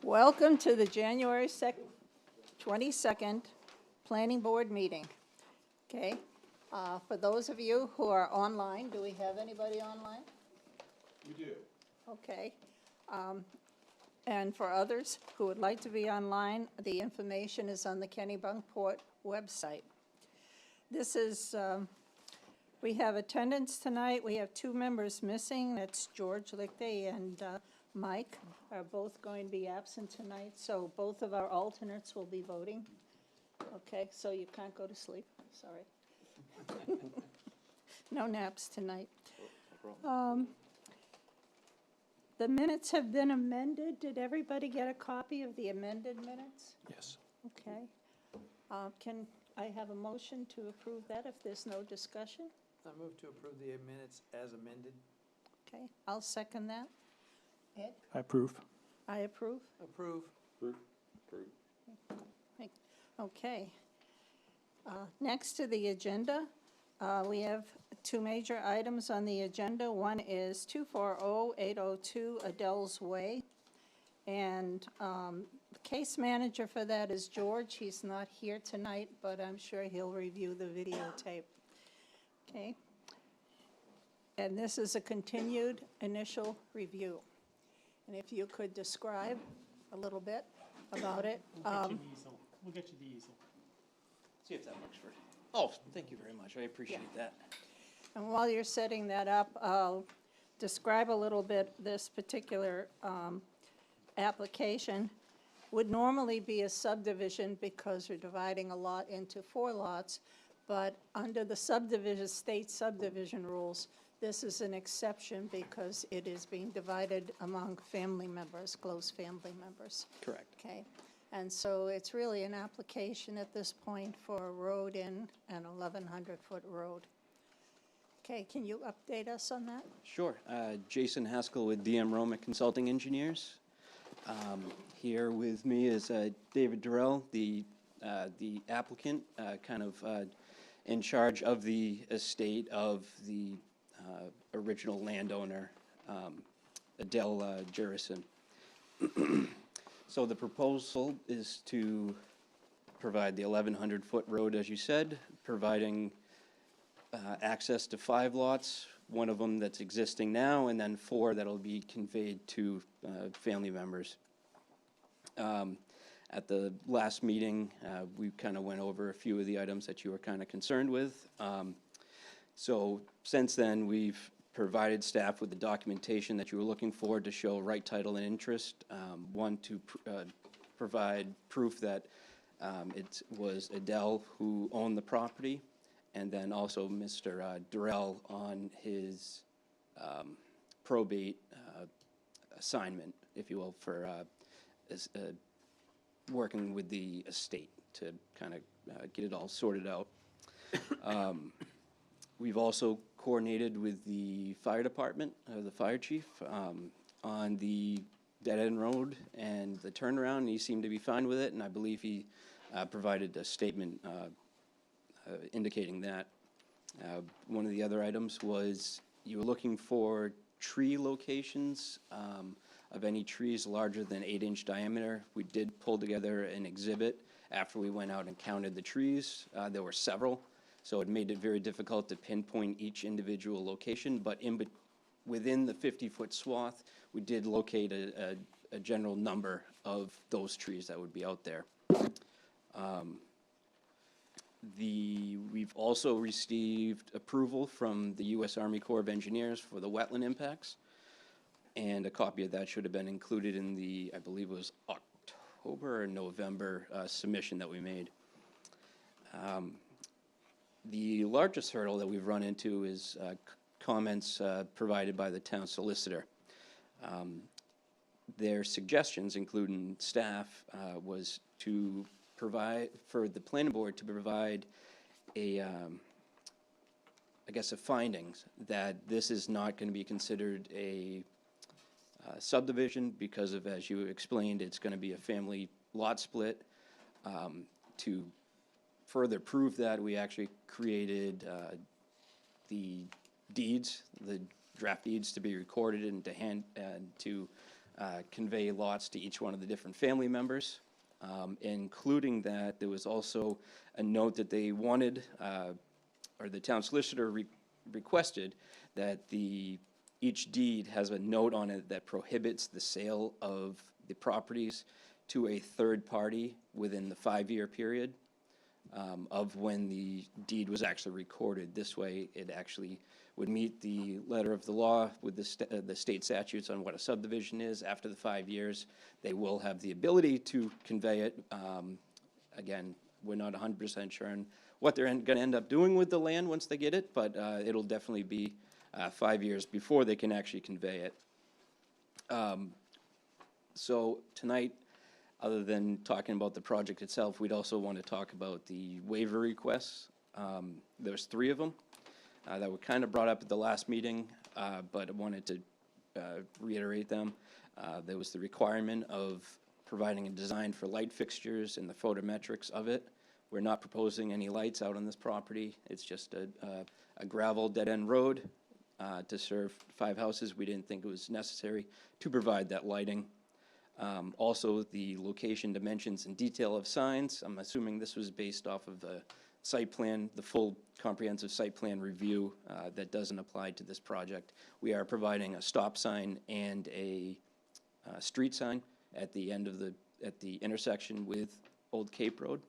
Welcome to the January 22nd Planning Board meeting. Okay, for those of you who are online, do we have anybody online? We do. Okay. And for others who would like to be online, the information is on the Kennebunkport website. This is, we have attendance tonight. We have two members missing. That's George Lichte and Mike are both going to be absent tonight, so both of our alternates will be voting. Okay, so you can't go to sleep, sorry. No naps tonight. The minutes have been amended. Did everybody get a copy of the amended minutes? Yes. Okay. Can I have a motion to approve that if there's no discussion? I move to approve the minutes as amended. Okay, I'll second that. Ed? I approve. I approve. Approve. Okay. Next to the agenda, we have two major items on the agenda. One is 240802 Adele's Way. And the case manager for that is George. He's not here tonight, but I'm sure he'll review the videotape. Okay. And this is a continued initial review. And if you could describe a little bit about it. We'll get you the easel. See if that works for you. Oh, thank you very much. I appreciate that. And while you're setting that up, I'll describe a little bit this particular application. Would normally be a subdivision because we're dividing a lot into 4 lots, but under the state subdivision rules, this is an exception because it is being divided among family members, close family members. Correct. Okay, and so it's really an application at this point for a road in an 1,100-foot road. Okay, can you update us on that? Sure. Jason Haskell with DM Roma Consulting Engineers. Here with me is David Durrell, the applicant, in charge of the estate of the original landowner, Adele Jurison. So the proposal is to provide the 1,100-foot road, as you said, providing access to 5 lots, one of them that's existing now, and then 4 that'll be conveyed to family members. At the last meeting, we kind of went over a few of the items that you were kind of concerned with. So since then, we've provided staff with the documentation that you were looking for to show right title and interest. One, to provide proof that it was Adele who owned the property, and then also Mr. Durrell on his probate assignment, if you will, for working with the estate to kind of get it all sorted out. We've also coordinated with the fire department, the fire chief, on the dead-end road and the turnaround. He seemed to be fine with it, and I believe he provided a statement indicating that. One of the other items was you were looking for tree locations of any trees larger than 8-inch diameter. We did pull together an exhibit after we went out and counted the trees. There were several. So it made it very difficult to pinpoint each individual location, but within the 50-foot swath, we did locate a general number of those trees that would be out there. We've also received approval from the U.S. Army Corps of Engineers for the wetland impacts, and a copy of that should have been included in the, I believe it was October or November submission that we made. The largest hurdle that we've run into is comments provided by the town solicitor. Their suggestions, including staff, was to provide, for the planning board to provide a findings that this is not going to be considered a subdivision because of, as you explained, it's going to be a family lot split. To further prove that, we actually created the deeds, the draft deeds, to be recorded and to convey lots to each one of the different family members. Including that, there was also a note that they wanted, or the town solicitor requested that each deed has a note on it that prohibits the sale of the properties to a third party within the 5-year period of when the deed was actually recorded. This way, it actually would meet the letter of the law with the state statutes on what a subdivision is. After the 5 years, they will have the ability to convey it. Again, we're not 100% sure on what they're going to end up doing with the land once they get it, but it'll definitely be 5 years before they can actually convey it. So tonight, other than talking about the project itself, we'd also want to talk about the waiver requests. There's 3 of them that were kind of brought up at the last meeting, but I wanted to reiterate them. There was the requirement of providing a design for light fixtures and the photometrics of it. We're not proposing any lights out on this property. It's just a gravel dead-end road to serve 5 houses. We didn't think it was necessary to provide that lighting. Also, the location, dimensions, and detail of signs. I'm assuming this was based off of the site plan, the full comprehensive site plan review that doesn't apply to this project. We are providing a stop sign and a street sign at the end of at the intersection with Old Cape Road.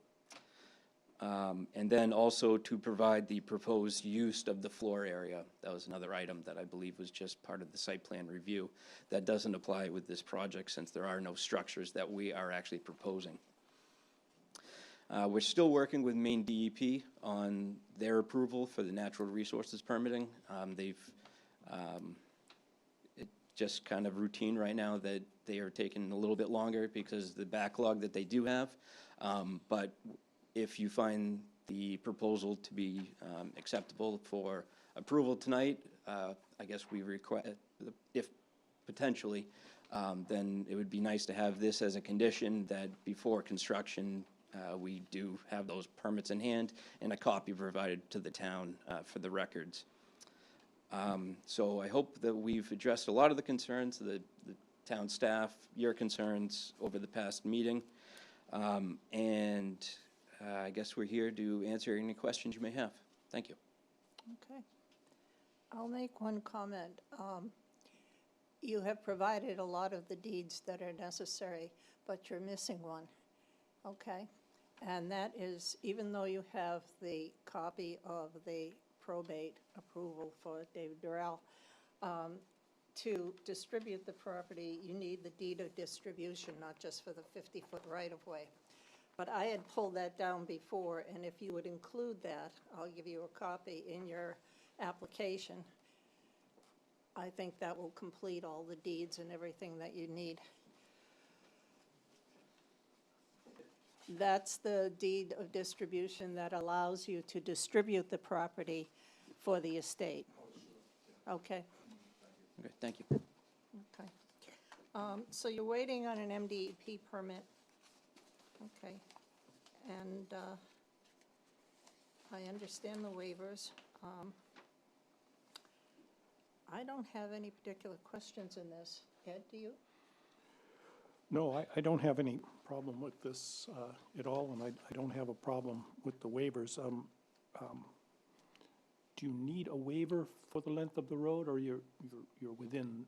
And then also to provide the proposed use of the floor area. That was another item that I believe was just part of the site plan review. That doesn't apply with this project since there are no structures that we are actually proposing. We're still working with Maine DEP on their approval for the natural resources permitting. It's just kind of routine right now that they are taking a little bit longer because the backlog that they do have. But if you find the proposal to be acceptable for approval tonight, I guess we request, if potentially, then it would be nice to have this as a condition that before construction, we do have those permits in hand and a copy provided to the town for the records. So I hope that we've addressed a lot of the concerns of the town staff, your concerns over the past meeting. And I guess we're here to answer any questions you may have. Thank you. Okay. I'll make one comment. You have provided a lot of the deeds that are necessary, but you're missing one, okay? And that is, even though you have the copy of the probate approval for David Durrell, to distribute the property, you need the deed of distribution, not just for the 50-foot right-of-way. But I had pulled that down before, and if you would include that, I'll give you a copy in your application. I think that will complete all the deeds and everything that you need. That's the deed of distribution that allows you to distribute the property for the estate. Okay? Okay, thank you. Okay. So you're waiting on an MDEP permit. Okay. And I understand the waivers. I don't have any particular questions in this. Ed, do you? No, I don't have any problem with this at all, and I don't have a problem with the waivers. Do you need a waiver for the length of the road, or you're within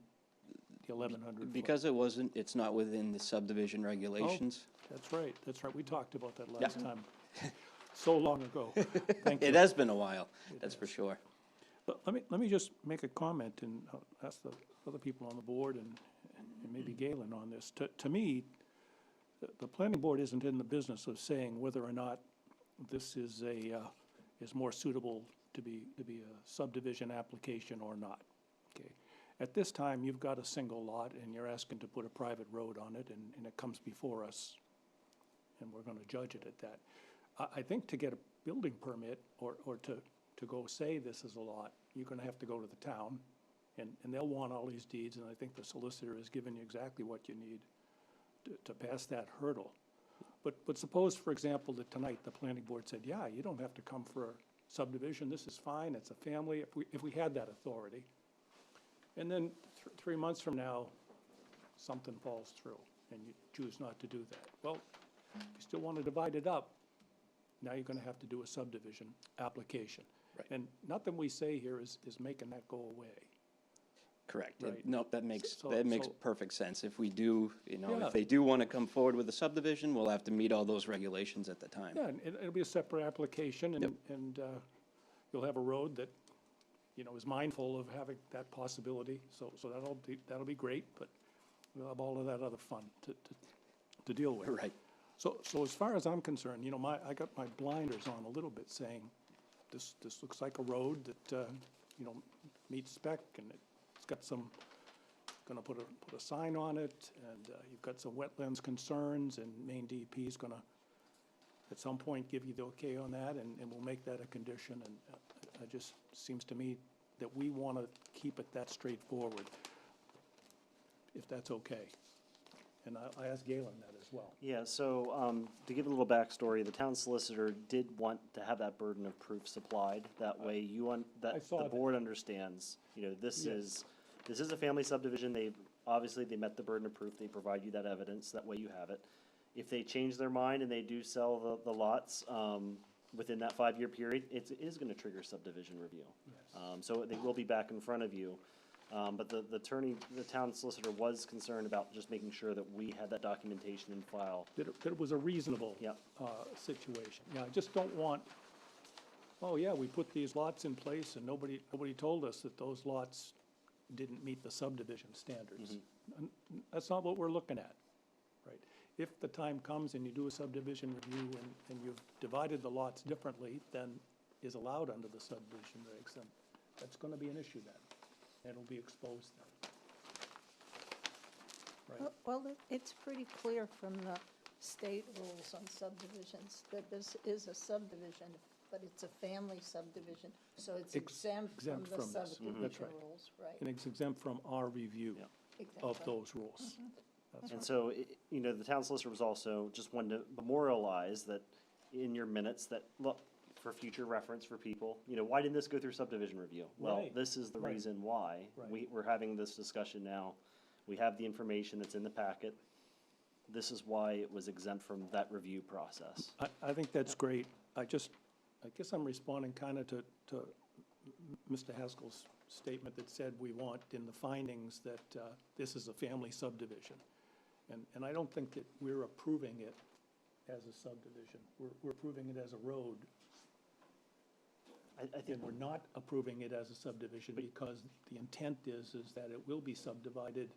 the 1,100 foot? Because it's not within the subdivision regulations. Oh, that's right. We talked about that last time. So long ago. Thank you. It has been a while, that's for sure. But let me just make a comment and ask the other people on the board and maybe Galen on this. To me, the planning board isn't in the business of saying whether or not this is more suitable to be a subdivision application or not. Okay. At this time, you've got a single lot and you're asking to put a private road on it, and it comes before us, and we're going to judge it at that. I think to get a building permit or to go say this is a lot, you're going to have to go to the town, and they'll want all these deeds, and I think the solicitor has given you exactly what you need to pass that hurdle. But suppose, for example, that tonight the planning board said, yeah, you don't have to come for a subdivision, this is fine, it's a family, if we had that authority. And then 3 months from now, something falls through and you choose not to do that. Well, if you still want to divide it up, now you're gonna have to do a subdivision application. Right. And nothing we say here is making that go away. Correct. Right. No, that makes So- perfect sense. If we do, Yeah. if they do want to come forward with a subdivision, we'll have to meet all those regulations at the time. Yeah, and it'll be a separate application, and you'll have a road that, is mindful of having that possibility, so that'll be great, but we'll have all of that other fun to deal with. Right. So as far as I'm concerned, I got my blinders on a little bit, saying, this looks like a road that, meets spec, and it's got some, gonna put a sign on it, and you've got some wetlands concerns, and Maine DEP is gonna, at some point, give you the okay on that, and we'll make that a condition, and it just seems to me that we wanna keep it that straightforward, if that's okay. And I asked Galen that as well. Yeah, so, to give a little backstory, the town solicitor did want to have that burden of proof supplied. That way I that saw the that. board understands, this Yes. is a family subdivision. Obviously, they met the burden of proof. They provide you that evidence. That way you have it. If they change their mind and they do sell the lots, within that 5-year period, it is gonna trigger subdivision review. So they will be back in front of you. But the town solicitor was concerned about just making sure that we had that documentation in file. That it was a reasonable Yep. situation. Yeah, I just don't want, oh, yeah, we put these lots in place and nobody told us that those lots didn't meet the subdivision standards. And that's not what we're looking at, right? If the time comes and you do a subdivision review and you've divided the lots differently than is allowed under the subdivision regs, then that's gonna be an issue then. It'll be exposed then. Right? Well, it's pretty clear from the state rules on subdivisions that this is a subdivision, but it's a family subdivision, so it's exempt from exempt the from this. That's subdivision right. rules, right? And it's exempt from our review Exempt of from- those rules. That's And right. so, the town solicitor was also just wanted to memorialize that in your minutes, that, look, for future reference for people, why didn't this go through subdivision review? Well, Right. this is the Right. reason why. Right. We're having this discussion now. We have the information that's in the packet. This is why it was exempt from that review process. I think that's great. I guess I'm responding kind of to Mr. Haskell's statement that said we want in the findings that this is a family subdivision. And I don't think that we're approving it as a subdivision. We're approving it as a road, I think and we're not approving it as a subdivision because the intent is that it will be subdivided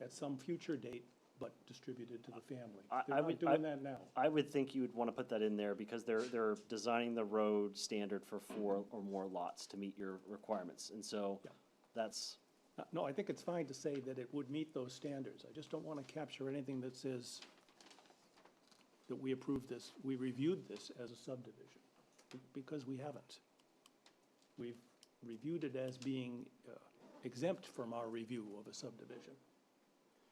at some future date, but distributed to the family. I They're not would- doing that now. I would think you would want to put that in there because they're designing the road standard for 4 or more lots to meet your requirements. And so Yeah. that's, No, I think it's fine to say that it would meet those standards. I just don't want to capture anything that says that we approved this, we reviewed this as a subdivision, because we haven't. We've reviewed it as being exempt from our review of a subdivision.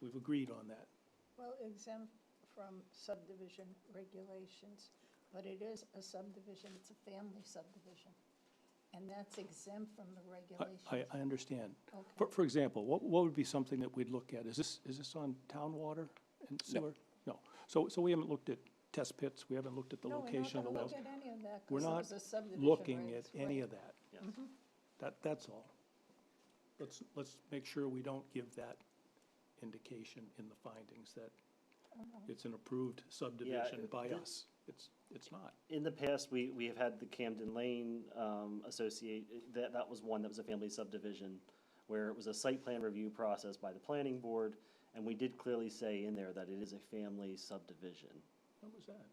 We've agreed on that. Well, exempt from subdivision regulations, but it is a subdivision, it's a family subdivision. And that's exempt from the regulations. I understand. Okay. For example, what would be something that we'd look at? Is this on town water and sewer? No. So we haven't looked at test pits, we haven't looked at the location of the No, we're wells. not gonna look at any of that, We're because not those are subdivision looking at regs, any right. of that. yes. That's all. Let's make sure we don't give that indication in the findings that it's an approved subdivision by us. It's not. In the past, we have had the Camden Lane that was one that was a family subdivision, where it was a site plan review process by the planning board, and we did clearly say in there that it is a family subdivision. What was that?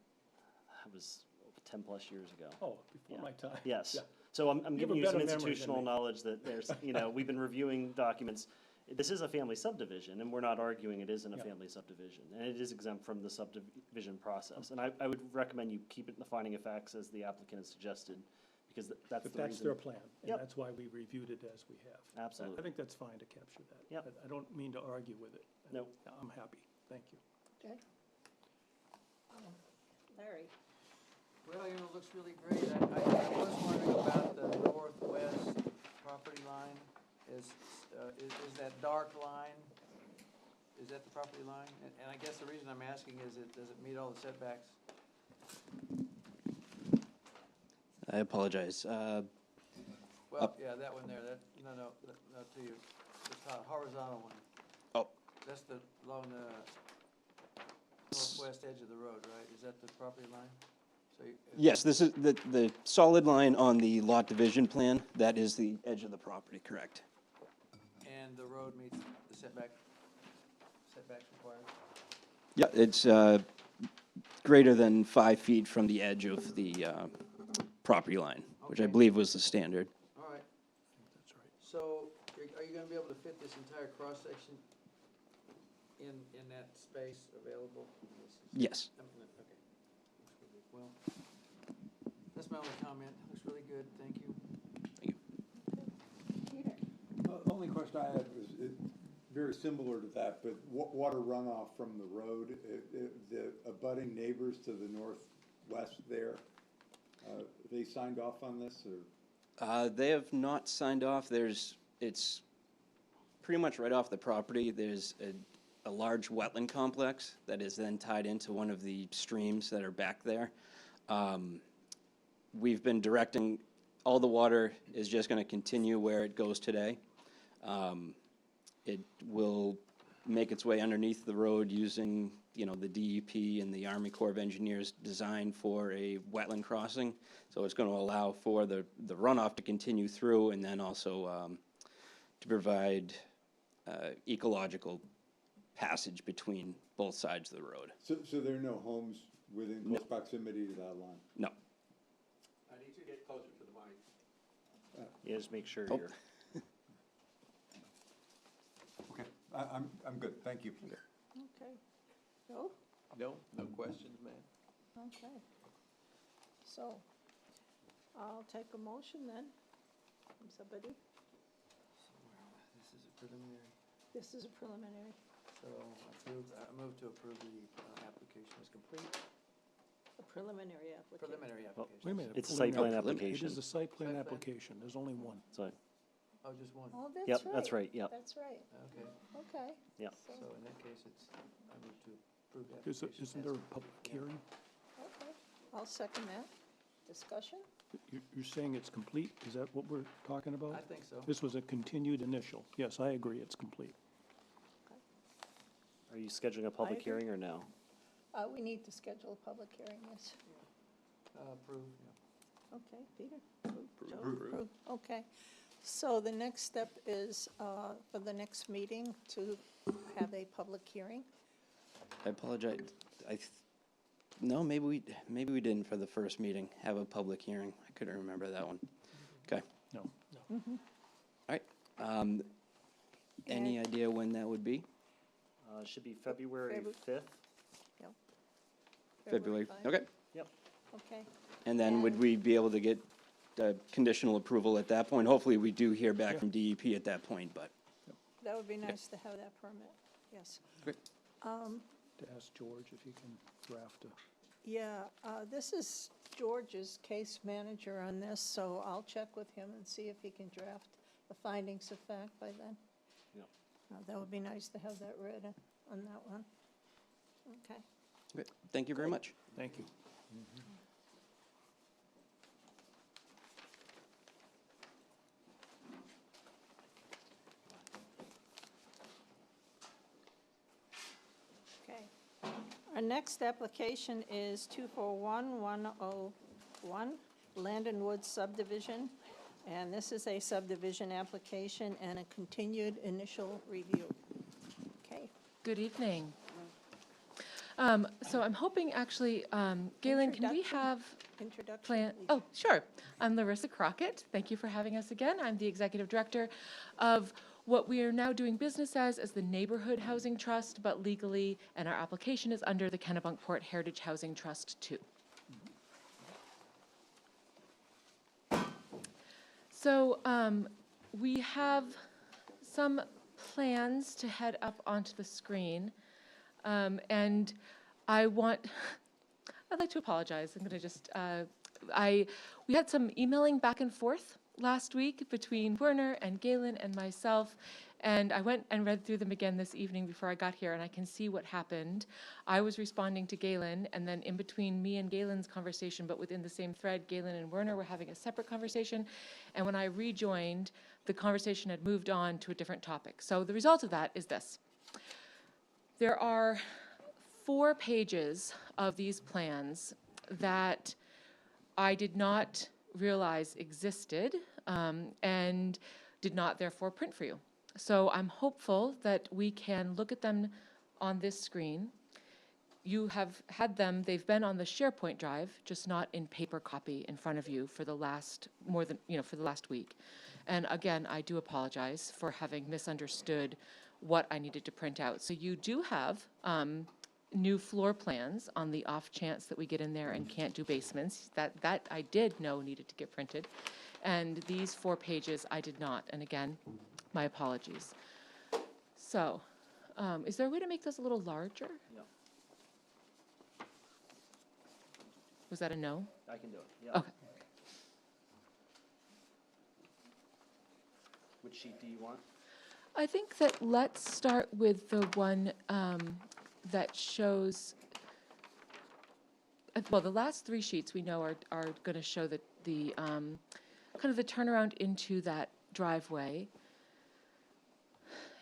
That was 10-plus years ago. Oh, before my time. Yes. Yeah. So I'm You have giving a you some better memory than institutional me. knowledge that there's, we've been reviewing documents. This is a family subdivision, and we're not arguing it isn't a Yeah. family subdivision, and it is exempt from the subdivision process. And I would recommend you keep it in the finding of facts as the applicant has suggested, because that's But the that's their reason. plan, and Yep. that's why we reviewed it as we have. Absolutely. I think that's fine to capture that. Yep. I don't mean to argue with it. No. I'm happy, thank you. Okay. Larry? Well, it looks really great. I was wondering about the northwest property line. Is that dark line is that the property line? And I guess the reason I'm asking is, does it meet all the setbacks? I apologize. Well, yeah, that one there, no, to you, the horizontal one. Oh. That's along the northwest edge of the road, right? Is that the property line? So Yes, this is the solid line on the lot division plan. That is the edge of the property, correct? And the road meets the setbacks required? Yeah, it's greater than 5 feet from the edge of the property line, which I Okay. believe was the standard. All right. That's right. So, are you gonna be able to fit this entire cross-section in that space available? Yes. Okay. Well, that's my only comment. Looks really good. Thank you. Only question I had was very similar to that, but water runoff from the road, the abutting neighbors to the northwest there, they signed off on this, or? They have not signed off. It's pretty much right off the property. There's a large wetland complex that is then tied into one of the streams that are back there. We've been directing, all the water is just gonna continue where it goes today. It will make its way underneath the road using, the DEP and the Army Corps of Engineers design for a wetland crossing. So it's gonna allow for the runoff to continue through and then also to provide ecological passage between both sides of the road. So there are no homes within close proximity to that line? No. I need to get closer to the mic. Yeah, just make sure Oh. you're. Okay, I'm good, thank you. Okay. Joe? No questions, ma'am. Okay. So, I'll take a motion then, from somebody. This is a preliminary, This is a preliminary, so I move to approve the application is complete. a preliminary application. Preliminary application. Wait a minute. It's a site plan preliminary. application. It is a site plan Site plan. application. There's only one. So, Oh, just one. Oh, that's right. yep, that's right, yep. That's right, Okay, okay. Yeah. So, so in that case, I move to approve the Isn't application. there a public hearing? okay, I'll second that. Discussion? You're saying it's complete? Is that what we're talking about? I think so. This was a continued initial. Yes, I agree, it's complete. Are you scheduling a public agree. hearing or no? We need to schedule a public hearing, yes. Approve, yeah. Okay, Peter? Joe? Approve. Okay. So the next step is for the next meeting to have a public hearing. I apologize. No, maybe we didn't for the first meeting have a public hearing. I couldn't remember that one. Okay. No. All right. Any idea when that would be? Should be February February. 5th. February. 5. Okay. Okay, And then would we be able to get conditional approval at that point? Hopefully, we do hear back Yeah. from DEP at that point, but. that would be nice to have that permit, yes. Great. To ask George if he can draft a. Yeah, this is George's case manager on this, so I'll check with him and see if he can draft the findings of fact by then. Yep. That would be nice to have that read on that one. Okay. Great. Thank you very much. Thank you. Okay. Our next application is 241101, Land and Woods subdivision. And this is a subdivision application and a continued initial review. Okay. Good evening. So I'm hoping actually, Galen, can we Introduction. have Introduction. plan? please. Oh, sure. I'm Larissa Crockett. Thank you for having us again. I'm the executive director of what we are now doing business as the Neighborhood Housing Trust, but legally, and our application is under the Kennebunkport Heritage Housing Trust too. So we have some plans to head up onto the screen. And I'd like to apologize. I'm going to just, we had some emailing back and forth last week between Werner and Galen and myself, and I went and read through them again this evening before I got here, and I can see what happened. I was responding to Galen, and then in between me and Galen's conversation, but within the same thread, Galen and Werner were having a separate conversation, and when I rejoined, the conversation had moved on to a different topic. So the result of that is this. There are 4 pages of these plans that I did not realize existed and did not therefore print for you. So I'm hopeful that we can look at them on this screen. You have had them, they've been on the SharePoint drive, just not in paper copy in front of you for the last, for the last week. And again, I do apologize for having misunderstood what I needed to print out. So you do have new floor plans on the off chance that we get in there and can't do basements. That I did know needed to get printed. And these 4 pages I did not. And again, my apologies. So, is there a way to make those a little larger? No, Was that a no? I can do it, yeah. Okay. Which sheet do you want? I think that let's start with the one that shows, well, the last 3 sheets we know are going to show the kind of the turnaround into that driveway.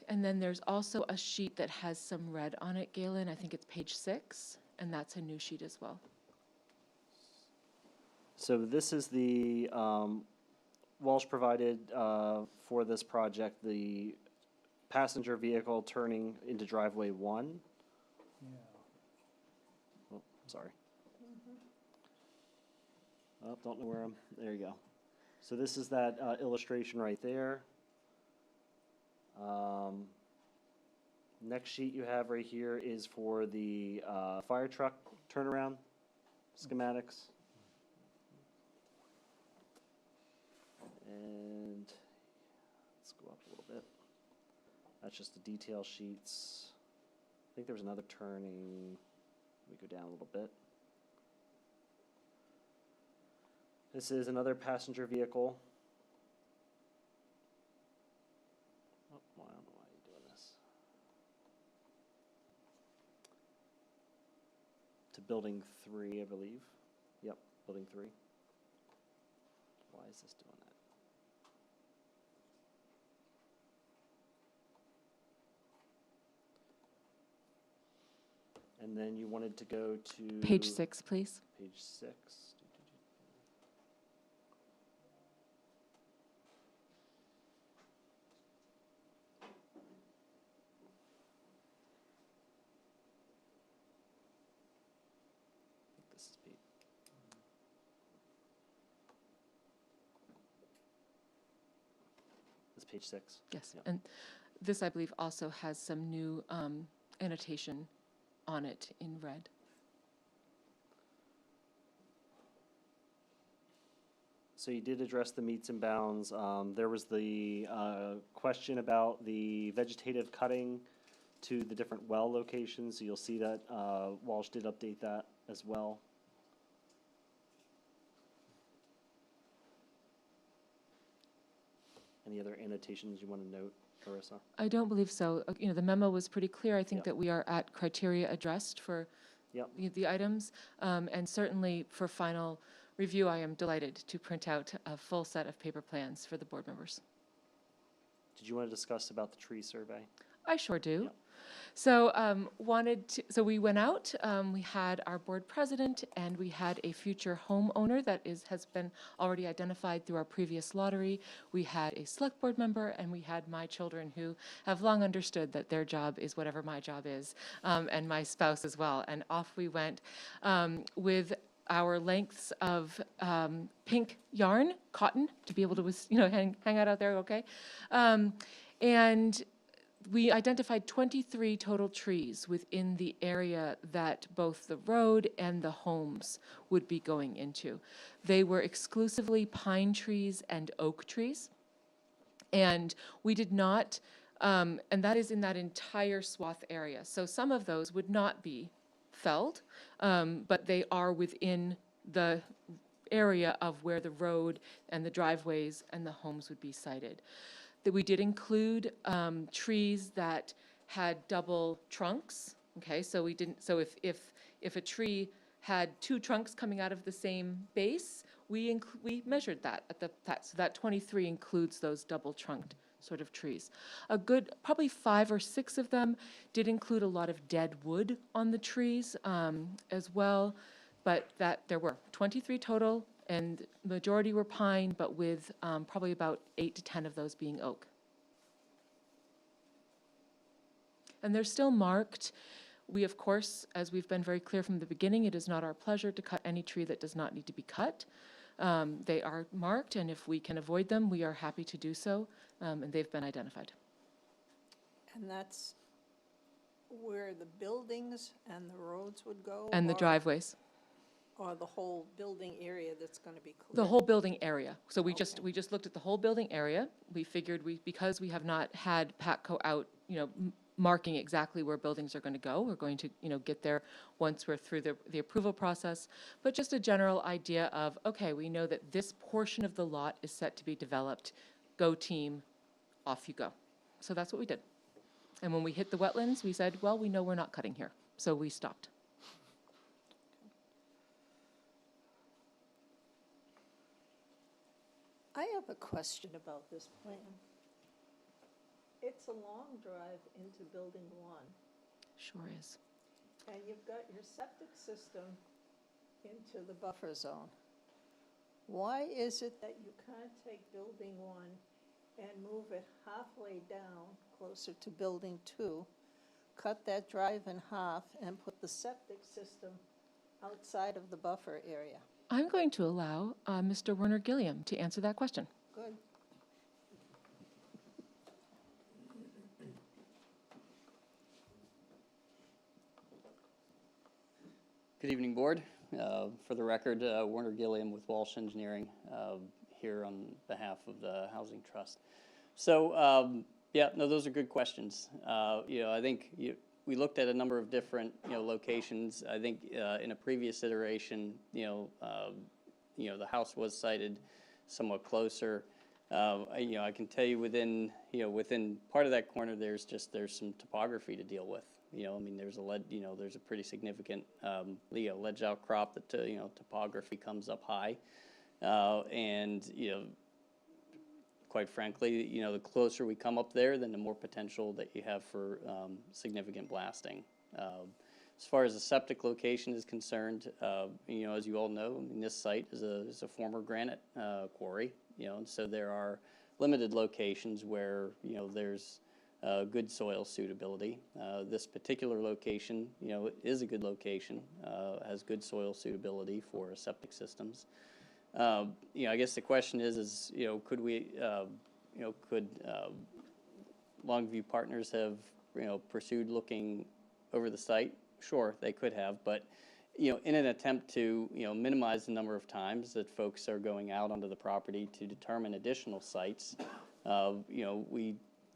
And then there's also a sheet that has some red on it, Galen. I think it's page 6, and that's a new sheet as well. So this is the, Walsh provided for this project, the passenger vehicle turning into driveway 1. Oh, sorry. Oh, don't know where there you go. So this is that illustration right there. Next sheet you have right here is for the fire truck turnaround schematics. And let's go up a little bit. That's just the detail sheets. I think there was another turning. We go down a little bit. This is another passenger vehicle. Oh, well, I don't know why you're doing this. To building 3, I believe. Yep, building 3. Why is this doing that? And then you wanted to go to... Page 6, please. Page 6. This is Pete. This is page 6. Yes. Yeah. And this, I believe, also has some new annotation on it in red. So you did address the meets and bounds. There was the question about the vegetative cutting to the different well locations. So you'll see that Walsh did update that as well. Any other annotations you want to note, Marissa? I don't believe so. The memo was pretty clear. I think Yep. that we are at criteria addressed for Yep. the items. And certainly for final review, I am delighted to print out a full set of paper plans for the board members. Did you want to discuss about the tree survey? I sure do. Yep. So so we went out, we had our board president, and we had a future homeowner that has been already identified through our previous lottery. We had a select board member, and we had my children who have long understood that their job is whatever my job is, and my spouse as well. And off we went with our lengths of pink yarn, cotton, to be able to hang out there, okay? And we identified 23 total trees within the area that both the road and the homes would be going into. They were exclusively pine trees and oak trees. And we did not, and that is in that entire swath area. So some of those would not be felled, but they are within the area of where the road and the driveways and the homes would be sited. That we did include trees that had double trunks, okay? So we didn't, so if a tree had two trunks coming out of the same base, we measured that at so that 23 includes those double trunked sort of trees. A good, probably 5 or 6 of them did include a lot of dead wood on the trees as well, but that there were 23 total, and majority were pine, but with probably about 8 to 10 of those being oak. And they're still marked. We, of course, as we've been very clear from the beginning, it is not our pleasure to cut any tree that does not need to be cut. They are marked, and if we can avoid them, we are happy to do so, and they've been identified. And that's where the buildings and the roads would go? And the driveways. Or the whole building area that's going to be cleared? The whole building area. So we Okay. we just looked at the whole building area. We figured because we have not had PATCO out, marking exactly where buildings are going to go. We're going to, get there once we're through the approval process. But just a general idea of, okay, we know that this portion of the lot is set to be developed. Go team, off you go. So that's what we did. And when we hit the wetlands, we said, well, we know we're not cutting here. So we stopped. I have a question about this plan. It's a long drive into building one, Sure is. and you've got your septic system into the buffer zone. Why is it that you can't take building one and move it halfway down, closer to building two, cut that drive in half, and put the septic system outside of the buffer area? I'm going to allow Mr. Werner Gilliam to answer that question. Good. Good evening, Board. For the record, Werner Gilliam with Walsh Engineering, here on behalf of the Housing Trust. So, yeah, no, those are good questions. I think we looked at a number of different, locations. I think in a previous iteration, the house was sited somewhat closer. I can tell you within part of that corner, there's some topography to deal with. There's there's a pretty significant, ledge outcrop that, topography comes up high. And, quite frankly, the closer we come up there, then the more potential that you have for significant blasting. As far as the septic location is concerned, as you all know, this site is a former granite quarry, and so there are limited locations where, there's good soil suitability. This particular location, is a good location, has good soil suitability for septic systems. I guess the question is, could we, could Longview Partners have, pursued looking over the site? Sure, they could have, but, in an attempt to, minimize the number of times that folks are going out onto the property to determine additional sites,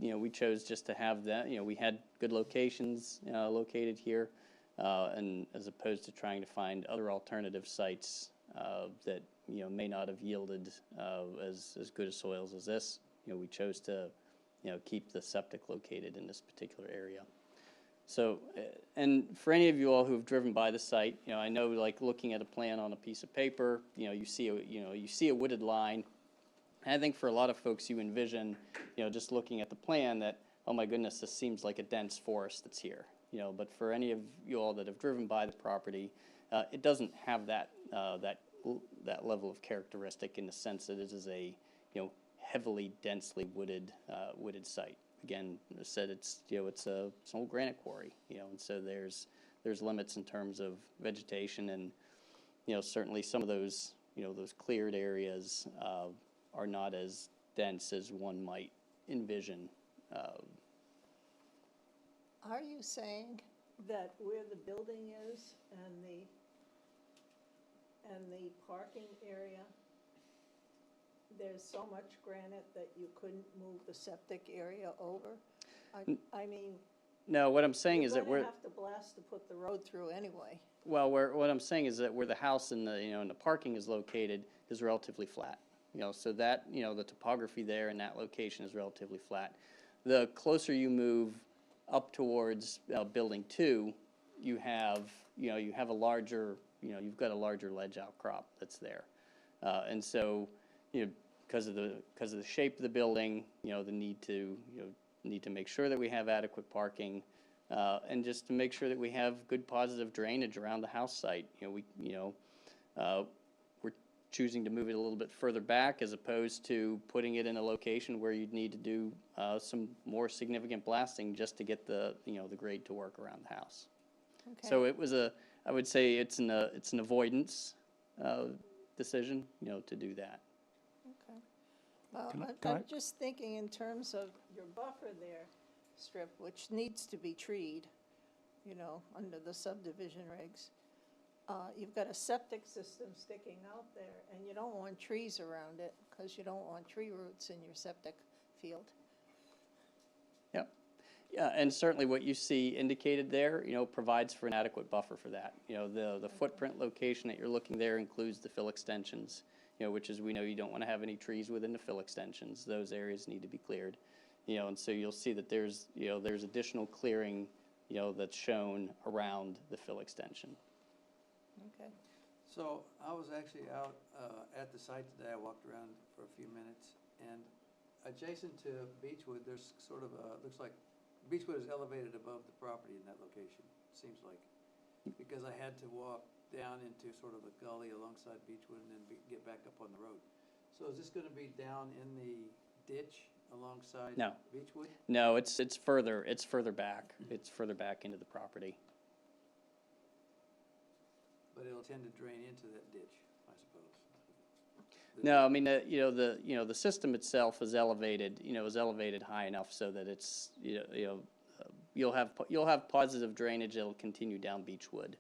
we chose just to have that. We had good locations located here, and as opposed to trying to find other alternative sites that may not have yielded as good as soils as this. We chose to keep the septic located in this particular area. So, and for any of you all who have driven by the site, I know, like, looking at a plan on a piece of paper, you see a wooded line. And I think for a lot of folks, you envision, just looking at the plan that, oh my goodness, this seems like a dense forest that's here. But for any of you all that have driven by the property, it doesn't have that level of characteristic, in the sense that it is a heavily densely wooded site. Again, as I said, it's an old granite quarry, and so there's limits in terms of vegetation, and certainly some of those those cleared areas are not as dense as one might envision. Are you saying that where the building is and the parking area, there's so much granite that you couldn't move the septic area over? I mean, No, what I'm saying is that You're we're, gonna have to blast to put the road through anyway. well, what I'm saying is that where the house and the, and the parking is located is relatively flat. So that, the topography there in that location is relatively flat. The closer you move up towards, building 2, you have a larger, you've got a larger ledge outcrop that's there. And so, because of the shape of the building, the need to make sure that we have adequate parking, and just to make sure that we have good positive drainage around the house site. We're choosing to move it a little bit further back as opposed to putting it in a location where you'd need to do some more significant blasting just to get the grade to work around the house. Okay. So it was I would say it's an avoidance decision, to do that. Okay. Well, Can I- I'm can I- just thinking in terms of your buffer there, Strip, which needs to be treed, under the subdivision regs. You've got a septic system sticking out there, and you don't want trees around it, because you don't want tree roots in your septic field. Yep. Yeah, and certainly what you see indicated there, provides for an adequate buffer for that. The footprint location that you're looking there includes the fill extensions, which is, we know you don't want to have any trees within the fill extensions. Those areas need to be cleared. And so you'll see that there's additional clearing, that's shown around the fill extension. Okay. So I was actually out at the site today. I walked around for a few minutes, and adjacent to Beechwood, there's sort of looks like Beechwood is elevated above the property in that location, seems like. Because I had to walk down into sort of a gully alongside Beechwood and then get back up on the road. So is this gonna be down in the ditch alongside No. Beechwood? No, it's further back. It's further back into the property. But it'll tend to drain into that ditch, I suppose. No, I mean, the system itself is elevated, high enough so that it's, you'll have positive drainage that'll continue down Beechwood.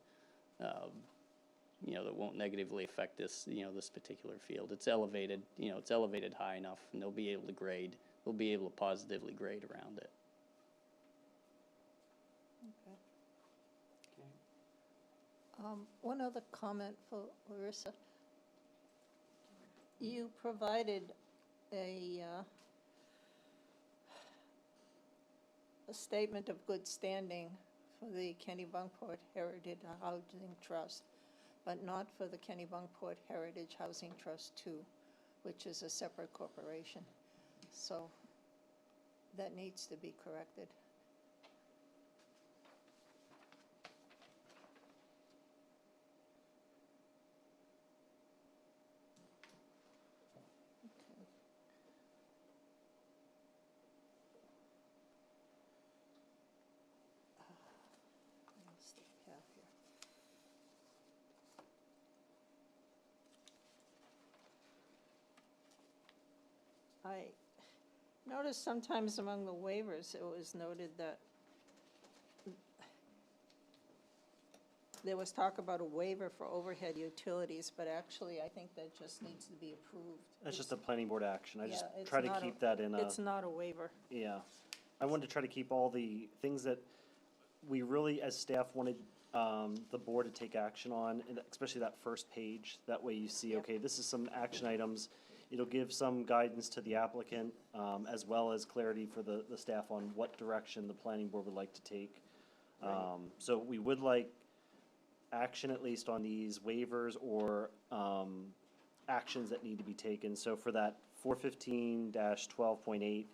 That won't negatively affect this, this particular field. It's elevated, high enough, and they'll be able to positively grade around it. Okay. Okay. One other comment for Larissa. You provided a statement of good standing for the Kennebunkport Heritage Housing Trust, but not for the Kennebunkport Heritage Housing Trust 2, which is a separate corporation. So that needs to be corrected. What's the path here? I noticed sometimes among the waivers, it was noted that there was talk about a waiver for overhead utilities, but actually, I think that just needs to be approved. That's just a planning board action. I just Yeah, it's try to not a- keep that in a, It's not a waiver. yeah. I wanted to try to keep all the things that we really, as staff, wanted the board to take action on, and especially that first page. That way you see, Yep. okay, this is some action items. It'll give some guidance to the applicant, as well as clarity for the staff on what direction the planning board would like to take. So we would like action at least on these waivers or actions that need to be taken. So for that 415-12.8,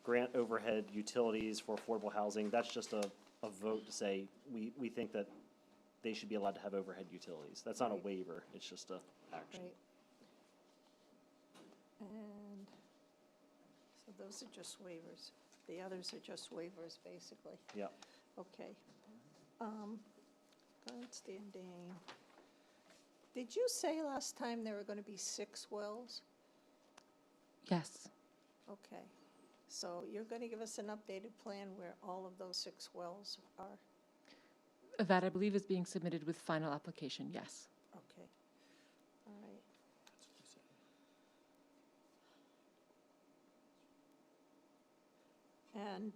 grant overhead utilities for affordable housing, that's just a vote to say, we think that they should be allowed to have overhead utilities. That's not a Right. waiver, it's just a action. Right. And so those are just waivers. The others are just waivers, basically. Yeah. Okay. Good standing. Did you say last time there were gonna be 6 wells? Yes. Okay. So you're gonna give us an updated plan where all of those 6 wells are? That, I believe, is being submitted with final application, yes. Okay. All right. And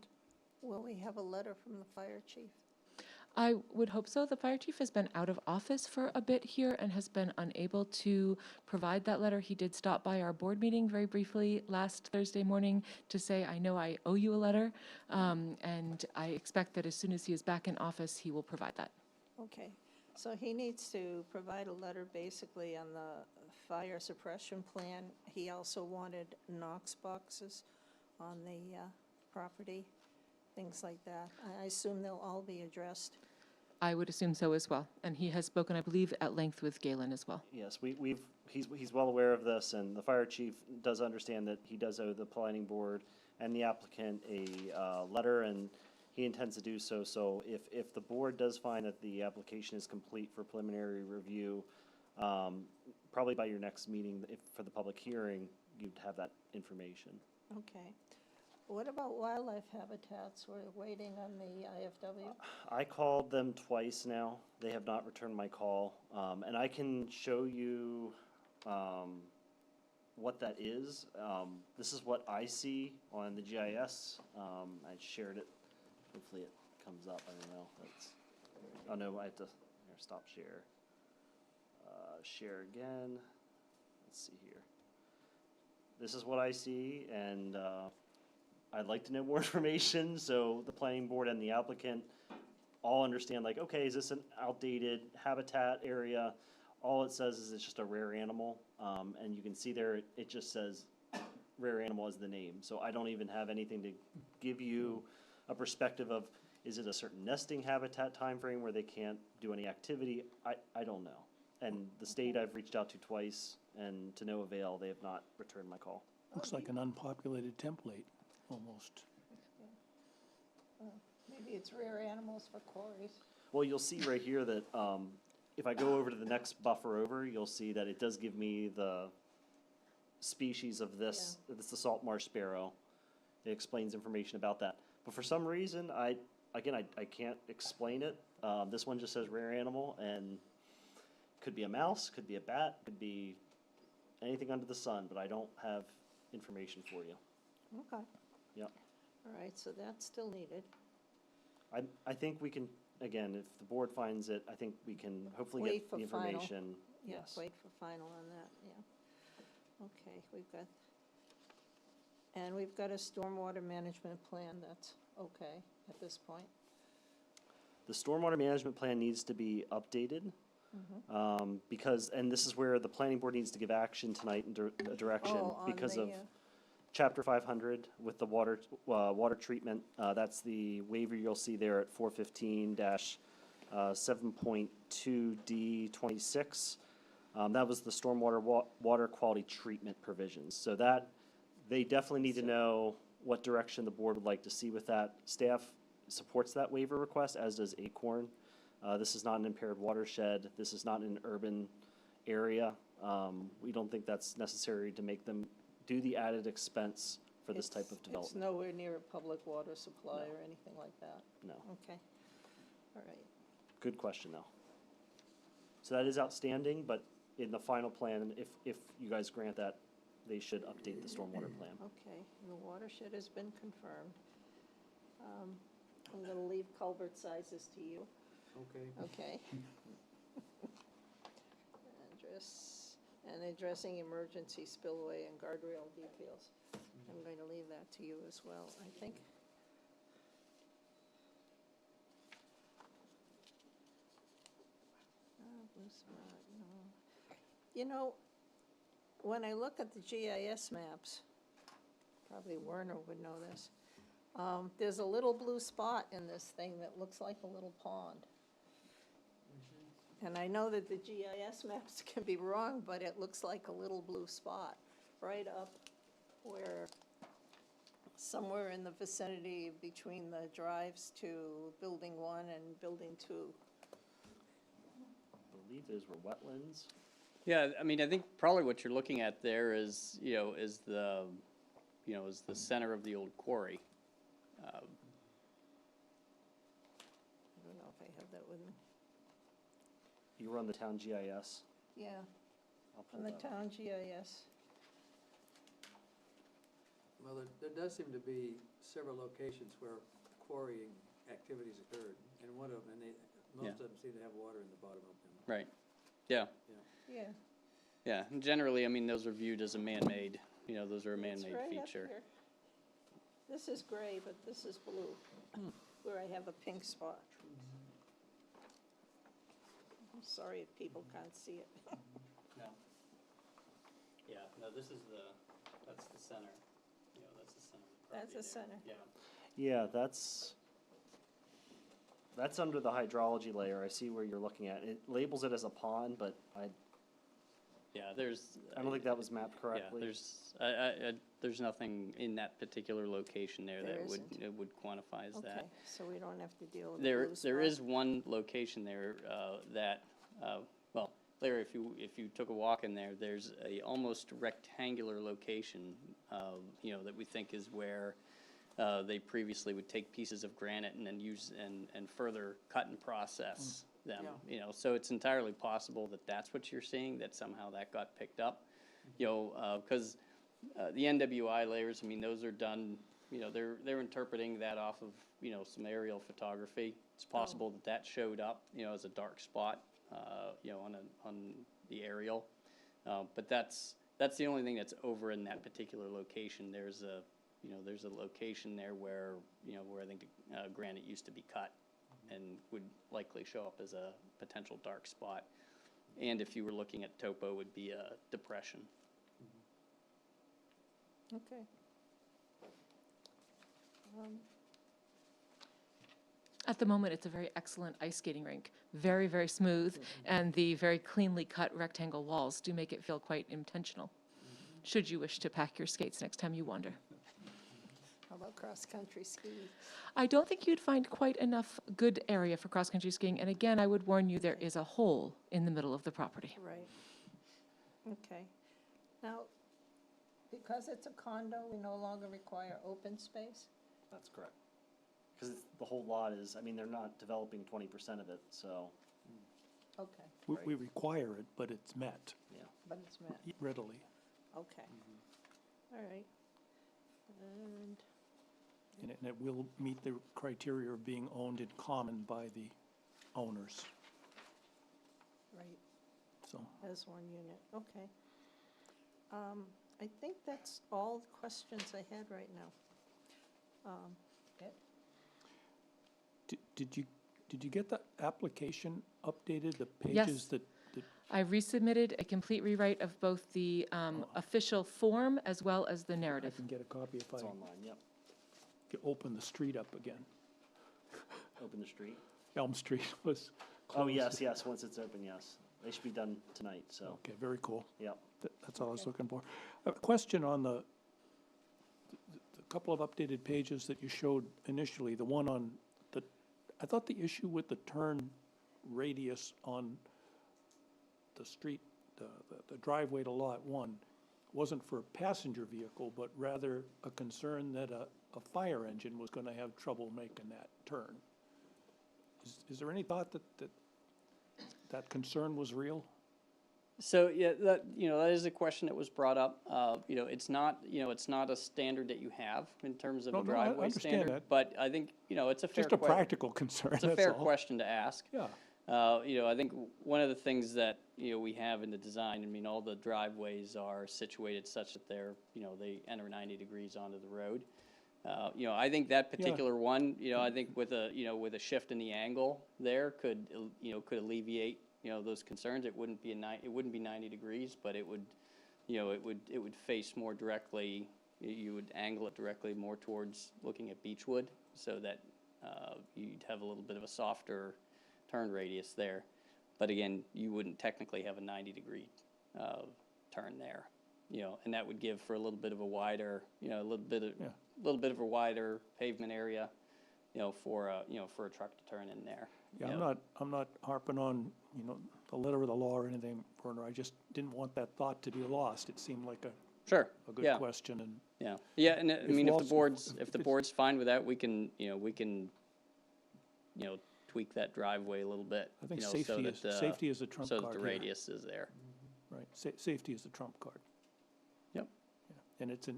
Will we have a letter from the fire chief? I would hope so. The fire chief has been out of office for a bit here and has been unable to provide that letter. He did stop by our board meeting very briefly last Thursday morning to say, I know I owe you a letter, and I expect that as soon as he is back in office, he will provide that. Okay, so he needs to provide a letter basically on the fire suppression plan. He also wanted Knox boxes on the property, things like that. I assume they'll all be addressed. I would assume so as well. And he has spoken, I believe, at length with Galen as well. Yes, he's well aware of this, and the fire chief does understand that he does owe the planning board and the applicant a letter, and he intends to do so. So if the board does find that the application is complete for preliminary review, probably by your next meeting, for the public hearing, you'd have that information. Okay. What about wildlife habitats? We're waiting on the IFW. I called them twice now. They have not returned my call. And I can show you what that is. This is what I see on the GIS. I shared it. Hopefully it comes up. I don't know. Oh no, I have to stop share. Share again. Let's see here. This is what I see, and I'd like to know more information, so the planning board and the applicant all understand, like, okay, is this an outdated habitat area? All it says is it's just a rare animal, and you can see there, it just says rare animal as the name. So I don't even have anything to give you a perspective of, is it a certain nesting habitat time frame where they can't do any activity? I don't know. And the state I've reached out to twice, and to no avail, they have not returned my call. Looks like an unpopulated template, almost. Maybe it's rare animals for quarries. Well, you'll see right here that if I go over to the next buffer over, you'll see that it does give me the species of this. It's the salt marsh sparrow. It explains information about that. But for some reason, I can't explain it. This one just says rare animal, and could be a mouse, could be a bat, could be anything under the sun, but I don't have information for you. Okay. Yep. All right, so that's still needed. I think we can, again, if the board finds it, I think we can hopefully Wait get for the final. information. Yeah, Yes. wait for final on that, yeah. Okay, we've got a stormwater management plan that's okay at this point. The stormwater management plan needs to be updated. Because, and this is where the planning board needs to give action tonight and direction Oh, on because the, of chapter 500 with the water treatment. That's the waiver you'll see there at 415-7.2D26. That was the stormwater water quality treatment provisions. So that, they definitely need to know what direction the board would like to see with that. Staff supports that waiver request, as does Acorn. This is not an impaired watershed. This is not an urban area. We don't think that's necessary to make them do the added expense for this type of It's development. nowhere near a public water supply or anything like that. No. Okay, all right. Good question, though. So that is outstanding, but in the final plan, if you guys grant that, they should update the stormwater plan. Okay, the watershed has been confirmed. I'm gonna leave culvert sizes to you. Okay. Okay. Addressing emergency spillway and guardrail details. I'm going to leave that to you as well, I think. Blue spot, no. You know, when I look at the GIS maps, probably Werner would know this, there's a little blue spot in this thing that looks like a little pond. And I know that the GIS maps can be wrong, but it looks like a little blue spot right up where, somewhere in the vicinity between the drives to Building 1 and Building 2. I believe those were wetlands. Yeah, I mean, I think probably what you're looking at there is, is the center of the old quarry. I don't know if I have that with me. You were on the town GIS. Yeah, I'll pull on the that up. town GIS. Well, there does seem to be several locations where quarrying activities occurred, and one of them, and most of them seem to have water in the bottom of them. Right, yeah, Yeah. yeah, and generally, I mean, those are viewed as a man-made, those are a It's man-made right up feature. here. This is gray, but this is blue, where I have a pink spot. I'm sorry if people can't see it. No. Yeah, no, this is that's the center, that's the center of the That's the center. Yeah. Yeah, that's under the hydrology layer. I see where you're looking at. It labels it as a pond, but I Yeah, I don't think that was mapped Yeah, correctly. there's nothing in that particular location there There that isn't. would quantify as Okay, that. so we don't have to deal with the There blue is spot. one location there, that, well, Larry, if you took a walk in there, there's a almost rectangular location, that we think is where, they previously would take pieces of granite and then use and further cut and process them, so it's entirely possible that that's what you're seeing, that somehow that got picked up. Because the NWI layers, I mean, those are done, they're interpreting that off of, some aerial photography. It's possible that that showed up, as a dark spot, on the aerial. But that's the only thing that's over in that particular location. There's a location there where I think granite used to be cut and would likely show up as a potential dark spot. And if you were looking at topo, would be a depression. Okay. At the moment, it's a very excellent ice skating rink, very, very smooth, and the very cleanly cut rectangle walls do make it feel quite intentional, should you wish to pack your skates next time you wander. How about cross-country ski? I don't think you'd find quite enough good area for cross-country skiing, and again, I would warn you, there is a hole in the middle of the property. Right. Okay. Now, because it's a condo, we no longer require open space? That's correct. Because the whole lot is, I mean, they're not developing 20% of it, so, Okay, We require it, but it's met yeah. but it's met. readily. Okay. All right. And, And it will meet the criteria of being owned in common by the owners, right, so. as one unit, okay. I think that's all the questions I had right now. Okay. Did you get the application updated, the Yes. pages that, I resubmitted a complete rewrite of both the official form as well as the I narrative. can get a copy if I It's online, yep. open the street up again? Open the street. Elm Street was Oh, closed. yes, once it's open, yes. They should be done tonight, so, Okay, very cool. yep. That's all I was looking for. A question on the couple of updated pages that you showed initially, the one on the, I thought the issue with the turn radius on the street, the driveway to Lot 1, wasn't for a passenger vehicle, but rather a concern that a fire engine was gonna have trouble making that turn. Is there any thought that concern was real? So, yeah, that is a question that was brought up. It's not a standard that you have in terms of No, a no, I driveway understand standard. that. But I think, it's a fair Just a question. practical concern, It's a that's fair all. question to ask. Yeah. I think one of the things that, we have in the design, I mean, all the driveways are situated such that they enter 90 degrees onto the road. I think that particular one, I think with a shift in the angle there could alleviate, those concerns. It wouldn't be 90 degrees, but it would face more directly, you would angle it directly more towards looking at Beechwood so that, you'd have a little bit of a softer turn radius there. But again, you wouldn't technically have a 90-degree turn there, and that would give for a little bit of a wider, a little bit of a wider pavement area, for a truck to turn in there. Yeah, I'm not harping on, the letter of the law or anything, Werner. I just didn't want that thought to be lost. It seemed like Sure. a good Yeah. question, and Yeah, and I mean, if Walsh- the board's fine with that, we can tweak that driveway a little bit. I think so safety is a trump so card that the here. radius is there. Right, safety is the trump card. Yep. Yeah. And it's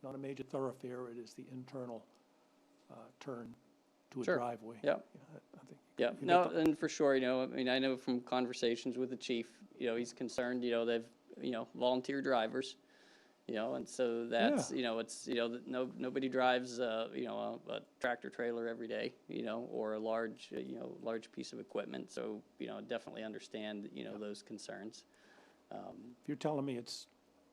not a major thoroughfare, it is the internal turn to a Sure. driveway. Yep. Yeah, I think. Yeah, you no, got the- and for sure, you know, I mean, I know from conversations with the chief, you know, he's concerned, you know, they've, you know, volunteer drivers, you know, and so that's, Yeah. you know, it's, you know, nobody drives, you know, a tractor trailer every day, you know, or a large, you know, large piece of equipment, so, you know, definitely understand, you know, those concerns. If you're telling me it's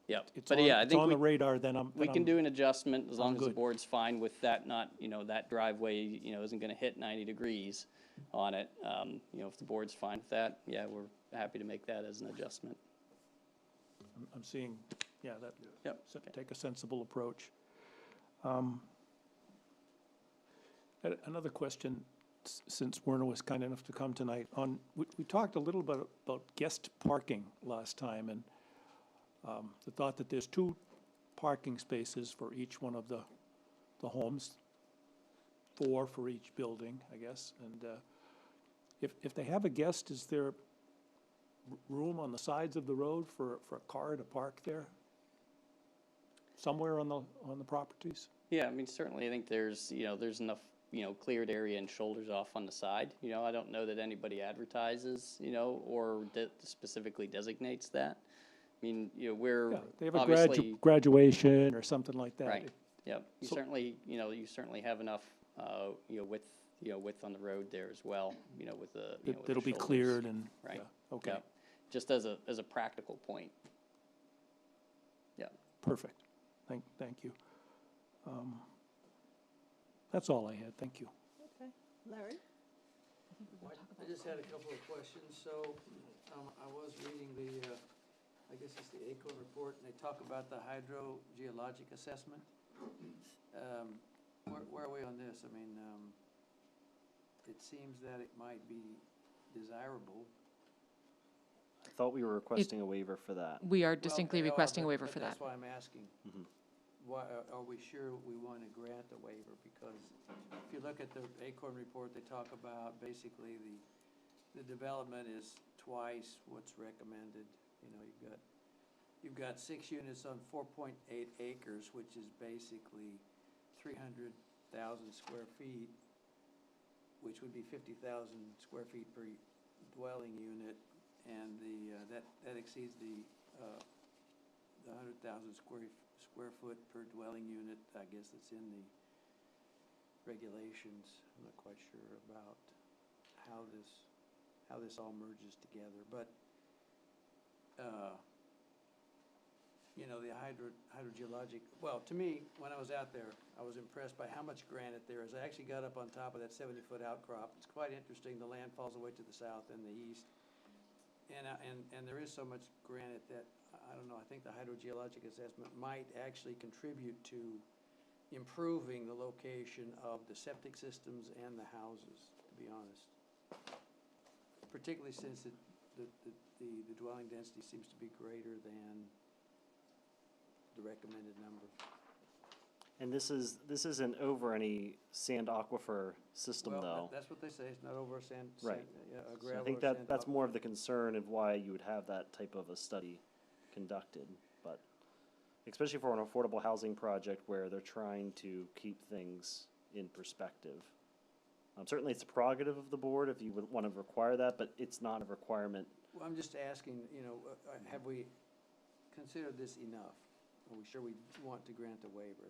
But yeah, I it's think on the we, radar, then we can do an adjustment as long as the good. board's fine with that, not, you know, that driveway, you know, isn't gonna hit 90 degrees on it. You know, if the board's fine with that, yeah, we're happy to make that as an adjustment. I'm seeing, yeah, that, Yep. take a sensible approach. Another question, since Werner was kind enough to come tonight, we talked a little bit about guest parking last time, and the thought that there's 2 parking spaces for each one of the homes, 4 for each building, I guess, and if they have a guest, is there room on the sides of the road for a car to park there? Somewhere on the properties? Yeah, I mean, certainly, I think there's, you know, there's enough, you know, cleared area and shoulders off on the side. You know, I don't know that anybody advertises, you know, or specifically designates that. I mean, you know, we're Yeah, they have a obviously, graduation or something like that. right, yep. You So- certainly, you know, you certainly have enough, you know, width on the road there as well, you know, with the, you know, with the That'll be shoulders. cleared and, Right. yeah, okay, Yep. Just as a practical point. Yeah. perfect. Thank you. That's all I had, thank you. Okay. Larry? I just had a couple of questions. So, I was reading I guess it's the ACO report, and they talk about the hydrogeologic assessment. Where are we on this? I mean, it seems that it might be desirable. I thought we were requesting a waiver for that. We are Well, distinctly they are, requesting a but- waiver but for that. That's why I'm asking. Mhm. Why, are we sure we want to grant the waiver? Because if you look at the Acorn report, they talk about basically the development is twice what's recommended. You know, you've got 6 units on 4.8 acres, which is basically 300,000 square feet, which would be 50,000 square feet per dwelling unit, and that exceeds the 100,000 square foot per dwelling unit. I guess it's in the regulations. I'm not quite sure about how this all merges together, but you know, the hydrogeologic, well, to me, when I was out there, I was impressed by how much granite there is. I actually got up on top of that 70-foot outcrop. It's quite interesting. The land falls away to the south and the east. And there is so much granite that, I don't know, I think the hydrogeologic assessment might actually contribute to improving the location of the septic systems and the houses, to be honest. Particularly since the dwelling density seems to be greater than the recommended number. And this isn't over any sand aquifer system, Well, though. that's what they say. It's not over a sand, Right. yeah, a So gravel I think or that sand that's top. more of the concern of why you would have that type of a study conducted. But especially for an affordable housing project where they're trying to keep things in perspective. Certainly, it's a prerogative of the board if you would want to require that, but it's not a requirement. Well, I'm just asking, you know, have we considered this enough? Are we sure we want to grant a waiver?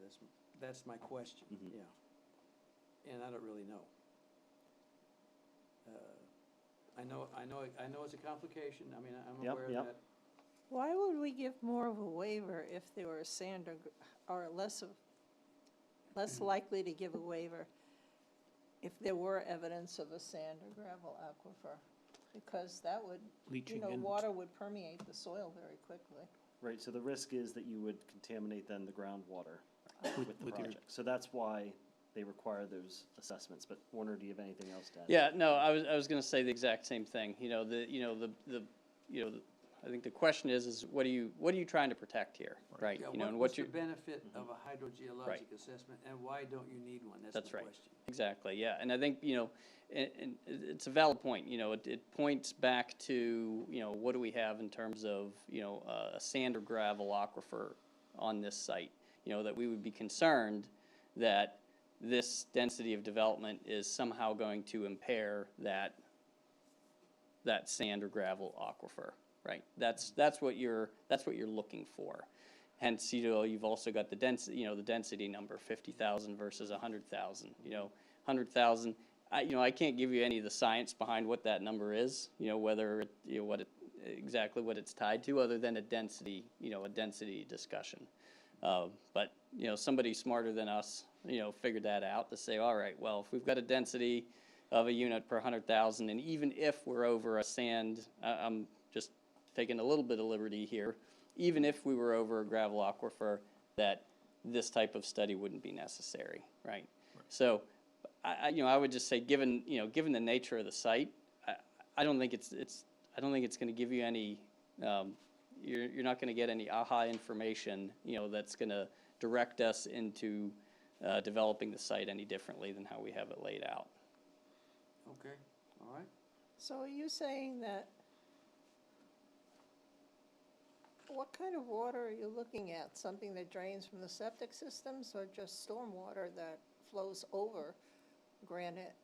That's my question, Mhm. yeah. And I don't really know. I know it's a complication. I mean, I'm Yep, aware of yep. that. Why would we give more of a waiver if there were sand or less likely to give a waiver if there were evidence of a sand or gravel aquifer? Because that would, Leaching in. water would permeate the soil very quickly. Right, so the risk is that you would contaminate then the groundwater with the with your- project. So that's why they require those assessments. But Warner, do you have anything else to add? Yeah, no, I was gonna say the exact same thing. You know, I think the question is what are you trying to protect here, right? Yeah, You know, and what's what the you, benefit of a hydrogeologic Right. assessment, and why don't you need one? That's the right. question. Exactly, yeah, and I think, you know, and it's a valid point, you know, it points back to, you know, what do we have in terms of, you know, a sand or gravel aquifer on this site? You know, that we would be concerned that this density of development is somehow going to impair that sand or gravel aquifer, right? That's what you're looking for. Hence, you've also got the density, the density number, 50,000 versus 100,000. 100,000. I can't give you any of the science behind what that number is. Whether exactly what it's tied to, other than a density discussion. But somebody smarter than us, figured that out to say, all right, well, if we've got a density of a unit per 100,000, and even if we're over a sand, I'm just taking a little bit of liberty here, even if we were over a gravel aquifer, that this type of study wouldn't be necessary, right? So, I would just say, given the nature of the site, I don't think it's going to give you any. You're not going to get any aha information, that's going to direct us into developing the site any differently than how we have it laid out. Okay, all right. So are you saying that, what kind of water are you looking at? Something that drains from the septic systems, or just stormwater that flows over granite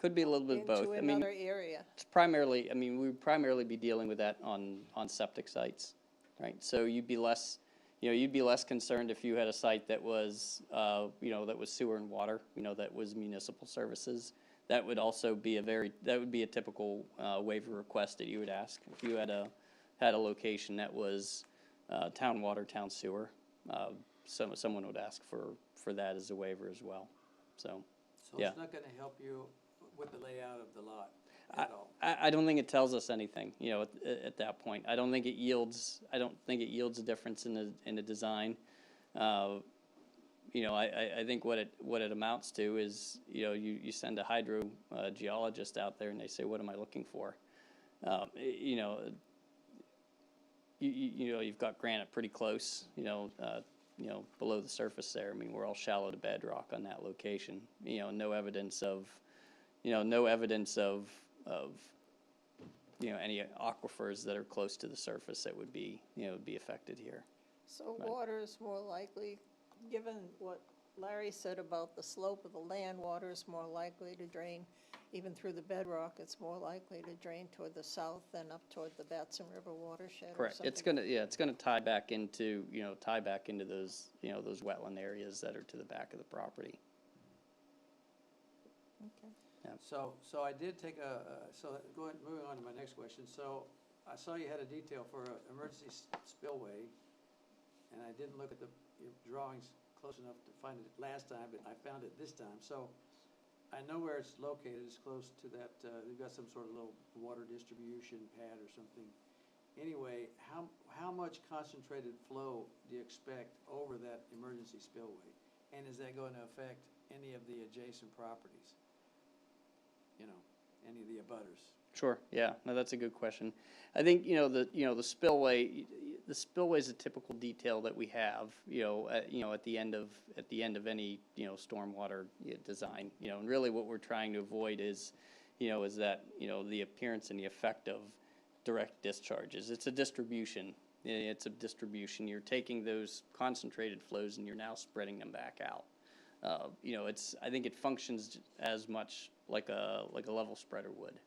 Could be a little bit of both. into another area? It's primarily, we would primarily be dealing with that on septic sites, right? So you'd be less concerned if you had a site that was, that was sewer and water, that was municipal services. That would also be a typical waiver request that you would ask if you had a location that was town water, town sewer. Someone would ask for that as a waiver as well. So yeah. It's not gonna help you with the layout of the lot at all? I don't think it tells us anything, at that point. I don't think it yields a difference in the design. I think what it amounts to is, you send a hydrogeologist out there and they say, what am I looking for? You've got granite pretty close, below the surface there. We're all shallow to bedrock on that location. No evidence of any aquifers that are close to the surface that would be affected here. So Right. water is more likely, given what Larry said about the slope of the land, water is more likely to drain, even through the bedrock, it's more likely to drain toward the south than up toward the Batson River watershed or Correct. something. It's gonna tie back into those, those wetland areas that are to the back of the property. Okay. So I did take moving on to my next question. So I saw you had a detail for an emergency spillway, and I didn't look at your drawings close enough to find it last time, but I found it this time. So I know where it's located. It's close to that, they've got some sort of little water distribution pad or something. Anyway, how much concentrated flow do you expect over that emergency spillway? And is that going to affect any of the adjacent properties? Any of the abutters? Sure. Yeah. No, that's a good question. I think the spillway. The spillway is a typical detail that we have. At the end of any stormwater design. And really what we're trying to avoid is that the appearance and the effect of direct discharges. It's a distribution. You're taking those concentrated flows and you're now spreading them back out. I think it functions as much like a level spreader would,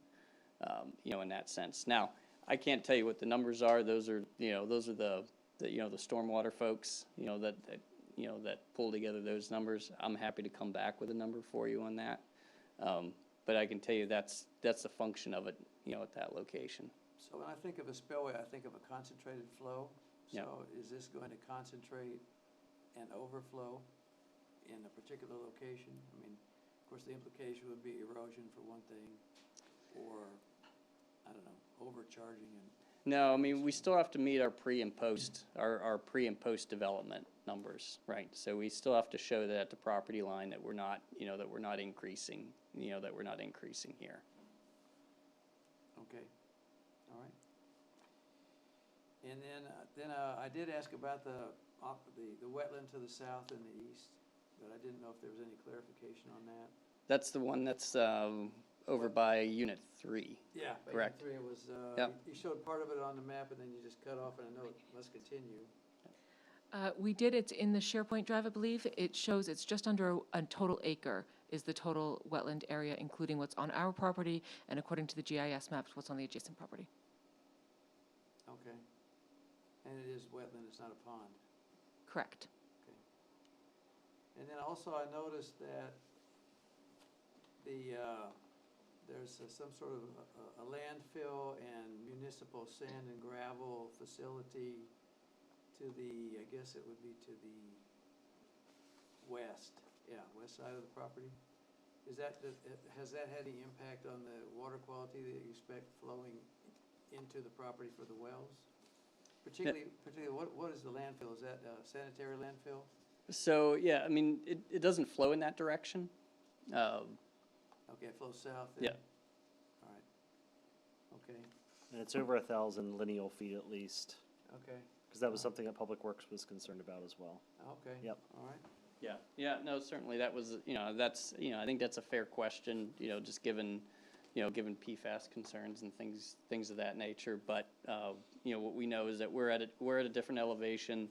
in that sense. Now, I can't tell you what the numbers are. Those are the stormwater folks, that pull together those numbers. I'm happy to come back with a number for you on that. But I can tell you that's the function of it, at that location. So when I think of a spillway, I think of a concentrated flow. Yeah. So is this going to concentrate and overflow in a particular location? Of course, the implication would be erosion for one thing, or, I don't know, overcharging and... No, we still have to meet our pre and post development numbers, right? So we still have to show that at the property line that we're not increasing, that we're not increasing here. Okay, all right. And then I did ask about the wetland to the south and the east, but I didn't know if there was any clarification on that. That's the one that's over by Unit 3. Yeah. Correct. Unit 3 was, Yep. you showed part of it on the map and then you just cut off, and I know it must continue. We did, it's in the SharePoint drive, I believe. It shows it's just under a total acre is the total wetland area, including what's on our property, and according to the GIS maps, what's on the adjacent property. Okay. And it is wetland, it's not a pond. Correct. Okay. And then also I noticed that there's some sort of a landfill and municipal sand and gravel facility to the, I guess it would be to the west, west side of the property. Has that had any impact on the water quality that you expect flowing into the property for the wells? Particularly, what is the landfill? Is that a sanitary landfill? So, yeah, I mean, it doesn't flow in that direction. Okay, it flows south then? Yeah. All right. Okay, And it's over 1,000 lineal feet at least, okay, because that was something that Public Works was concerned about as well. okay. Yep. All right. Yeah, no, certainly that was, I think that's a fair question, just given PFAS concerns and things of that nature. But, what we know is that we're at a different elevation,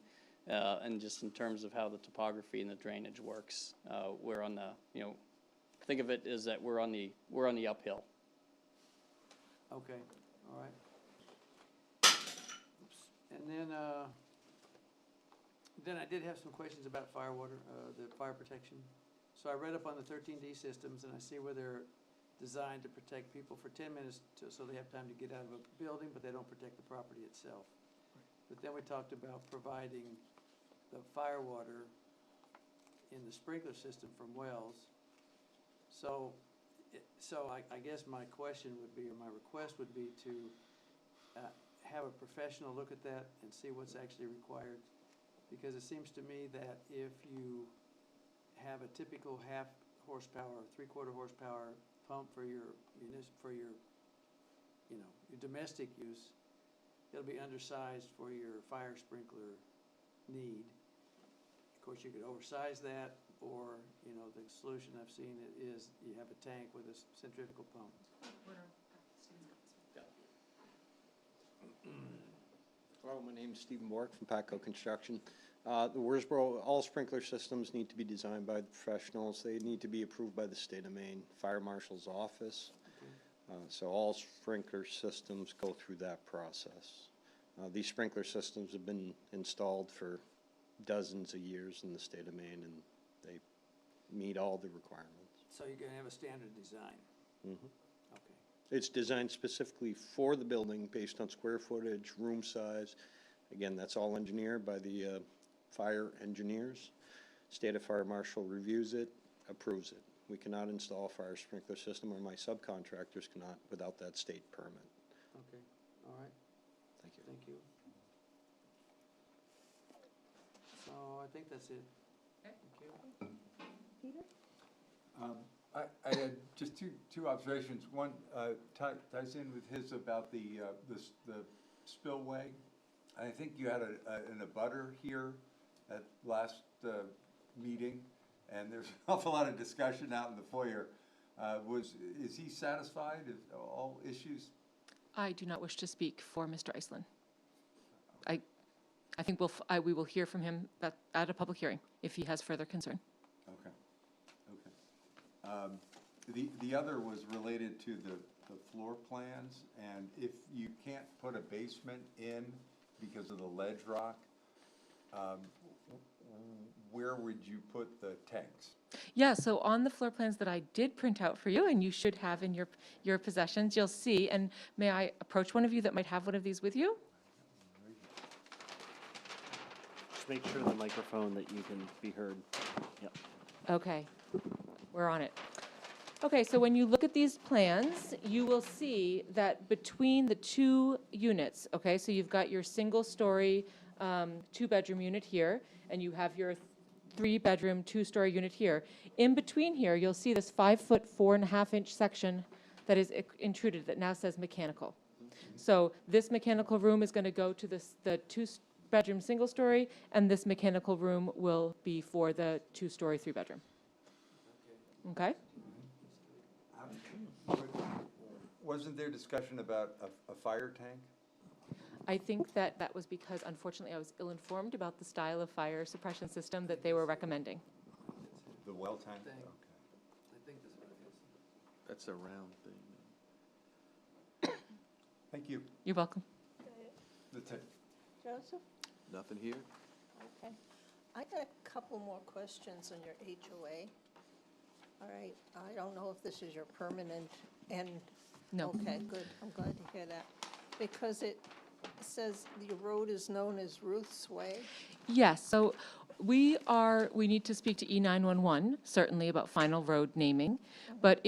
and just in terms of how the topography and the drainage works, we're on the, think of it as that we're on the uphill. Okay, all right. Oops. And then I did have some questions about the fire protection. So I read up on the 13D systems, and I see where they're designed to protect people for 10 minutes so they have time to get out of a building, but they don't protect the property itself. But then we talked about providing the fire water in the sprinkler system from wells. So I guess my question would be, or my request would be to have a professional look at that and see what's actually required. Because it seems to me that if you have a typical half horsepower, 3/4 horsepower pump for your domestic use, it'll be undersized for your fire sprinkler need. Of course, you could oversize that, or, the solution I've seen is you have a tank with a centrifugal pump. Hello, my name is Stephen Bork from Patco Construction. The Wurtsboro, all sprinkler systems need to be designed by the professionals. They need to be approved by the state of Maine Fire Marshal's office. So all sprinkler systems go through that process. These sprinkler systems have been installed for dozens of years in the state of Maine, and they meet all the requirements. So you're gonna have a standard design? Mhm. Okay. It's designed specifically for the building based on square footage, room size. Again, that's all engineered by the fire engineers. State of Fire Marshal reviews it, approves it. We cannot install a fire sprinkler system, or my subcontractors cannot, without that state permit. Okay, all right. Thank you. Thank you. So I think that's it. Okay. Thank you. I had just two observations. One ties in with his about the spillway. I think you had an abutter here at last meeting, and there's an awful lot of discussion out in the foyer. Is he satisfied with all issues? I do not wish to speak for Mr. Iceland. I think we will hear from him at a public hearing if he has further concern. Okay. The other was related to the floor plans, and if you can't put a basement in because of the ledge rock, where would you put the tanks? Yeah, so on the floor plans that I did print out for you, and you should have in your possessions, you'll see, and may I approach one of you that might have one of these with you? Just make sure the microphone that you can be heard. Yep. Okay, we're on it. Okay, so when you look at these plans, you will see that between the two units, okay, so you've got your single-story, two-bedroom unit here, and you have your three-bedroom, two-story unit here. In between here, you'll see this 5-foot, 4.5-inch section that is intruded that now says mechanical. So this mechanical room is going to go to the two-bedroom, single-story, and this mechanical room will be for the two-story, three-bedroom. Okay? Wasn't there discussion about a fire tank? I think that that was because unfortunately I was ill-informed about the style of fire suppression system that they were recommending. The well tank? Thing. Okay. I think that's what it is. That's a round thing. Thank you. You're welcome. That's it. Joseph? Nothing here? Okay. I got a couple more questions on your HOA. All right, I don't know if this is your permanent end. No. Okay, good, I'm glad to hear that. Because it says the road is known as Ruth's Way. Yes, so we need to speak to E911, certainly about final road naming, but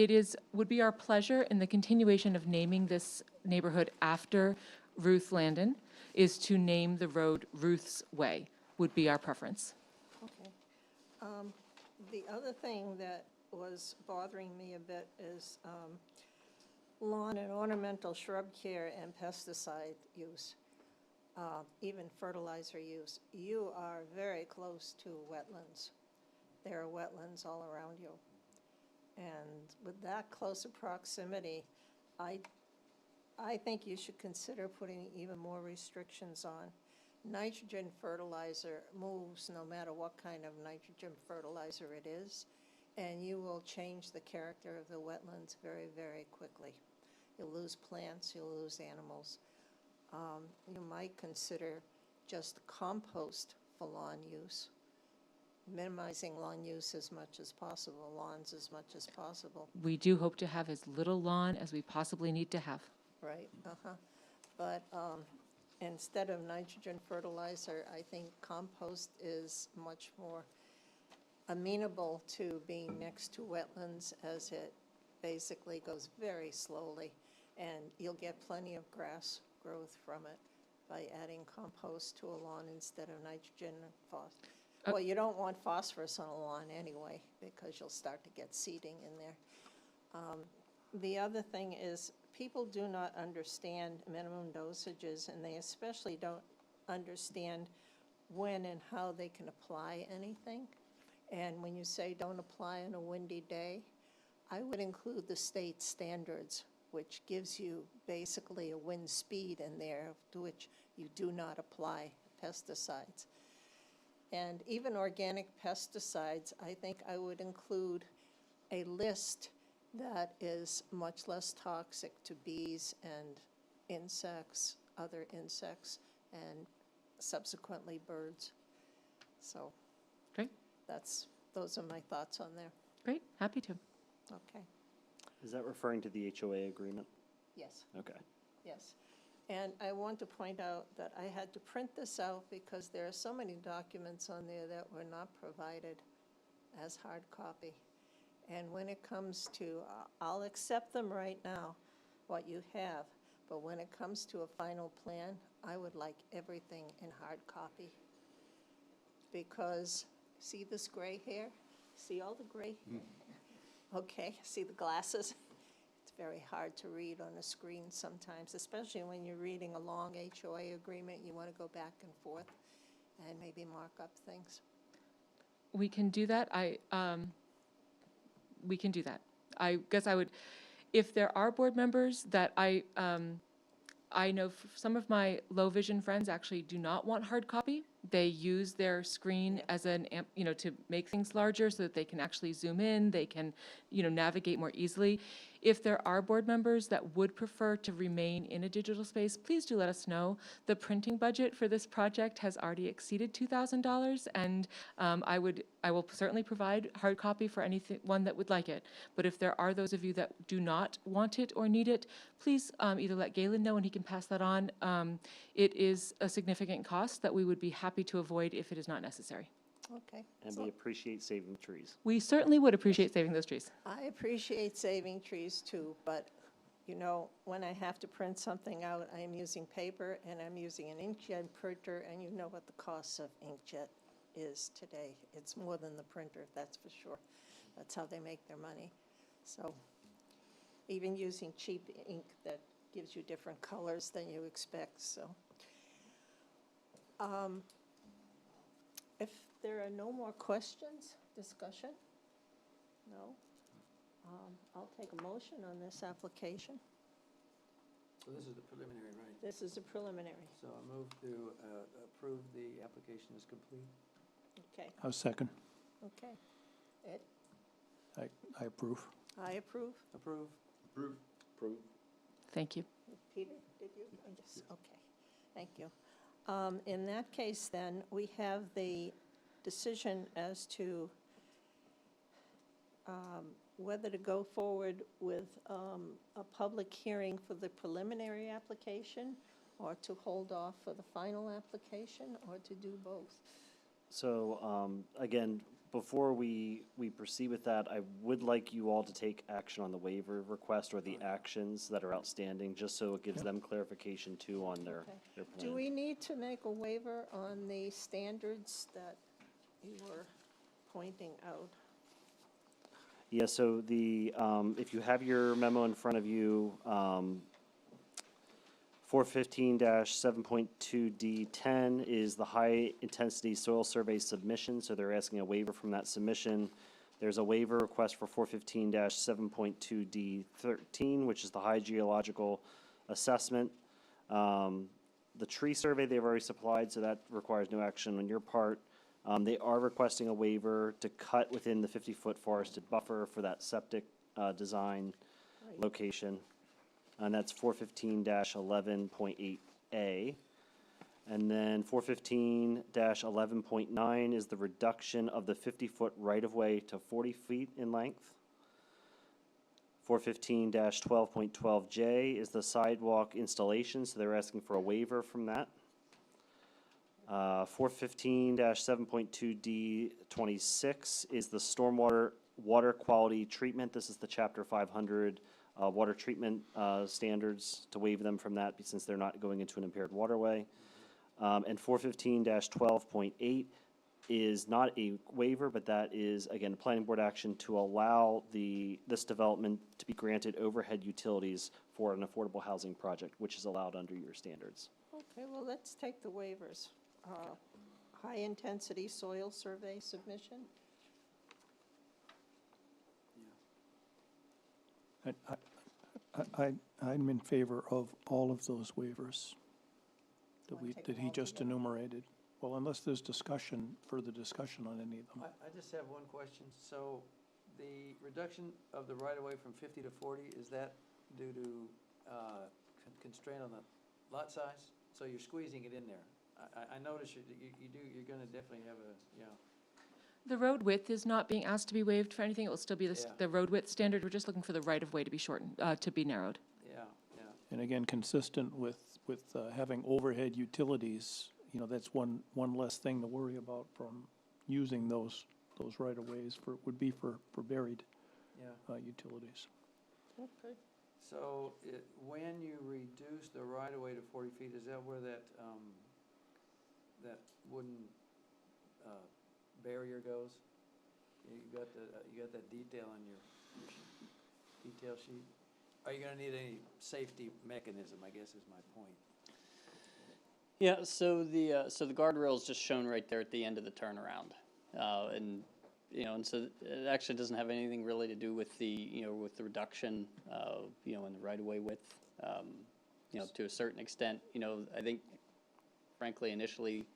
would be our pleasure in the continuation of naming this neighborhood after Ruth Landon, is to name the road Ruth's Way, would be our preference. Okay. The other thing that was bothering me a bit is lawn and ornamental shrub care and pesticide use, even fertilizer use. You are very close to wetlands. There are wetlands all around you. And with that close a proximity, I think you should consider putting even more restrictions on. Nitrogen fertilizer moves no matter what kind of nitrogen fertilizer it is, and you will change the character of the wetlands very, very quickly. You'll lose plants, you'll lose animals. You might consider just compost for lawn use, minimizing lawn use as much as possible, lawns as much as possible. We do hope to have as little lawn as we possibly need to have. Right, But instead of nitrogen fertilizer, I think compost is much more amenable to being next to wetlands, as it basically goes very slowly, and you'll get plenty of grass growth from it by adding compost to a lawn instead of nitrogen and phosphorus. Well, you don't want phosphorus on a lawn anyway, because you'll start to get seeding in there. The other thing is, people do not understand minimum dosages, and they especially don't understand when and how they can apply anything. And when you say don't apply on a windy day, I would include the state standards, which gives you basically a wind speed in there to which you do not apply pesticides. And even organic pesticides, I think I would include a list that is much less toxic to bees and insects, other insects, and subsequently birds. So Great. those are my thoughts on there. Great, happy to. Okay, Is that referring to the HOA agreement? yes, Okay. yes. And I want to point out that I had to print this out because there are so many documents on there that were not provided as hard copy. And when it comes to, I'll accept them right now, what you have, but when it comes to a final plan, I would like everything in hard copy. Because, see this gray hair? See all the gray hair? Okay, see the glasses? It's very hard to read on a screen sometimes, especially when you're reading a long HOA agreement. You want to go back and forth and maybe mark up things. We can do that. We can do that. I guess I would, if there are board members that I know some of my low vision friends actually do not want hard copy. They use their screen as an, to make things larger so that they can actually zoom in, they can, navigate more easily. If there are board members that would prefer to remain in a digital space, please do let us know. The printing budget for this project has already exceeded $2,000, and I will certainly provide hard copy for anyone that would like it. But if there are those of you that do not want it or need it, please either let Galen know and he can pass that on. It is a significant cost that we would be happy to avoid if it is not necessary. Okay. And we appreciate saving trees. We certainly would appreciate saving those trees. I appreciate saving trees too, but when I have to print something out, I am using paper and I'm using an inkjet printer, and you know what the cost of inkjet is today. It's more than the printer, that's for sure. That's how they make their money. So even using cheap ink that gives you different colors than you expect, so. If there are no more questions, discussion? No? I'll take a motion on this application. So this is the preliminary, right? This is a preliminary. So I move to approve the application as complete. Okay, I'll second. okay. Ed, I approve. I approve. Approve. Thank you. Peter, did you? Yes, okay, thank you. In that case, then, we have the decision as to whether to go forward with a public hearing for the preliminary application, or to hold off for the final application, or to do both. So, again, before we proceed with that, I would like you all to take action on the waiver request or the actions that are outstanding, just so it gives them clarification too on their Do plan. we need to make a waiver on the standards that you were pointing out? Yeah, so if you have your memo in front of you, 415-7.2D10 is the high-intensity soil survey submission, so they're asking a waiver from that submission. There's a waiver request for 415-7.2D13, which is the high geological assessment. The tree survey they've already supplied, so that requires no action on your part. They are requesting a waiver to cut within the 50-foot forested buffer for that septic design Right. location. And that's 415-11.8A. And then 415-11.9 is the reduction of the 50-foot right-of-way to 40 feet in length. 415-12.12J is the sidewalk installation, so they're asking for a waiver from that. 415-7.2D26 is the stormwater water quality treatment. This is the Chapter 500 water treatment standards, to waive them from that since they're not going into an impaired waterway. And 415-12.8 is not a waiver, but that is, again, planning board action to allow this development to be granted overhead utilities for an affordable housing project, which is allowed under your standards. Okay, well, let's take the waivers. High-intensity soil survey submission. I'm in favor of all of those waivers Wanna take that them he all just together? enumerated. Well, unless there's further discussion on any of them. I just have one question. So the reduction of the right-of-way from 50 to 40, is that due to constraint on the lot size? So you're squeezing it in there. I notice you're gonna definitely have The road width is not being asked to be waived for anything. It will still be Yeah. the road width standard. We're just looking for the right-of-way to be shortened, to be narrowed. yeah. And again, consistent with having overhead utilities, that's one less thing to worry about from using those right-of-ways would be for buried Yeah. Utilities. Okay. So when you reduce the right-of-way to 40 feet, is that where that wooden barrier goes? You got that detail on your detail sheet? Are you gonna need any safety mechanism, I guess is my point. Yeah, so the guardrail is just shown right there at the end of the turnaround. And so it actually doesn't have anything really to do with the reduction, in the right-of-way width. To a certain extent, I think frankly initially,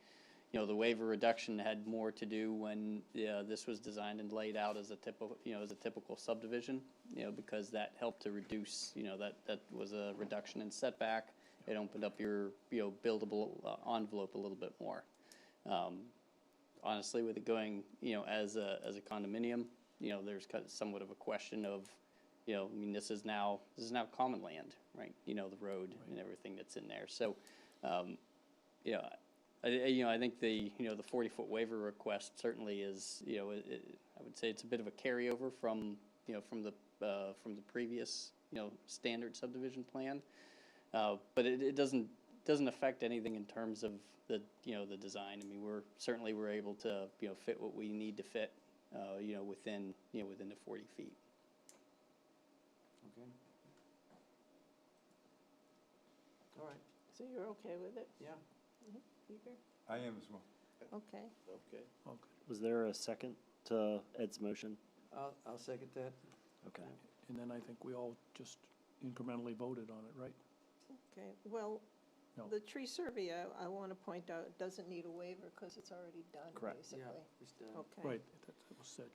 the waiver reduction had more to do when this was designed and laid out as a typical subdivision, because that helped to reduce, that was a reduction in setback. It opened up your, buildable envelope a little bit more. Honestly, with it going, as a condominium, there's somewhat of a question of, this is now common land, right? The road and everything that's in there. So, I think the 40-foot waiver request certainly is, I would say it's a bit of a carryover from the previous, standard subdivision plan. But it doesn't affect anything in terms of the design. I mean, we're able to, fit what we need to fit, within the 40 feet. Okay. All right, So you're okay with it, yeah. Peter? I am as well. Okay. Okay. All good. Was there a second to Ed's motion? I'll second that. Okay. And then I think we all just incrementally voted on it, right? Okay, well, No. the tree survey, I want to point out, it doesn't need a waiver because it's already done, Correct. basically. Yeah, it's done. Okay. Right, that was said.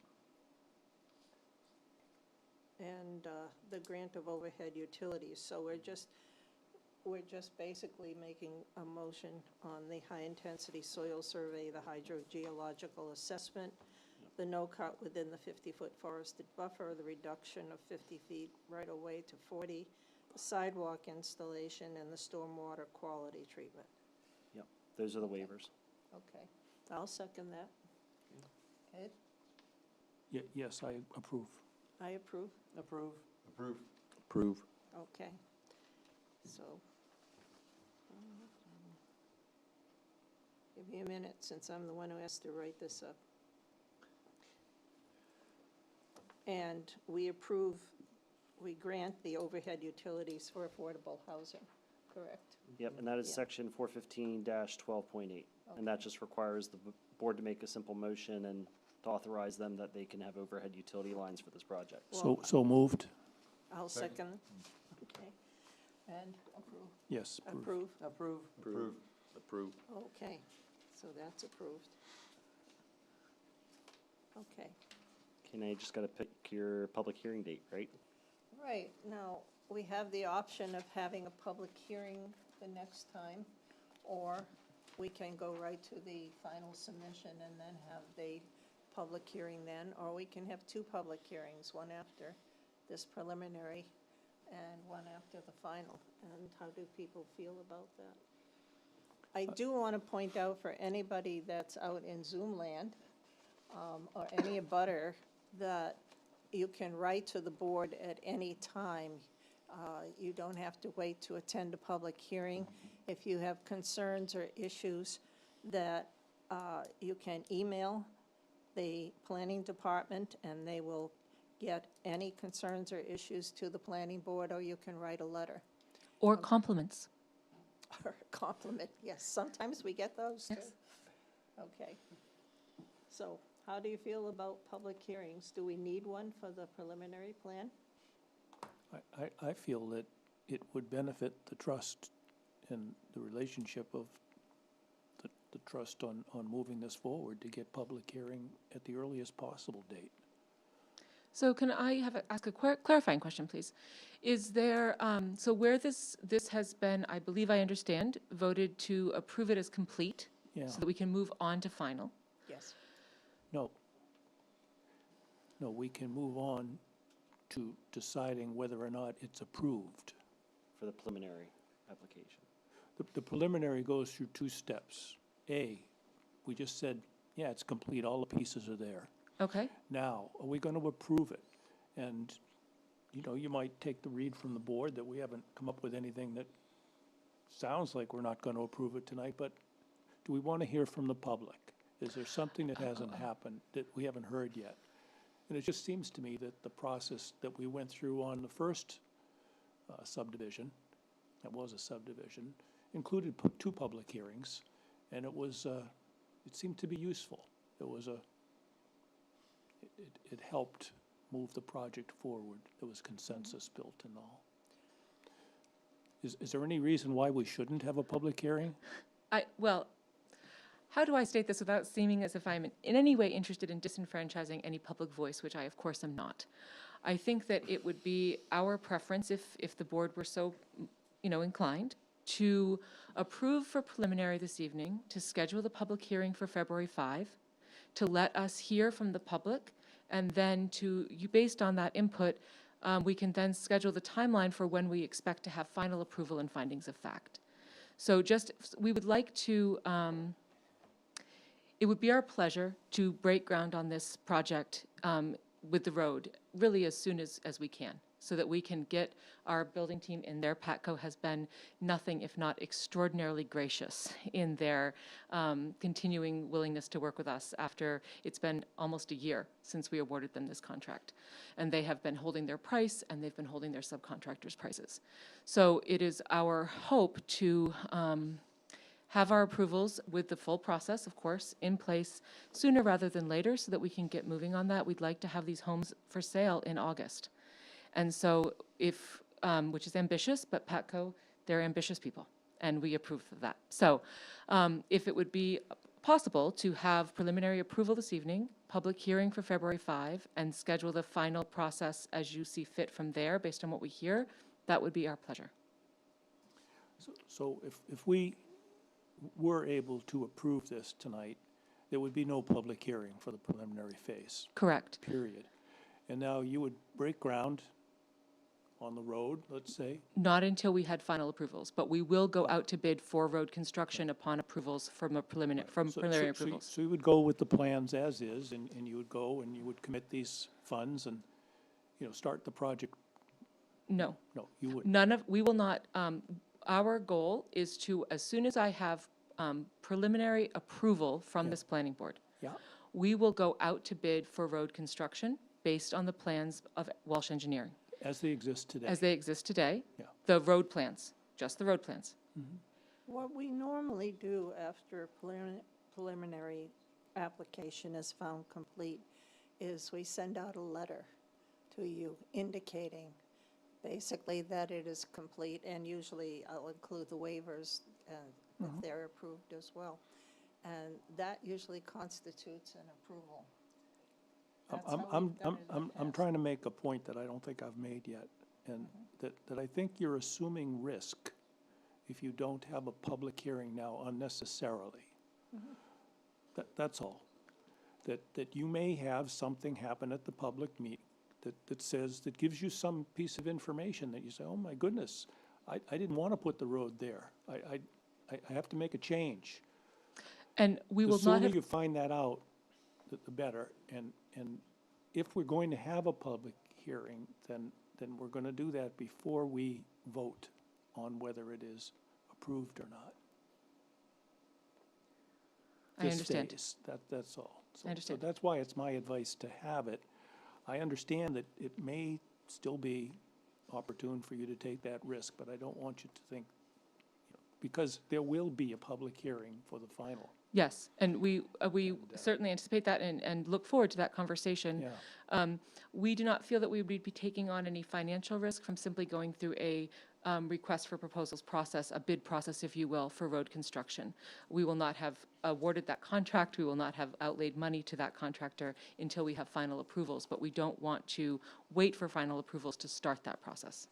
And the grant of overhead utilities, so we're just basically making a motion on the high-intensity soil survey, the hydrogeological assessment, the no-cut within the 50-foot forested buffer, the reduction of 50 feet right-of-way to 40, the sidewalk installation, and the stormwater quality treatment. Yep, those are the waivers. Okay, I'll second that. Ed, Yes, I approve. I approve. Approve. Approve. Approve. Okay, so. Give me a minute, since I'm the one who has to write this up. And we approve, we grant the overhead utilities for affordable housing, correct? Yep, and that is Yeah. section 415-12.8. And that just requires the board to make a simple motion and to authorize them that they can have overhead utility lines for this project. So moved? I'll second. Okay, and approve, Yes, approve. approve. Approve. Approve. Okay, so that's approved. Okay. Okay, now you just gotta pick your public hearing date, right? Right, now, we have the option of having a public hearing the next time, or we can go right to the final submission and then have the public hearing then, or we can have two public hearings, one after this preliminary and one after the final. And how do people feel about that? I do want to point out for anybody that's out in Zoom land, or any abutter, that you can write to the board at any time. You don't have to wait to attend a public hearing. If you have concerns or issues, that you can email the planning department, and they will get any concerns or issues to the planning board, or you can write a letter. Or compliments. Or a compliment, yes, sometimes we get those too. Yes. Okay. So how do you feel about public hearings? Do we need one for the preliminary plan? I feel that it would benefit the trust and the relationship of the trust on moving this forward to get public hearing at the earliest possible date. So can I ask a clarifying question, please? Is there, so where this has been, I believe I understand, voted to approve it as complete? Yeah. So that we can move on to final? Yes. No, we can move on to deciding whether or not it's approved. For the preliminary application. The preliminary goes through two steps. A, we just said, yeah, it's complete, all the pieces are there. Okay, Now, are we going to approve it? And, you might take the read from the board that we haven't come up with anything that sounds like we're not going to approve it tonight, but do we want to hear from the public? Is there something that hasn't happened that we haven't heard yet? And it just seems to me that the process that we went through on the first subdivision, that was a subdivision, included two public hearings, and it seemed to be useful. It helped move the project forward. There was consensus built and all. Is there any reason why we shouldn't have a public hearing? well, how do I state this without seeming as if I'm in any way interested in disenfranchising any public voice, which I of course am not? I think that it would be our preference, if the board were so, inclined, to approve for preliminary this evening, to schedule the public hearing for February 5, to let us hear from the public, and then based on that input, we can then schedule the timeline for when we expect to have final approval and findings of fact. So we would like to, it would be our pleasure to break ground on this project with the road really as soon as we can, so that we can get our building team in there. Patco has been nothing if not extraordinarily gracious in their continuing willingness to work with us after it's been almost a year since we awarded them this contract. And they have been holding their price, and they've been holding their subcontractors' prices. So it is our hope to have our approvals with the full process, of course, in place sooner rather than later so that we can get moving on that. We'd like to have these homes for sale in August. And so which is ambitious, but Patco They're ambitious people, and we approve of that. So if it would be possible to have preliminary approval this evening, public hearing for February 5, and schedule the final process as you see fit from there, based on what we hear, that would be our pleasure. So if we were able to approve this tonight, there would be no public hearing for the preliminary phase, Correct. period. And now you would break ground on the road, let's say. Not until we had final approvals, but we will go out to bid for road construction upon approvals from a preliminary, preliminary approvals. So you would go with the plans as is, and you would go and you would commit these funds and, start the project? No. No, you wouldn't. We will not, our goal is to, as soon as I have preliminary approval from this planning board, Yeah, we will go out to bid for road construction based on the plans of Walsh Engineering, as they exist today. as they exist today. Yeah. The road plans, just the road plans. What we normally do after preliminary application is found complete is we send out a letter to you indicating basically that it is complete, and usually I'll include the waivers if they're approved as well. And that usually constitutes an approval. That's how we've done it in the I'm past. trying to make a point that I don't think I've made yet, and that I think you're assuming risk if you don't have a public hearing now unnecessarily. That's all. That you may have something happen at the public meet that gives you some piece of information that you say, oh my goodness, I didn't want to put the road there. I have to make a change. And we will The not sooner have, you find that out, the better. And if we're going to have a public hearing, then we're going to do that before we vote on whether it is approved or not. I This understand. phase, that's all. I understand. So that's why it's my advice to have it. I understand that it may still be opportune for you to take that risk, but I don't want you to think, because there will be a public hearing for the final. Yes, and we certainly anticipate that and look forward to that conversation. Yeah. We do not feel that we would be taking on any financial risk from simply going through a request for proposals process, a bid process, if you will, for road construction. We will not have awarded that contract, we will not have outlaid money to that contractor until we have final approvals, but we don't want to wait for final approvals to start that process.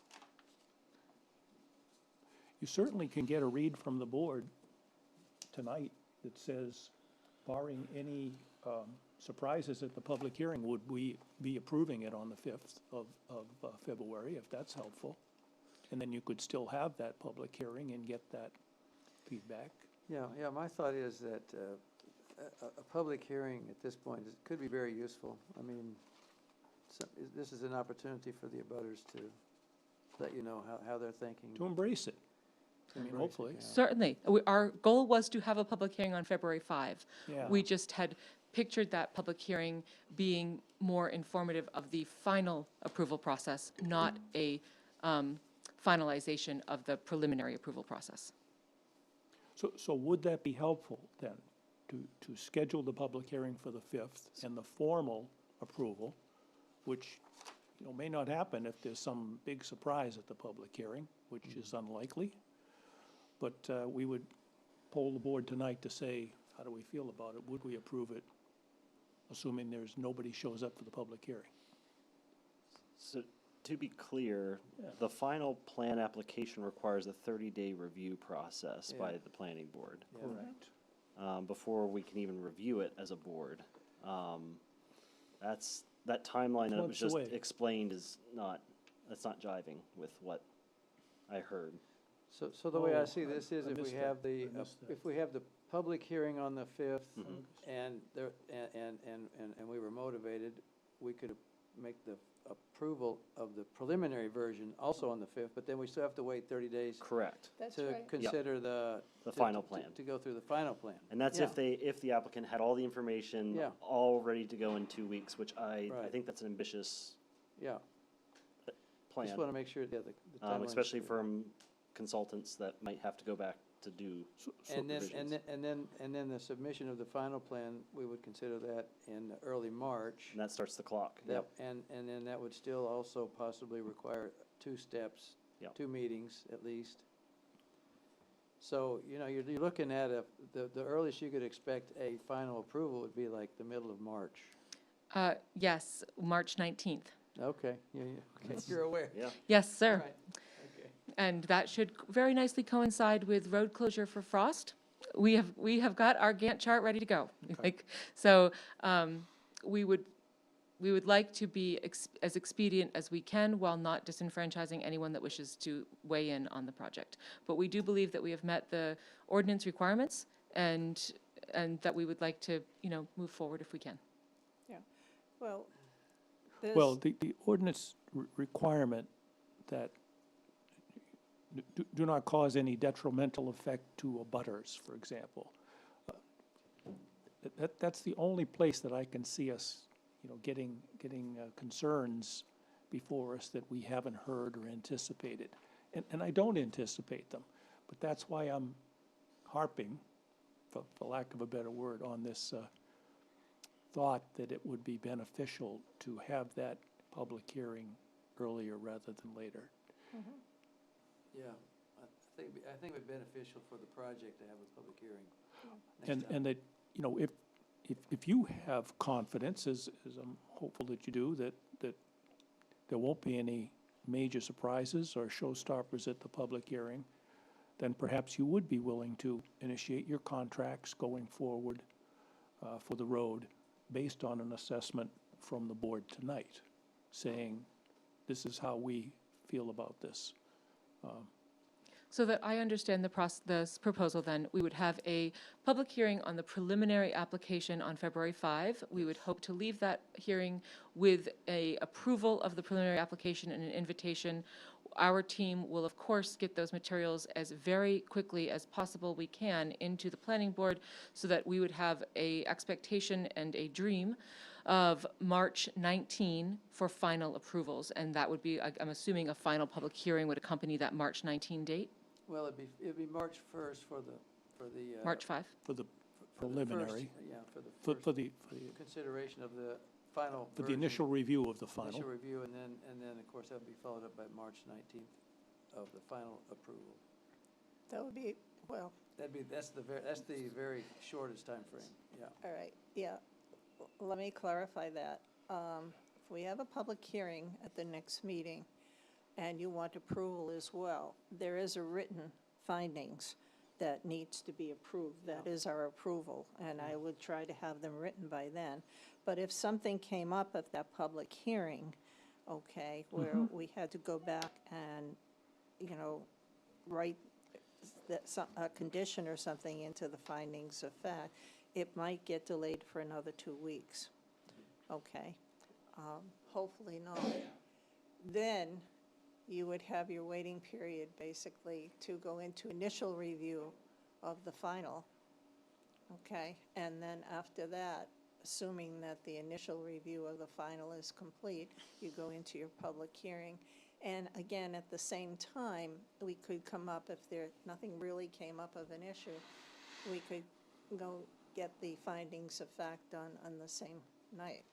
You certainly can get a read from the board tonight that says, barring any surprises at the public hearing, would we be approving it on the 5th of February, if that's helpful? And then you could still have that public hearing and get that feedback. Yeah, my thought is that a public hearing at this point could be very useful. I mean, this is an opportunity for the abutters to let you know how they're thinking. To embrace it. I mean, Embrace it, hopefully. yeah. Certainly. Our goal was to have a public hearing on February 5. Yeah. We just had pictured that public hearing being more informative of the final approval process, not a finalization of the preliminary approval process. So would that be helpful then, to schedule the public hearing for the 5th and the formal approval, which, may not happen if there's some big surprise at the public hearing, which is unlikely. But we would poll the board tonight to say, how do we feel about it? Would we approve it, assuming nobody shows up for the public hearing? So, to be clear, Yeah. the final plan application requires a 30-day review process by Yeah. the planning board, Yeah. Correct. before we can even review it as a board. That timeline that was Months just away. explained that's not jiving with what I heard. So the way I Oh, see this is I if we missed have that. the, I missed that. if we have the public hearing on the 5th, Mhm. and there, and we were motivated, we could make the approval of the preliminary version also on the 5th, but then we still have to wait 30 days Correct. That's to right. consider The to- final to- plan. To go through the final plan. And that's Yeah. if the applicant had all the information Yeah. all ready to go in 2 weeks, which I Right. think that's an ambitious Yeah, plan. just want to make sure, yeah, the timeline's Especially clear. from consultants that might have to go back to do. And then, revisions. and then the submission of the final plan, we would consider that in early March. And that starts the clock. That, and then that would still also possibly require 2 steps, Yep. 2 meetings at least. So, you're looking at the earliest you could expect a final approval would be like the middle of March. Yes, March 19th. Okay, okay, you're aware. Yeah. Yes, sir. Right, okay. And that should very nicely coincide with road closure for frost. We have got our Gantt chart ready to go. Like, so, we would like to be as expedient as we can while not disenfranchising anyone that wishes to weigh in on the project. But we do believe that we have met the ordinance requirements and that we would like to, move forward if we can. Yeah, well, Well, the ordinance requirement that do not cause any detrimental effect to abutters, for example. That's the only place that I can see us, getting concerns before us that we haven't heard or anticipated. And I don't anticipate them, but that's why I'm harping, for lack of a better word, on this thought that it would be beneficial to have that public hearing earlier rather than later. Yeah, I think it'd be beneficial for the project to have a public hearing. next time. And that, if you have confidence, as I'm hopeful that you do, that there won't be any major surprises or showstoppers at the public hearing, then perhaps you would be willing to initiate your contracts going forward for the road based on an assessment from the board tonight, saying, this is how we feel about this. So that I understand this proposal, then, we would have a public hearing on the preliminary application on February 5. We would hope to leave that hearing with a approval of the preliminary application and an invitation. Our team will, of course, get those materials as very quickly as possible we can into the planning board so that we would have a expectation and a dream of March 19 for final approvals. And that would be, I'm assuming, a final public hearing would accompany that March 19 date? Well, it'd be March 1st for the. March 5? For the for the preliminary, first- Yeah, for the for first consideration of the final the version, initial review of the final. Initial review, and then, of course, that'll be followed up by March 19th of the final approval. that would be, well, That's the very shortest time frame. Yeah. all right, yeah. Let me clarify that. If we have a public hearing at the next meeting and you want approval as well, there is a written findings that needs to be approved. That is our approval, and I would try to have them written by then. But if something came up at that public hearing, okay, where we had to go back and, write a condition or something into the findings of fact, it might get delayed for another 2 weeks. Okay? Hopefully not. Then you would have your waiting period basically to go into initial review of the final. Okay? And then after that, assuming that the initial review of the final is complete, you go into your public hearing. And again, at the same time, we could come up, if nothing really came up of an issue, we could go get the findings of fact done on the same night.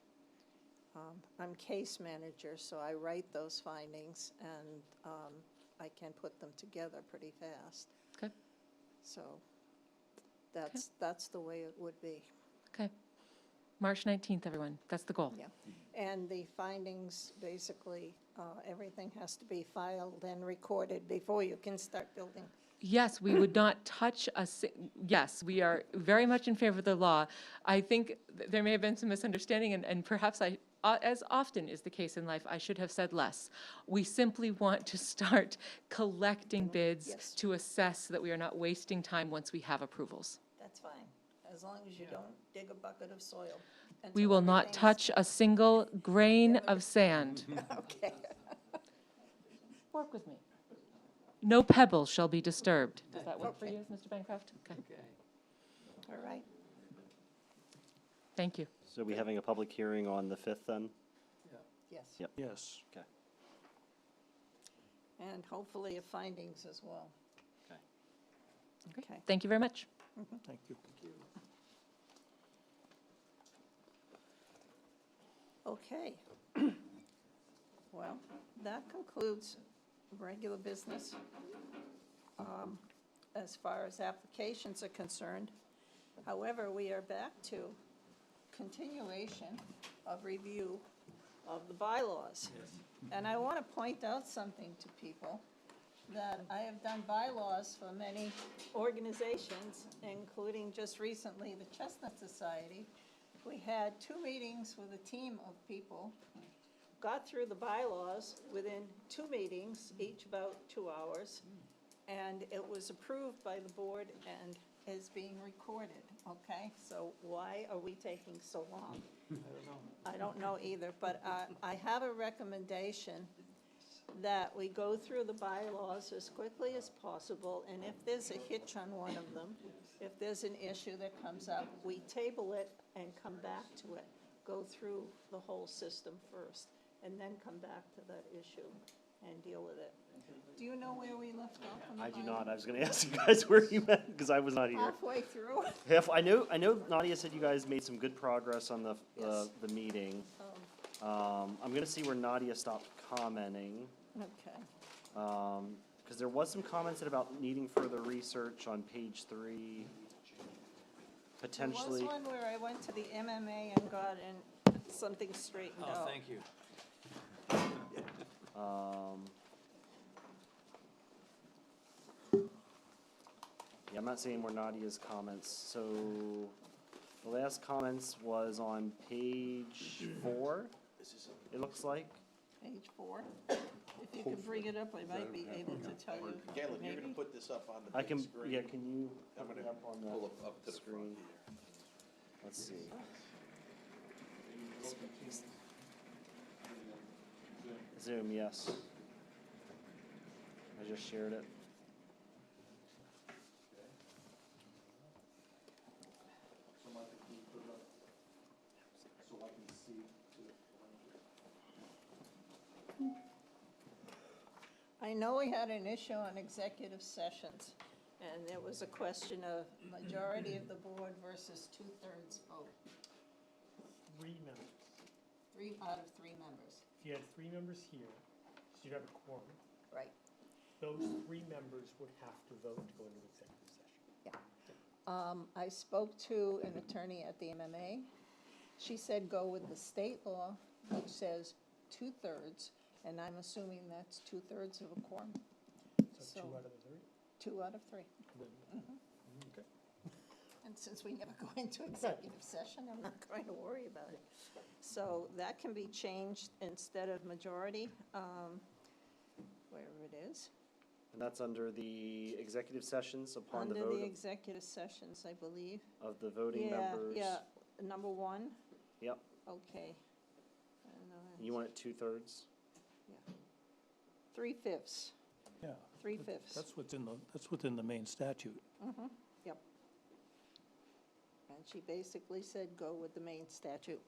I'm case manager, so I write those findings, and I can put them together pretty fast. Okay. So that's the way it would be. Okay. March 19th, everyone. That's the goal. Yeah. And the findings, basically, everything has to be filed and recorded before you can start building. Yes, we would not touch yes, we are very much in favor of the law. I think there may have been some misunderstanding, and perhaps as often is the case in life, I should have said less. We simply want to start collecting bids Yes. to assess so that we are not wasting time once we have approvals. That's fine, as long as you don't dig a bucket of soil. We until will not everything's- touch a single grain of sand. Okay. Work with me. No pebble shall be disturbed. Does that work for Okay. you, Mr. Bancroft? Okay, Okay. All right. thank you. So we having a public hearing on the 5th then? Yes. Yep. Yes. Okay. And hopefully a findings as well. Okay. Okay. Thank you very much. Thank you. Okay. Well, that concludes regular business. as far as applications are concerned. However, we are back to continuation of review of the bylaws. And I want to point out something to people, that I have done bylaws for many organizations, including just recently the Chestnut Society. We had 2 meetings with a team of people, got through the bylaws within 2 meetings, each about 2 hours, and it was approved by the board and is being recorded, okay? So why are we taking so long? I don't know either, but I have a recommendation that we go through the bylaws as quickly as possible, and if there's a hitch on one of them, if there's an issue that comes up, we table it and come back to it. Go through the whole system first, and then come back to that issue and deal with it. Do you know where we left off on the I do bylaw? not. I was gonna ask you guys where you went, because I was not here. Halfway through. I know Nadia said you guys made some good progress on Yes. the meeting. I'm gonna see where Nadia stopped commenting, Okay. because there was some comments about needing further research on page 3. Potentially. There was one where I went to the MMA and got something straightened out. Oh, thank you. Yeah, I'm not seeing where Nadia's comments, so the last comments was on page 4, it looks like. Page 4. If you could bring it up, I might be able to tell you. Galen, you're gonna Maybe. put this up on the I big can, screen. yeah, can you I'm put it gonna up on pull the it up to the front screen? here. Let's see. Zoom, yes. I just shared it. I know we had an issue on executive sessions, and there was a question of majority of the board versus 2/3 vote. 3 members. 3 out of 3 members. If you had 3 members here, you'd have a quorum. Right. Those 3 members would have to vote to go into executive session. I spoke to an attorney at the MMA. She said go with the state law, which says 2/3, and I'm assuming that's 2/3 of a quorum. So 2 out of the 3? 2 out of 3. Okay. And since we never go into executive session, I'm not going to worry about it. So that can be changed instead of majority, wherever it is. And that's under the executive sessions upon the Under vote the executive sessions, I believe. of the voting Yeah, members. yeah, number 1, Yep, okay. you want it 2/3? 3/5, Yeah. 3/5. That's within the main statute. Yep. And she basically said, go with the main statute.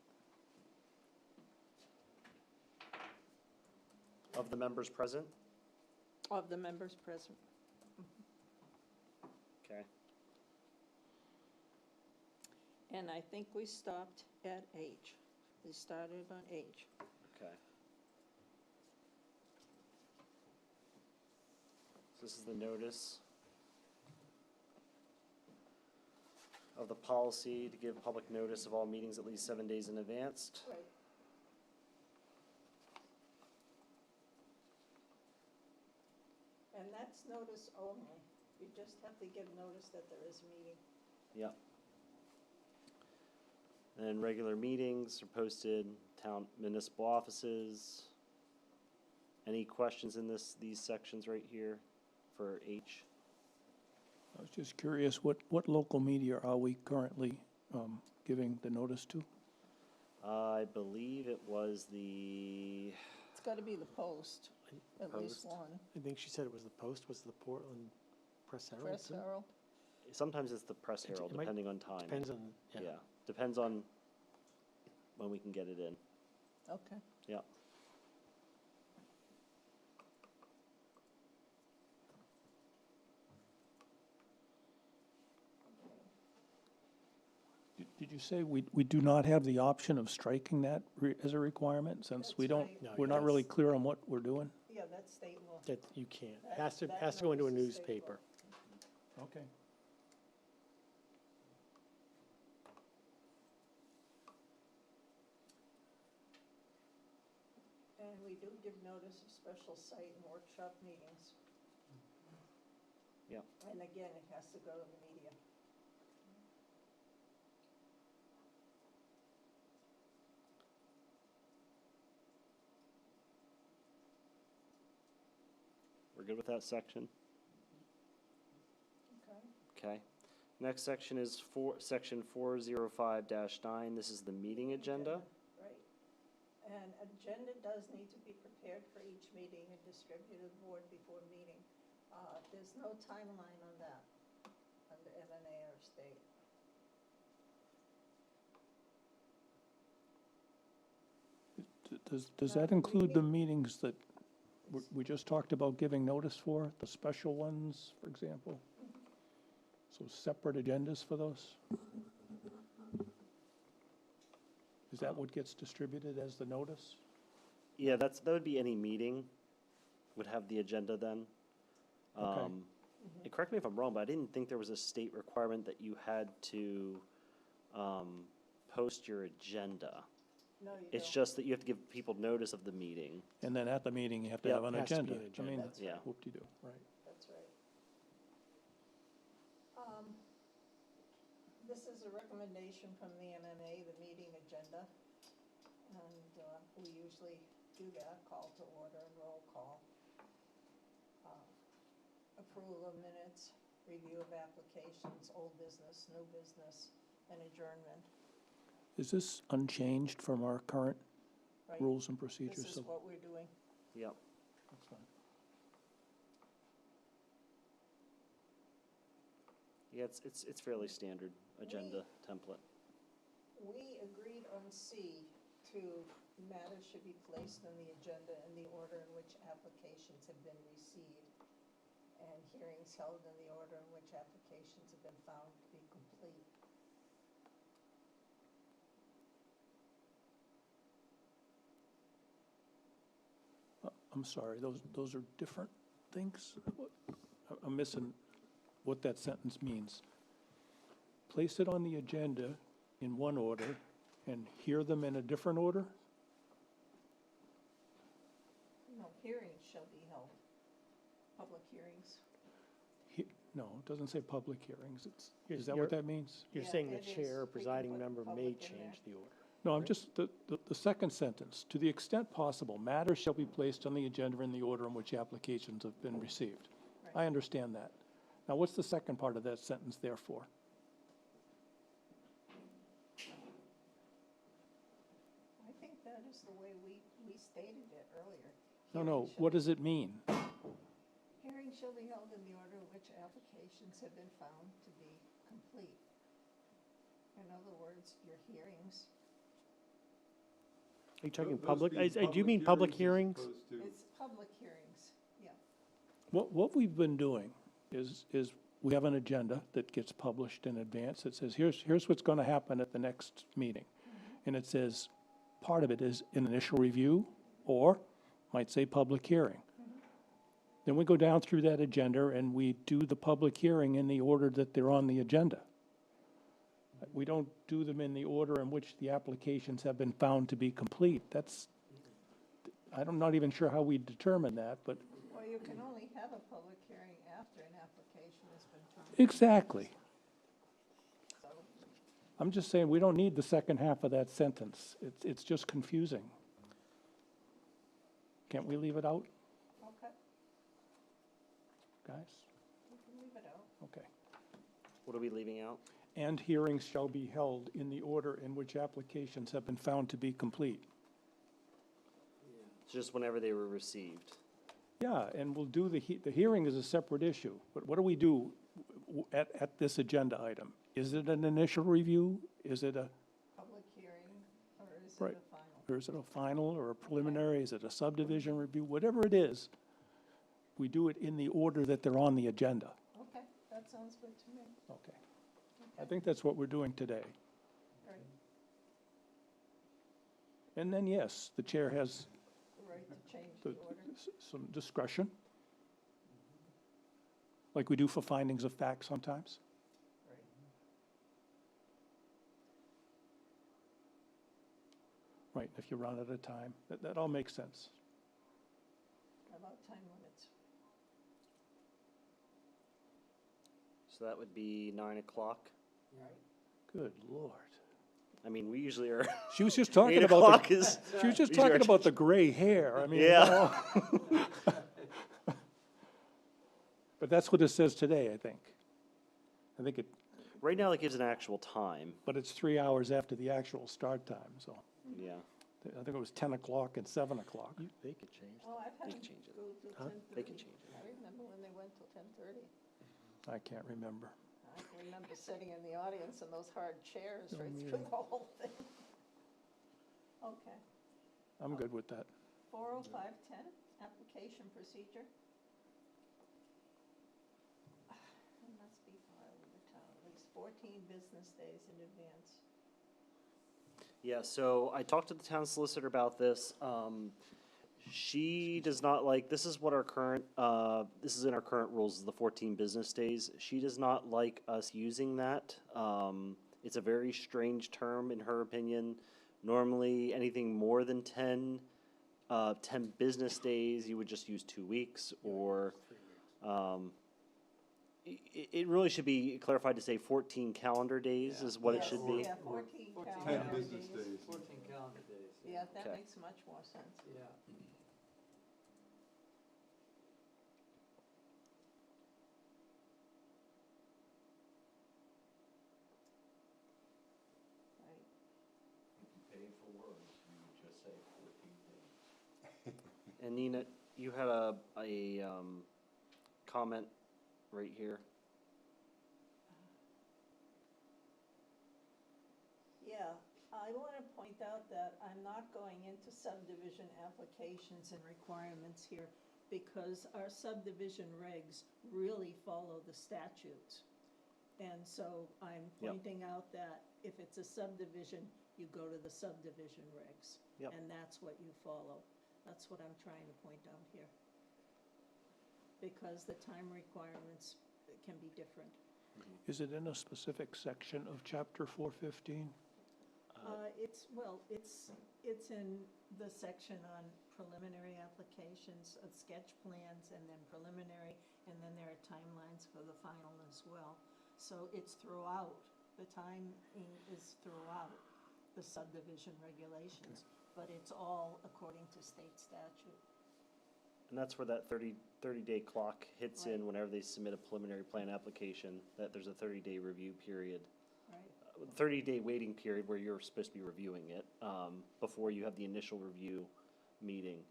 Of the members present? Of the members present. Okay. And I think we stopped at H. We started on H. Okay. So this is the notice of the policy to give public notice of all meetings at least 7 days in advance. Right. And that's notice only. You just have to give notice that there is a meeting. Yep. And regular meetings are posted, town municipal offices. Any questions in these sections right here for H? I was just curious, what local media are we currently giving the notice to? I believe it was the, It's got to be the Post, at least Post. one. I think she said it was the Post, was the Portland Press Herald Press too? Herald. sometimes it's the Press Herald, It might- depending on time. Depends on, Yeah, yeah. depends on when we can get it in. Okay. Yeah. Did you say we do not have the option of striking that as a requirement, since we That's don't, right. No, we're not really clear on what we're doing? Yeah, that's state law. That you can't. That- Has to, that has to go into a notice is state newspaper. Okay. And we do give notice of special site and workshop meetings. Yep. And again, it has to go to the media. We're good with that section? Okay. Okay. Next section is section 405-9. This is the meeting agenda. Right. And agenda does need to be prepared for each meeting and distributed to the board before meeting. There's no timeline on that under MMA or state. Does that include the meetings that we just talked about giving notice for, the special ones, for example? So separate agendas for those? Is that what gets distributed as the notice? Yeah, that would be any meeting would have the agenda then. Okay. And correct me if I'm wrong, but I didn't think there was a state requirement that you had to post your agenda. No, you It's don't. just that you have to give people notice of the meeting. And then at the meeting, you have to Yep, have an has to be agenda. an I agenda. mean, That's right. whoop-de-doo, right. That's right. This is a recommendation from the MMA, the meeting agenda. And we usually do that, call to order and roll call. Approval of minutes, review of applications, old business, new business, and adjournment. Is this unchanged from our current Right? rules and procedures? This is So what we're doing. Yep. that's fine. Yeah, it's fairly standard agenda template. We agreed on C to matters should be placed on the agenda in the order in which applications have been received, and hearings held in the order in which applications have been found to be complete. I'm sorry, those are different things? I'm missing what that sentence means. Place it on the agenda in one order and hear them in a different order? No, hearings shall be held, public hearings. No, it doesn't say public hearings. Is that You're- what that means? You're Yeah, saying the it is. chair or We can presiding put member may public in change the order. No, I'm just, the second sentence, to the extent possible, matters shall be placed on the agenda in the order in which applications have been received. Right. I understand that. Now, what's the second part of that sentence there for? I think that is the way we stated it earlier. No, Hearings shall what be- does it mean? Hearings shall be held in the order in which applications have been found to be complete. In other words, your hearings, Are you talking Those public, being do you mean public hearings? as opposed to- it's public hearings, yeah. What we've been doing is we have an agenda that gets published in advance that says, here's what's going to happen at the next meeting. And it says, part of it is an initial review, or might say public hearing. Then we go down through that agenda and we do the public hearing in the order that they're on the agenda. We don't do them in the order in which the applications have been found to be complete. I'm not even sure how we determine that, but Well, you can only have a public hearing after an application has been turned. exactly. So, I'm just saying, we don't need the second half of that sentence. It's just confusing. Can't we leave it out, okay, guys? you can leave it out. Okay. What are we leaving out? And hearings shall be held in the order in which applications have been found to be complete. It's just whenever they were received. Yeah, and we'll do the hearing is a separate issue, but what do we do at this agenda item? Is it an initial review? Is it a, Public hearing, or is Right. it a final? or is it a final or a preliminary? Is it a subdivision review? Whatever it is, we do it in the order that they're on the agenda. Okay, that sounds good to me. Okay. I think that's what we're doing today. Right, And then, yes, the chair has the right to change the order. some discretion. like we do for findings of fact sometimes. Right, if you run at a time, that all makes sense. How about time limits? So that would be 9 o'clock. Good Lord. I mean, we usually are, She was just talking 8 about o'clock the, is. she was just usually our talking about the gray hair, I mean. Yeah. But that's what it says today, I think. I think it, Right now, it gives an actual time, but it's 3 hours after the actual start time, so. yeah. I think it was 10 o'clock and 7 o'clock. They could change Oh, I've had They them can change it. go till Huh? 10:30. They can change it. I remember when they went till 10:30. I can't remember. I can remember sitting in the audience in those hard chairs Oh, right yeah. through the whole thing. Okay. I'm good with that. 40510, application procedure. It must be filed with the town at least 14 business days in advance. Yeah, so I talked to the town solicitor about this. She does not like, this is what our current, this is in our current rules, is the 14 business days. She does not like us using that. It's a very strange term in her opinion. Normally, anything more than 10 business days, you would just use 2 weeks, or, it really should be clarified to say 14 calendar days is what it Yes, should be. Yeah, 14 14 calendar 10 business days. days. 14 calendar days. Yeah, that Okay. makes much more sense. Yeah. Right. And Nina, you had a comment right here. Yeah, I want to point out that I'm not going into subdivision applications and requirements here because our subdivision regs really follow the statutes. And so I'm Yep. pointing out that if it's a subdivision, you go to the subdivision regs. Yep. And that's what you follow. That's what I'm trying to point out here. Because the time requirements can be different. Is it in a specific section of chapter 415? It's in the section on preliminary applications of sketch plans and then preliminary, and then there are timelines for the final as well. So it's throughout, the timing is throughout the subdivision regulations, but it's all according to state statute. And that's where that 30-day clock hits in Right. whenever they submit a preliminary plan application, that there's a 30-day review period. Right. 30-day waiting period where you're supposed to be reviewing it, before you have the initial review meeting.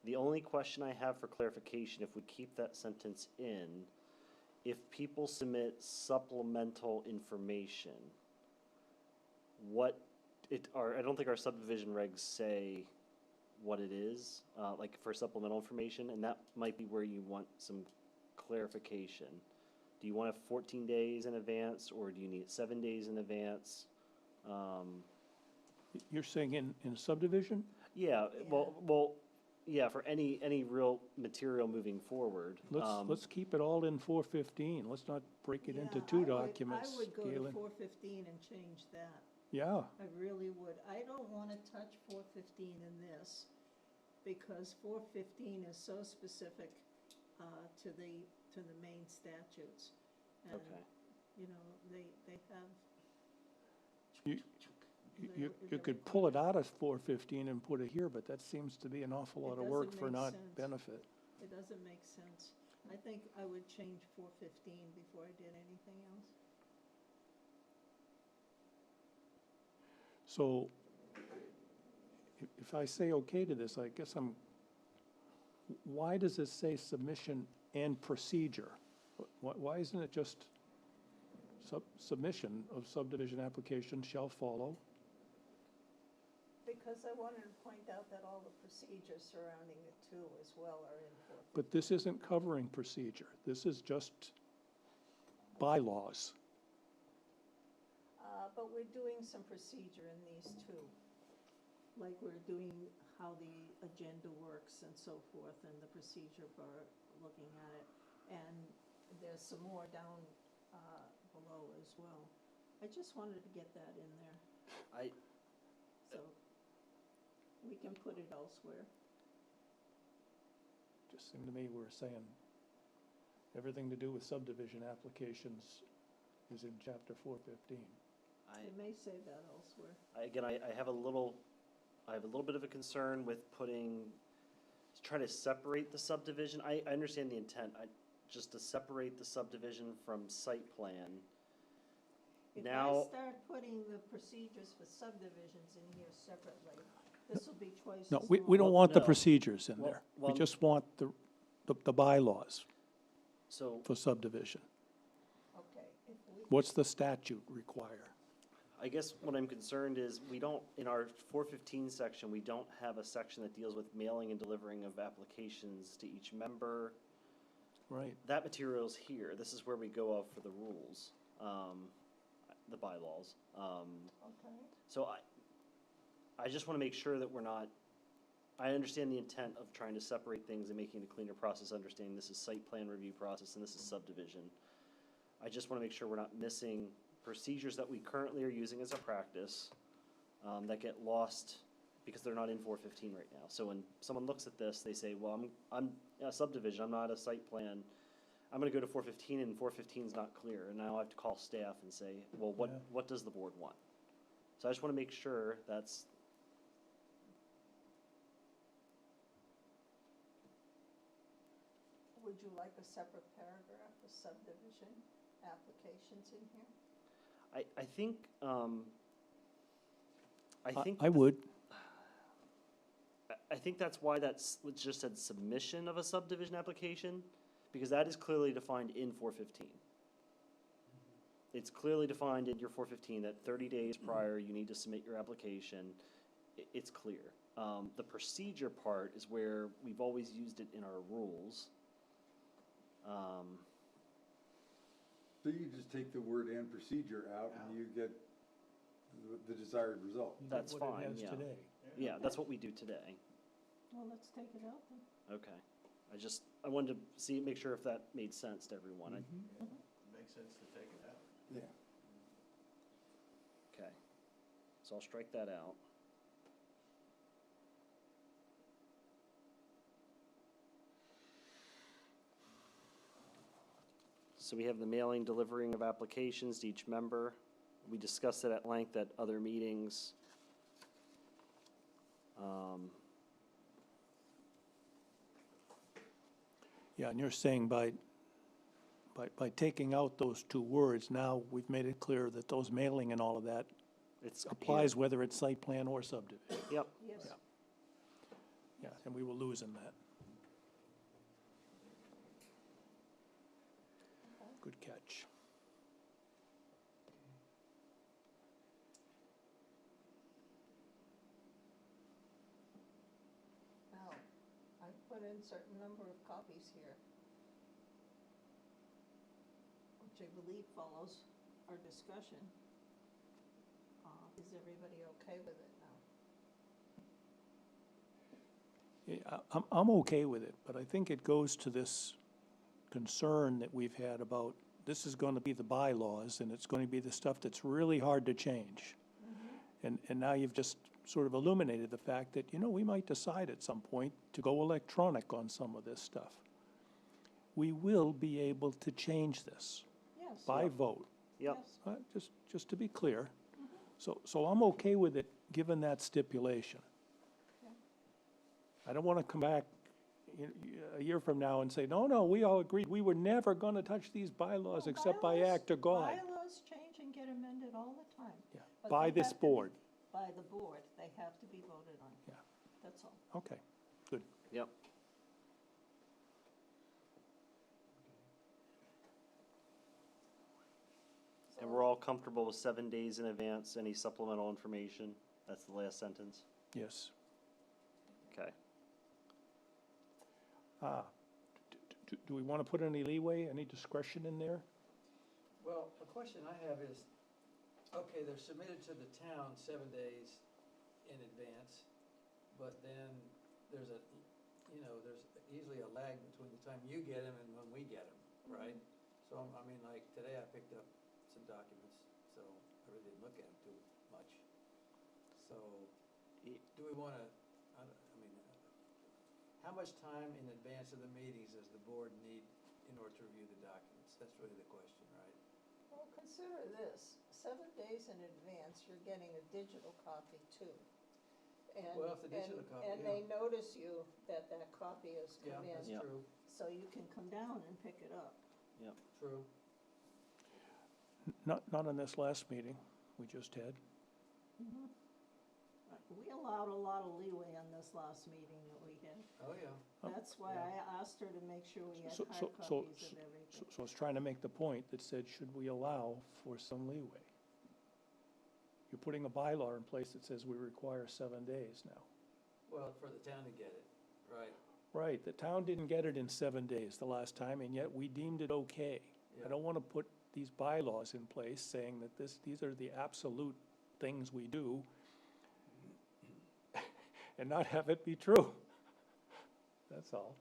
The only question I have for clarification, if we keep that sentence in, if people submit supplemental information, I don't think our subdivision regs say what it is, like for supplemental information, and that might be where you want some clarification. Do you want it 14 days in advance, or do you need it 7 days in advance? You're saying in subdivision? Yeah, yeah, for any real material moving forward. Let's keep it all in 415. Let's not break it into Yeah, two I would documents, go to Galen. 415 and change that. Yeah, I really would. I don't want to touch 415 in this because 415 is so specific to the main statutes. And, Okay. you know, they have. You- they- you they could require- pull it out of 415 and put it here, but that seems to be an awful It lot of work doesn't for make not sense. benefit. It doesn't make sense. I think I would change 415 before I did anything else. So if I say okay to this, I guess why does it say submission and procedure? Why isn't it just submission of subdivision application shall follow? Because I wanted to point out that all the procedures surrounding it too as well are in 415. But this isn't covering procedure. This is just bylaws. But we're doing some procedure in these too. Like we're doing how the agenda works and so forth and the procedure for looking at it. And there's some more down below as well. I just wanted to get that in there, so we can put it elsewhere. Just seemed to me we're saying everything to do with subdivision applications is in chapter 415. It may say that elsewhere. Again, I have a little bit of a concern with trying to separate the subdivision. I understand the intent, just to separate the subdivision from site plan. If Now- I start putting the procedures for subdivisions in here separately, this will be twice No, as we long. don't want the No. procedures in Well- there. We well- just want the bylaws So for subdivision. Okay, if we, What's the statute require? I guess what I'm concerned is we don't, in our 415 section, we don't have a section that deals with mailing and delivering of applications to each member. Right. That material's here. This is where we go off for the rules, the bylaws. okay, So I just want to make sure that we're not, I understand the intent of trying to separate things and making it a cleaner process, understanding this is site plan review process and this is subdivision. I just want to make sure we're not missing procedures that we currently are using as a practice that get lost because they're not in 415 right now. So when someone looks at this, they say, well, I'm a subdivision, I'm not a site plan. I'm gonna go to 415 and 415 is not clear, and now I have to call staff and say, well, Yeah. what does the board want? So I just wanna make sure that's. would you like a separate paragraph for subdivision applications in here? I think, I would. I think that's why it just said submission of a subdivision application, because that is clearly defined in 415. It's clearly defined in your 415 that 30 days prior, you need to submit your application. It's clear. The procedure part is where we've always used it in our rules. So you just take the word "and" procedure out and you get the desired result. That's What it fine, has yeah. today. Yeah, that's what we do today. Well, let's take it out then. Okay. I wanted to make sure if that made sense to everyone. Makes sense to take it out. Yeah. Okay. So I'll strike that out. So we have the mailing, delivering of applications to each member. We discussed it at length at other meetings. Yeah, and you're saying by taking out those two words, now we've made it clear that those mailing and all of that It's applies whether it's site plan or subdivision. Yep. Yes. Yeah, and we were losing that. Good catch. Now, I put in certain number of copies here, which I believe follows our discussion. Is everybody okay with it now? Yeah, I'm okay with it, but I think it goes to this concern that we've had about, this is going to be the bylaws, and it's going to be the stuff that's really hard to change. And now you've just sort of illuminated the fact that, we might decide at some point to go electronic on some of this stuff. We will be able to change this Yes. by vote, Yep. Yes. just to be clear. So I'm okay with it, given that stipulation. Yeah. I don't want to come back a year from now and say, no, we all agreed, we were never going to touch these bylaws No, except by bylaws- act of God. Bylaws change and get amended all the time. Yeah, But by they this have to be- board. By the board, they have to be voted on. Yeah. That's all. Okay, good. Yep. And we're all comfortable with 7 days in advance, any supplemental information? That's the last sentence? Yes. Okay. Do we want to put any leeway, any discretion in there? Well, a question I have is, okay, they're submitted to the town 7 days in advance, but then there's there's usually a lag between the time you get them and when we get them, right? So, I mean, like, today I picked up some documents, so I really didn't look at them too much. So, do we wanna, I mean, how much time in advance of the meetings does the board need in order to review the documents? That's really the question, right? Well, consider this, 7 days in advance, you're getting a digital copy too. And- Well, if the digital copy, And yeah. they notice you that that copy has Yeah, come that's in, Yeah. true, so you can come down and pick it up. true. Not on this last meeting we just had. We allowed a lot of leeway on this last meeting that we had. Oh, yeah. That's why I asked her to make sure we had So- hard so- copies so- of everything. So I was trying to make the point that said, should we allow for some leeway? You're putting a bylaw in place that says we require 7 days now. Well, for the town to get it, right. Right, the town didn't get it in 7 days the last time, and yet we deemed it okay. Yeah. I don't want to put these bylaws in place saying that these are the absolute things we do and not have it be true. That's all.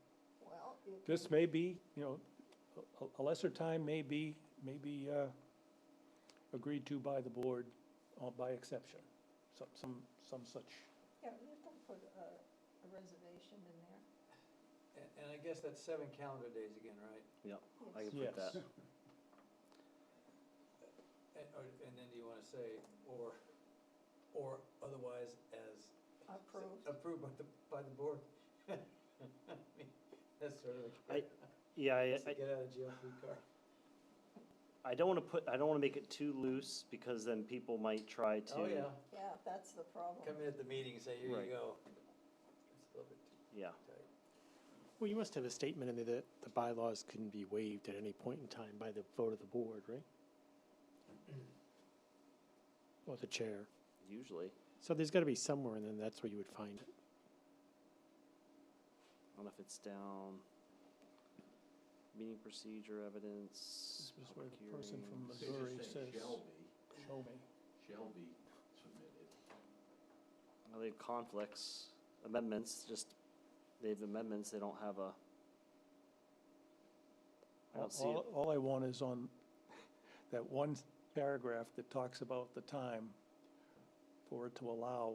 Well, you This may be, a lesser time may be agreed to by the board by exception, some such. yeah, you can put a reservation in there. And I guess that's 7 calendar days again, right? Yeah, I can Yes. put that. And then do you wanna say, or otherwise as Approved. approved by the board? I mean, that's sort of I- like, Yeah, that's a get out of jail free card. I don't wanna make it too loose, because then people might try to. Oh, yeah, Yeah, that's the problem. come in at the meeting and say, here Right. you go. It's a little bit too Yeah, tight. Well, you must have a statement in there that the bylaws can be waived at any point in time by the vote of the board, right? Or the chair. usually. So there's gotta be somewhere, and then that's where you would find it. I don't know if it's down. Meeting procedure evidence. This is where public the person from hearings. Missouri They just says, say shall be, show me. shall be submitted. Well, they have conflicts, amendments, they have amendments, they don't have a. I don't see it. All I want is on that one paragraph that talks about the time for it to allow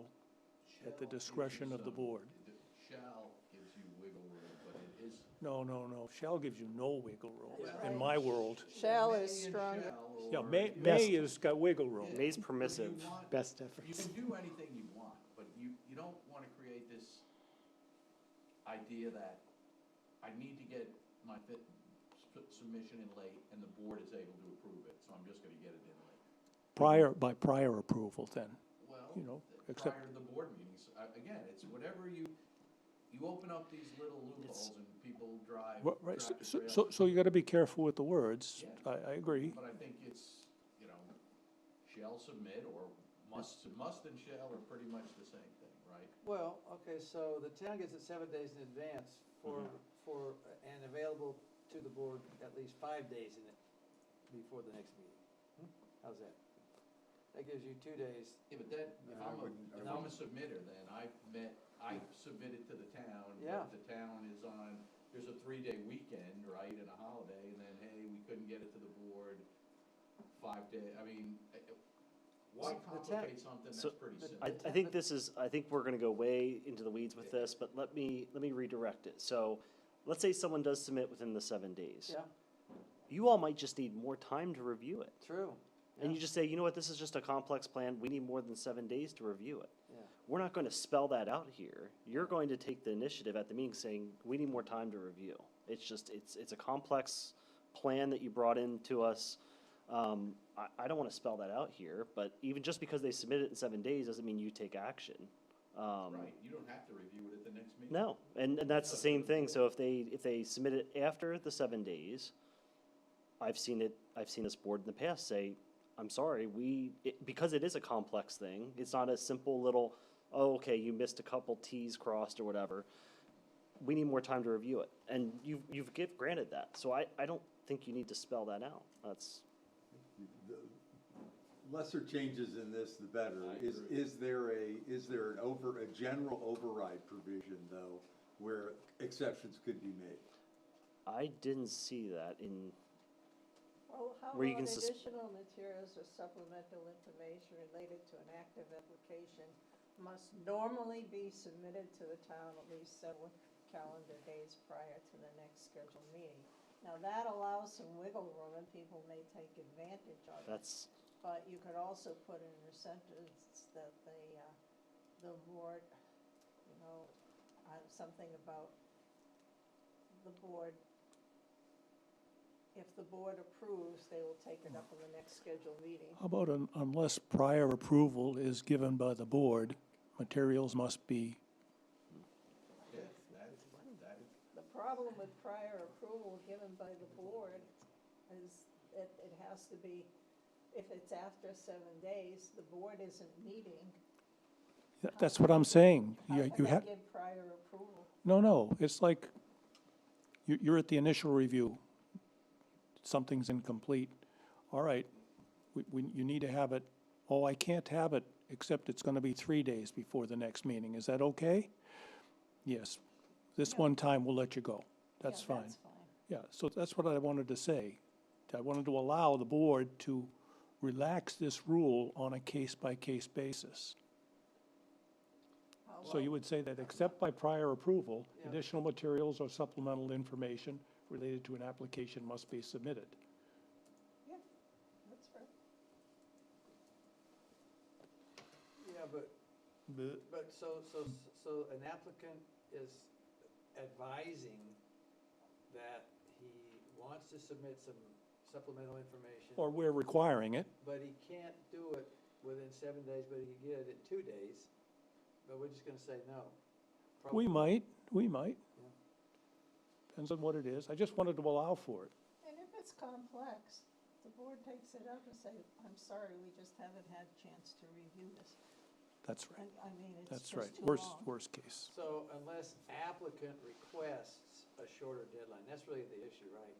at the Shall gives you discretion of the some- board. Shall gives you wiggle room, but it is. No, shall gives you no wiggle room in Right. my world. Shall May is and stronger. shall, Yeah, or- May has got wiggle room. Yeah, May's you permissive. want- Best You efforts. can do anything you want, but you don't wanna create this idea that I need to get my submission in late and the board is able to approve it, so I'm just gonna get it in late. By prior approval then, Well, except- prior to the board meetings, again, it's whatever you open up these little loopholes and people drive. Right, tractor so trailers. you gotta be careful with the words. Yeah. I agree. But I think it's, shall submit or must and shall are pretty much the same thing, right? Well, okay, so the town gets it 7 days in advance and available to the board at least 5 days in it before the next meeting. How's that? That gives you 2 days. Yeah, but then, No, I wouldn't- I if I'm a submitter, then I submit it to the town. Yeah. But the town is on, there's a 3-day weekend, right, and a holiday, and then, hey, we couldn't get it to the board 5 day, I mean, why The town- complicate something that's So, pretty simple? I think we're gonna go way into the weeds with this, but let me redirect it. So, let's say someone does submit within the 7 days. Yeah, You all might just need more time to review it. true. And you just say, you know what, this is just a complex plan, we need more than 7 days to review it. Yeah. We're not gonna spell that out here. You're going to take the initiative at the meeting saying, we need more time to review. It's just, it's a complex plan that you brought in to us. I don't wanna spell that out here, but even just because they submit it in 7 days doesn't mean you take action. Right, you don't have to review it at the next meeting. No, and that's the same thing, so if they submit it after the 7 days, I've seen this board in the past say, I'm sorry, because it is a complex thing, it's not a simple little, oh, okay, you missed a couple Ts crossed or whatever. We need more time to review it, and you've granted that, so I don't think you need to spell that out, that's. The lesser changes in this, the better. I Is agree. there a general override provision, though, where exceptions could be made? I didn't see that in, Well, how Where you about can sus- additional materials or supplemental information related to an active application must normally be submitted to the town at least 7 calendar days prior to the next scheduled meeting. Now, that allows some wiggle room and people may take advantage of it. That's, But you could also put in a sentence that the board, something about the board, if the board approves, they will take it up in the next scheduled meeting. How about unless prior approval is given by the board, materials must be, The problem with prior approval given by the board is that it has to be, if it's after 7 days, the board isn't meeting. that's what I'm saying. How You can they have, give prior approval? no, it's like, you're at the initial review. Something's incomplete. All right, you need to have it, oh, I can't have it, except it's gonna be 3 days before the next meeting. Is that okay? Yes. This one time, we'll let you go. That's Yeah, fine. That's fine. Yeah, so that's what I wanted to say. I wanted to allow the board to relax this rule on a case-by-case basis. So you would say that except by prior approval, Yeah. additional materials or supplemental information related to an application must be submitted. Yeah, that's right. Yeah, but so an applicant is advising that he wants to submit some supplemental information. Or we're requiring it. But he can't do it within 7 days, but he can get it in 2 days, but we're just gonna say no. We Probably. might. Yeah. Depends on what it is. I just wanted to allow for it. And if it's complex, the board takes it up and say, I'm sorry, we just haven't had a chance to review this. That's right. I mean, it's That's just right. too long. Worst case. So unless applicant requests a shorter deadline, that's really the issue, right?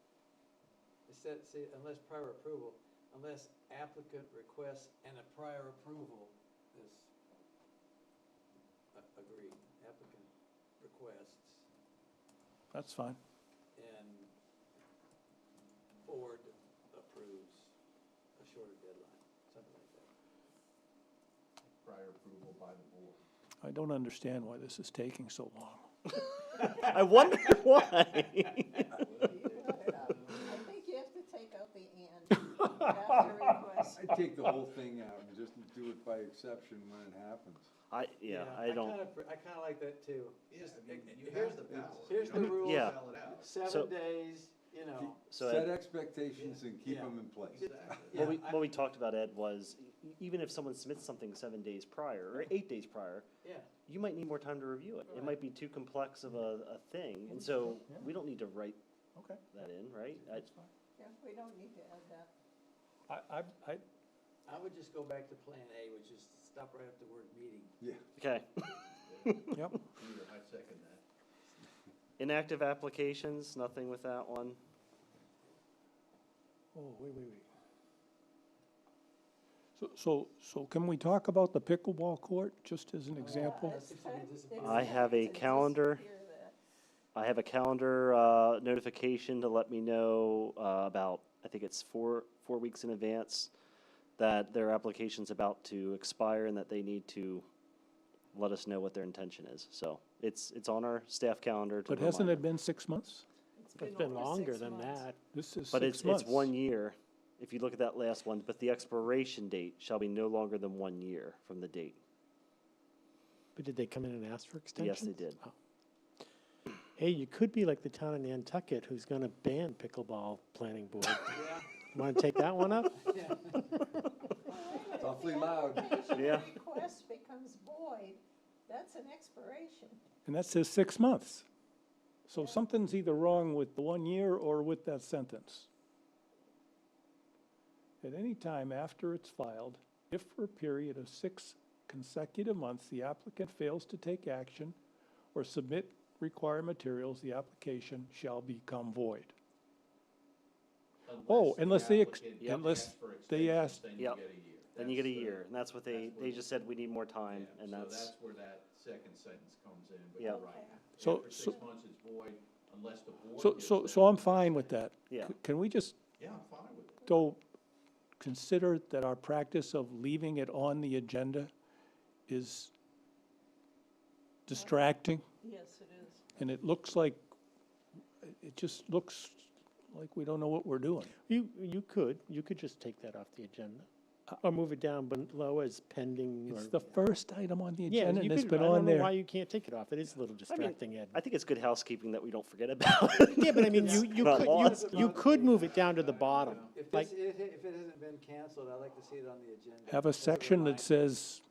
It said, see, unless prior approval, unless applicant requests and a prior approval is agreed, applicant requests That's fine. and board approves a shorter deadline, something like that. Prior approval by the board. I don't understand why this is taking so long. I wonder why. You brought it up. I think you have to take out the and after request. I take the whole thing out and just do it by exception when it happens. I don't, I kinda like that too. Yeah, Just, I mean, you here's have the power. here's You the don't rules. Yeah. spell it out. 7 So- days, you know. so Set Ed, expectations and keep Yeah. them in place. Yeah, what we talked about, Ed, was even if someone submits something 7 days prior, or 8 days prior, Yeah, you might need more time to review it. It Right. might be too complex of a thing, and so Yeah. we don't need to write Okay. that in, right? That's fine. Yeah, we don't need to add that. I would just go back to plan A, which is stop right after the word meeting. Yeah. Okay. Yep. I second that. Inactive applications, nothing with that one. Oh, wait. So can we talk about the pickleball court, just as an example? I have a calendar. I have a calendar notification to let me know about, I think it's four weeks in advance, that their application's about to expire and that they need to let us know what their intention is. So it's on our staff calendar to But hasn't remind it been 6 months? It's been over longer 6 than months. that. This is But 6 it's months. 1 year, if you look at that last one, but the expiration date shall be no longer than 1 year from the date. But did they come in and ask for extensions? Yes, they did. Oh. Hey, you could be like the town of Nantucket who's gonna ban pickleball planning board. Yeah, Wanna take that one up? yeah. It's awfully loud. Yeah. Request becomes void, that's an expiration. And that says 6 months. So something's either wrong with the 1 year or with that sentence. At any time after it's filed, if for a period of 6 consecutive months, the applicant fails to take action or submit required materials, the application shall become void. Oh, unless the they applicant unless asks for they extensions, ask- then you Yep. get a year. Then you get a That's the- year, and that's what they that's where just said, we need more time, yeah, and so that's, where that second sentence comes in, but Yeah. you're right. So- After so- 6 months, it's void unless the board So, gives so, them- so I'm fine with that. Yeah. Can we just Yeah, I'm fine with it. though, consider that our practice of leaving it on the agenda is distracting? Yes, it is. And it looks like, it just looks like we don't know what we're doing. You could just take that off the agenda, or move it down below as pending, or. It's the first item on the Yeah, agenda, you and it's could, been I don't on know why there. you can't take it off. It is a little distracting, Ed. I think it's good housekeeping that we don't forget about. Yeah, but I mean, you Not could, laws. you could move it down to the bottom. If Like, this, if it hasn't been canceled, I'd like to see it on the agenda. Have a as section reminder. that says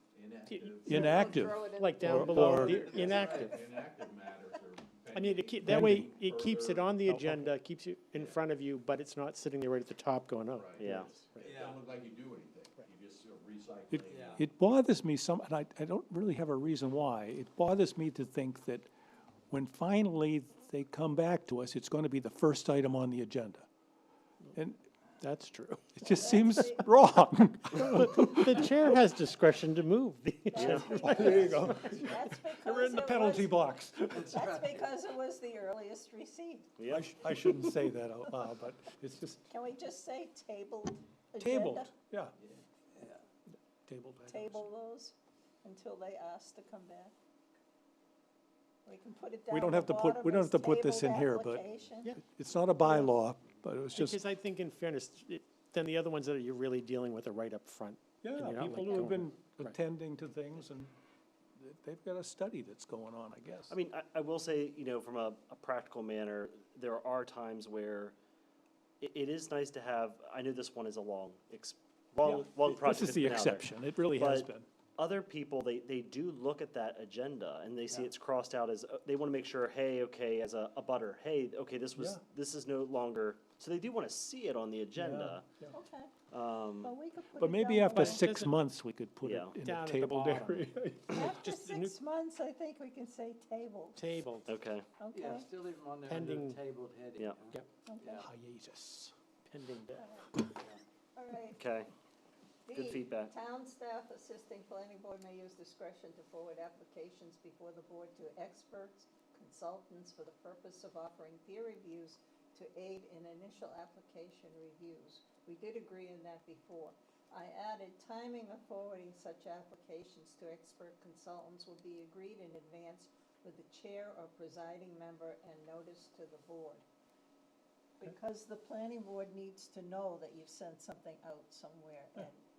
inactive. Throw it in like the down Or- below, or- the inactive. Inactive matters are I mean, pending. that way, Pending. it keeps it on the agenda, keeps it in front of you, but it's not sitting there right at the top going, oh. Right. Yeah. It Yeah. doesn't look like you do anything, you just sort of recycle It, it. Yeah. it bothers me some, and I don't really have a reason why. It bothers me to think that when finally they come back to us, it's going to be the first item on the agenda. And That's true. it just seems wrong. The chair has discretion to move the agenda. There you go. That's You're in the because it penalty was- box. That's because it was the earliest received. Yeah. I shouldn't say that out loud, but it's just Can we just say tabled agenda? tabled, yeah. Tabled items. Table those until they ask to come back. We can put it down We don't the have to put- bottom we don't as have to put this tabled in here, but- application. Yeah. It's not a bylaw, but it was just, Because I think in fairness, then the other ones that you're really dealing with are right up front. yeah, you're not, people like, who have going- been right. attending to things, and they've got a study that's going on, I guess. I mean, I will say, from a practical manner, there are times where it is nice to have, I know this one is a long project. This is the that's been out there. exception, it really has But been. Other people, they do look at that agenda and they see it's crossed out as, they want to make sure, hey, okay, as a butter, hey, okay, this is no longer, so they do want to see it on the agenda. Yeah. Okay, Um, well, we could put But it maybe down after below. 6 months, we could put it Yeah. in Down a at the tabled bottom. area. After just a new- 6 months, I think we can say tabled, Tabled. okay, okay? Yeah, still leave them on there under Pending- tabled heading. Yeah. huh? Okay, Yeah. Hiatus. Pending death. all right. okay. Good D, feedback. Town staff assisting planning board may use discretion to forward applications before the board to experts, consultants for the purpose of offering peer reviews to aid in initial application reviews. We did agree on that before. I added timing of forwarding such applications to expert consultants will be agreed in advance with the chair or presiding member and notice to the board. Because the planning board needs to know that you've sent something out somewhere,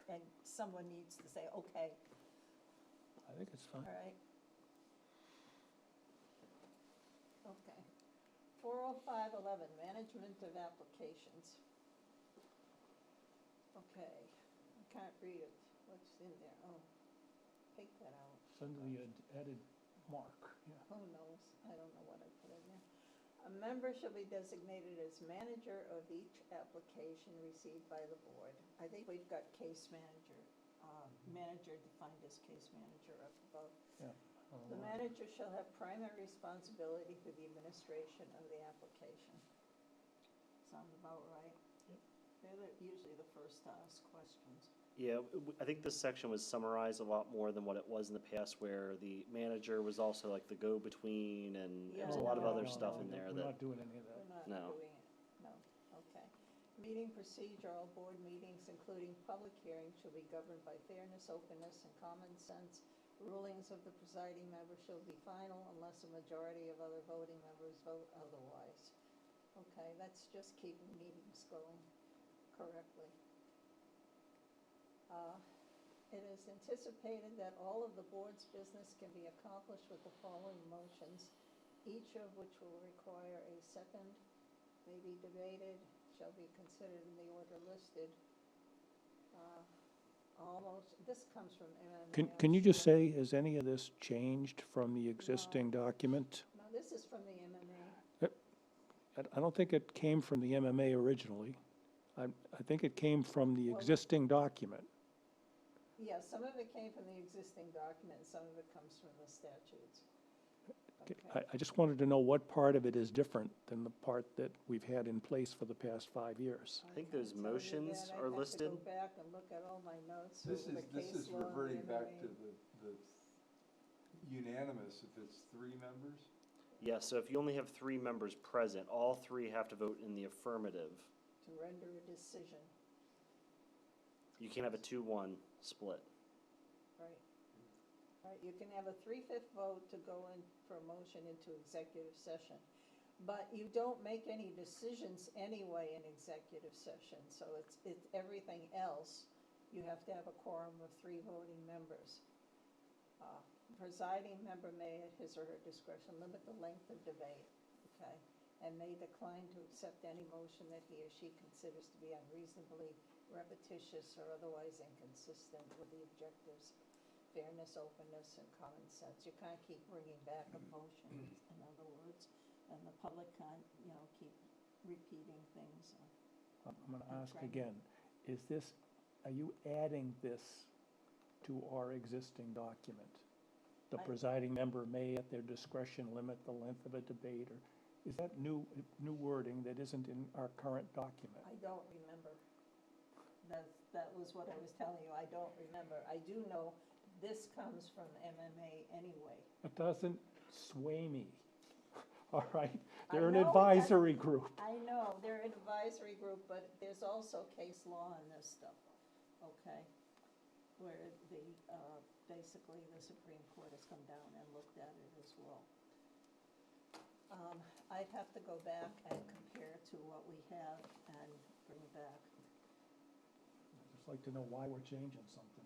and someone needs to say, okay, I think it's fine. all right. Okay. 40511, management of applications. Okay, I can't read it. What's in there? Oh, take that out. It's under the added mark, yeah. Who knows? I don't know what I put in there. A member shall be designated as manager of each application received by the board. I think we've got case manager, manager defined as case manager up above. Yeah. The manager shall have primary responsibility for the administration of the application. Sound about right? They're usually the first to ask questions. Yeah, I think this section was summarized a lot more than what it was in the past, where the manager was also like the go-between, and there's a lot of other stuff in there We're that, not doing any of that. We're not No. doing it, no, okay. Meeting procedure, all board meetings, including public hearings, shall be governed by fairness, openness, and common sense. Rulings of the presiding member shall be final unless a majority of other voting members vote otherwise. Okay, that's just keeping meetings going correctly. It is anticipated that all of the board's business can be accomplished with the following motions, each of which will require a second, may be debated, shall be considered in the order listed. This comes from MMA. Can you just say, has any of this changed from the existing document? No, this is from the MMA. I don't think it came from the MMA originally. I think it came from the existing document. Yeah, some of it came from the existing document, and some of it comes from the statutes. Okay. I just wanted to know what part of it is different than the part that we've had in place for the past 5 years. I think those can't tell you motions that. are I'd listed. have to go back and look at all my notes This over is, the this case is law and the reverting back MMA. to the unanimous if it's 3 members? Yeah, so if you only have 3 members present, all 3 have to vote in the affirmative. To render a decision. You can't have a 2-1 split. Right. Right, you can have a 3/5 vote to go in for a motion into executive session. But you don't make any decisions anyway in executive session, so it's everything else. You have to have a quorum of 3 voting members. Presiding member may, at his or her discretion, limit the length of debate, okay? And may decline to accept any motion that he or she considers to be unreasonably repetitious or otherwise inconsistent with the objectives, fairness, openness, and common sense. You can't keep bringing back a motion, in other words, and the public can't, keep repeating things. I'm gonna ask Right. again, are you adding this to our existing document? The I- presiding member may at their discretion limit the length of a debate, or is that new wording that isn't in our current document? I don't remember. That was what I was telling you, I don't remember. I do know this comes from MMA anyway. It doesn't sway me, all right? I They're an know it advisory group. I know, they're an advisory group, but there's also case law on this stuff, okay? Where basically the Supreme Court has come down and looked at it as well. I'd have to go back and compare to what we have and bring it back. I'd just like to know why we're changing something.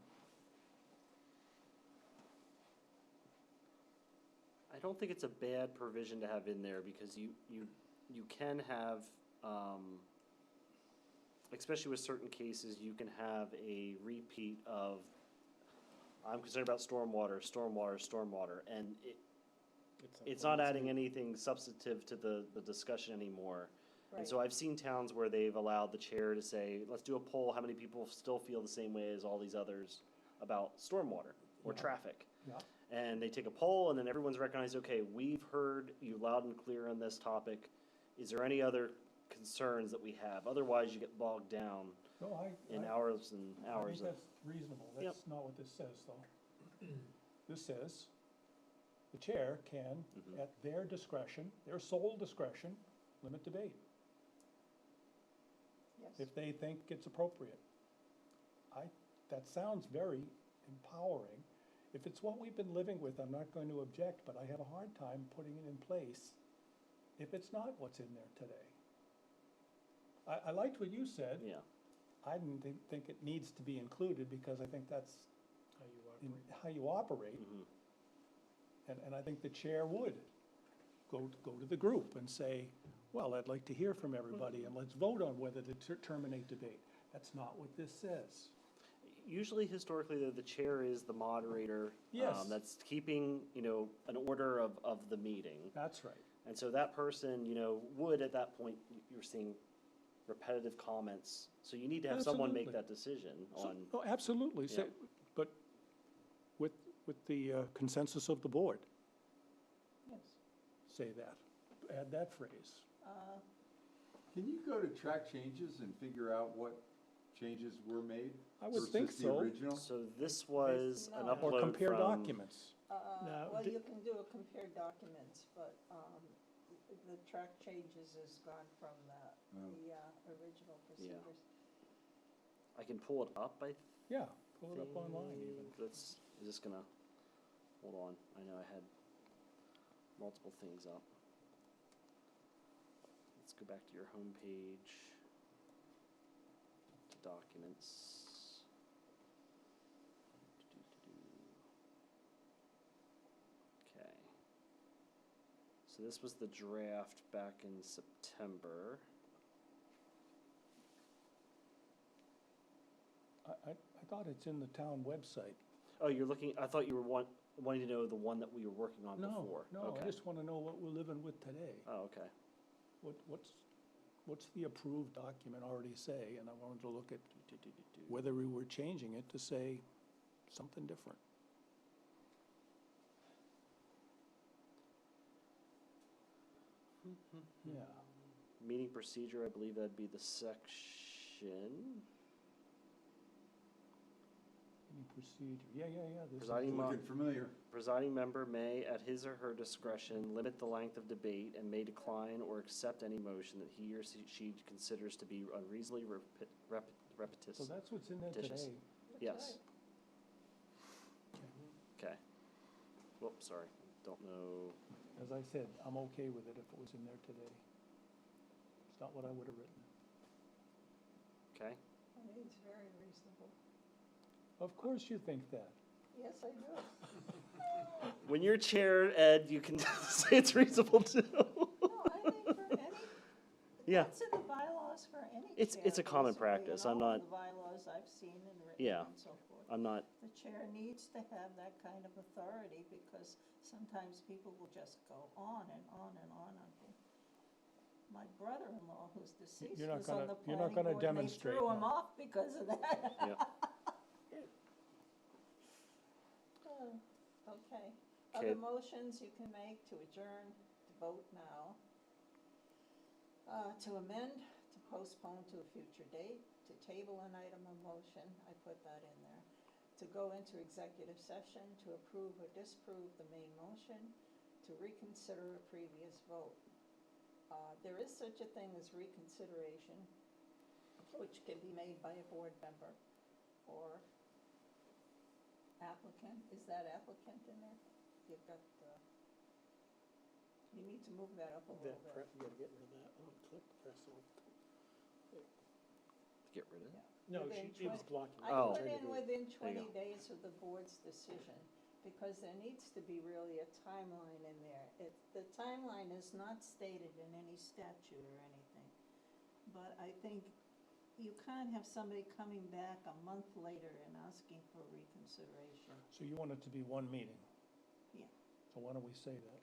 I don't think it's a bad provision to have in there because you can have, especially with certain cases, you can have a repeat of, I'm concerned about stormwater, and it's not adding anything substantive to the discussion anymore. And so I've seen towns where they've allowed the chair to say, let's do a poll, how many people still feel the same way as all these others about stormwater or traffic? Yeah. And they take a poll, and then everyone's recognized, okay, we've heard you loud and clear on this topic. Is there any other concerns that we have? Otherwise, you get bogged down No, in hours and I hours think of. that's reasonable. Yep. That's not what this says, though. This says, the chair can, at their discretion, their sole discretion, limit debate, Yes. if they think it's appropriate. That sounds very empowering. If it's what we've been living with, I'm not going to object, but I have a hard time putting it in place if it's not what's in there today. I liked what you said. Yeah. I didn't think it needs to be included, because I think that's how you operate. And I think the chair would go to the group and say, well, I'd like to hear from everybody, and let's vote on whether to terminate debate. That's not what this says. Usually, historically, the chair is the moderator. Yes. That's keeping, an order of the meeting. That's right. And so that person, would at that point, you're seeing repetitive comments. So you need to have someone make Absolutely. that decision So- on. Oh, absolutely, Yeah. but with the consensus of the board, Yes. say that, add that phrase. Can you go to track changes and figure out what changes were made? I would think versus the so. original? So this was an No. upload Or compare from. documents. Well, you can do a compared documents, but the track changes is gone from the original procedures. I can pull it up, I Yeah, pull it up online even. think. Is this gonna, hold on, I know I had multiple things up. Let's go back to your homepage, to documents. Okay. So this was the draft back in September. I thought it's in the town website. Oh, you're looking, I thought you were wanting to know the one that we were working on before. No, Okay. I just want to know what we're living with today. Oh, okay. What's the approved document already say? And I wanted to look at whether we were changing it to say something different. Yeah, Meeting procedure, I believe that'd be the section. any procedure, yeah. this is- Presiding Looking familiar. Presiding member may, at his or her discretion, limit the length of debate and may decline or accept any motion that he or she considers to be unreasonably repetitious. So that's what's in there Dishes. today. Yes. Okay. Whoops, sorry. Don't know. As I said, I'm okay with it if it was in there today. It's not what I would have written. Okay. I think it's very reasonable. Of course you think that. Yes, I do. When you're chair, Ed, you can say it's reasonable too. No, I think for any, Yeah. that's in the bylaws for any It's chair, a common basically, practice. in I'm all not, of the bylaws I've seen and written Yeah. and so forth. I'm not, The chair needs to have that kind of authority because sometimes people will just go on and on and on. My brother-in-law, who's deceased, You're not was on gonna- the you're not planning gonna board and they demonstrate, threw him no. off because of that. yeah. Okay. Okay. Other motions you can make to adjourn, to vote now. To amend, to postpone to a future date, to table an item of motion, I put that in there. To go into executive session, to approve or disapprove the main motion, to reconsider a previous vote. There is such a thing as reconsideration, which can be made by a board member or applicant. Is that applicant in there? You've got the, you need to move that up a little bit. You gotta get rid of that. Oh, click, press off. Get rid of it. No, Within it was 20 blocking. I Oh. put in within There you 20 go. days of the board's decision, because there needs to be really a timeline in there. The timeline is not stated in any statute or anything. But I think you can't have somebody coming back a month later and asking for reconsideration. So you want it to be one meeting? Yeah. So why don't we say that?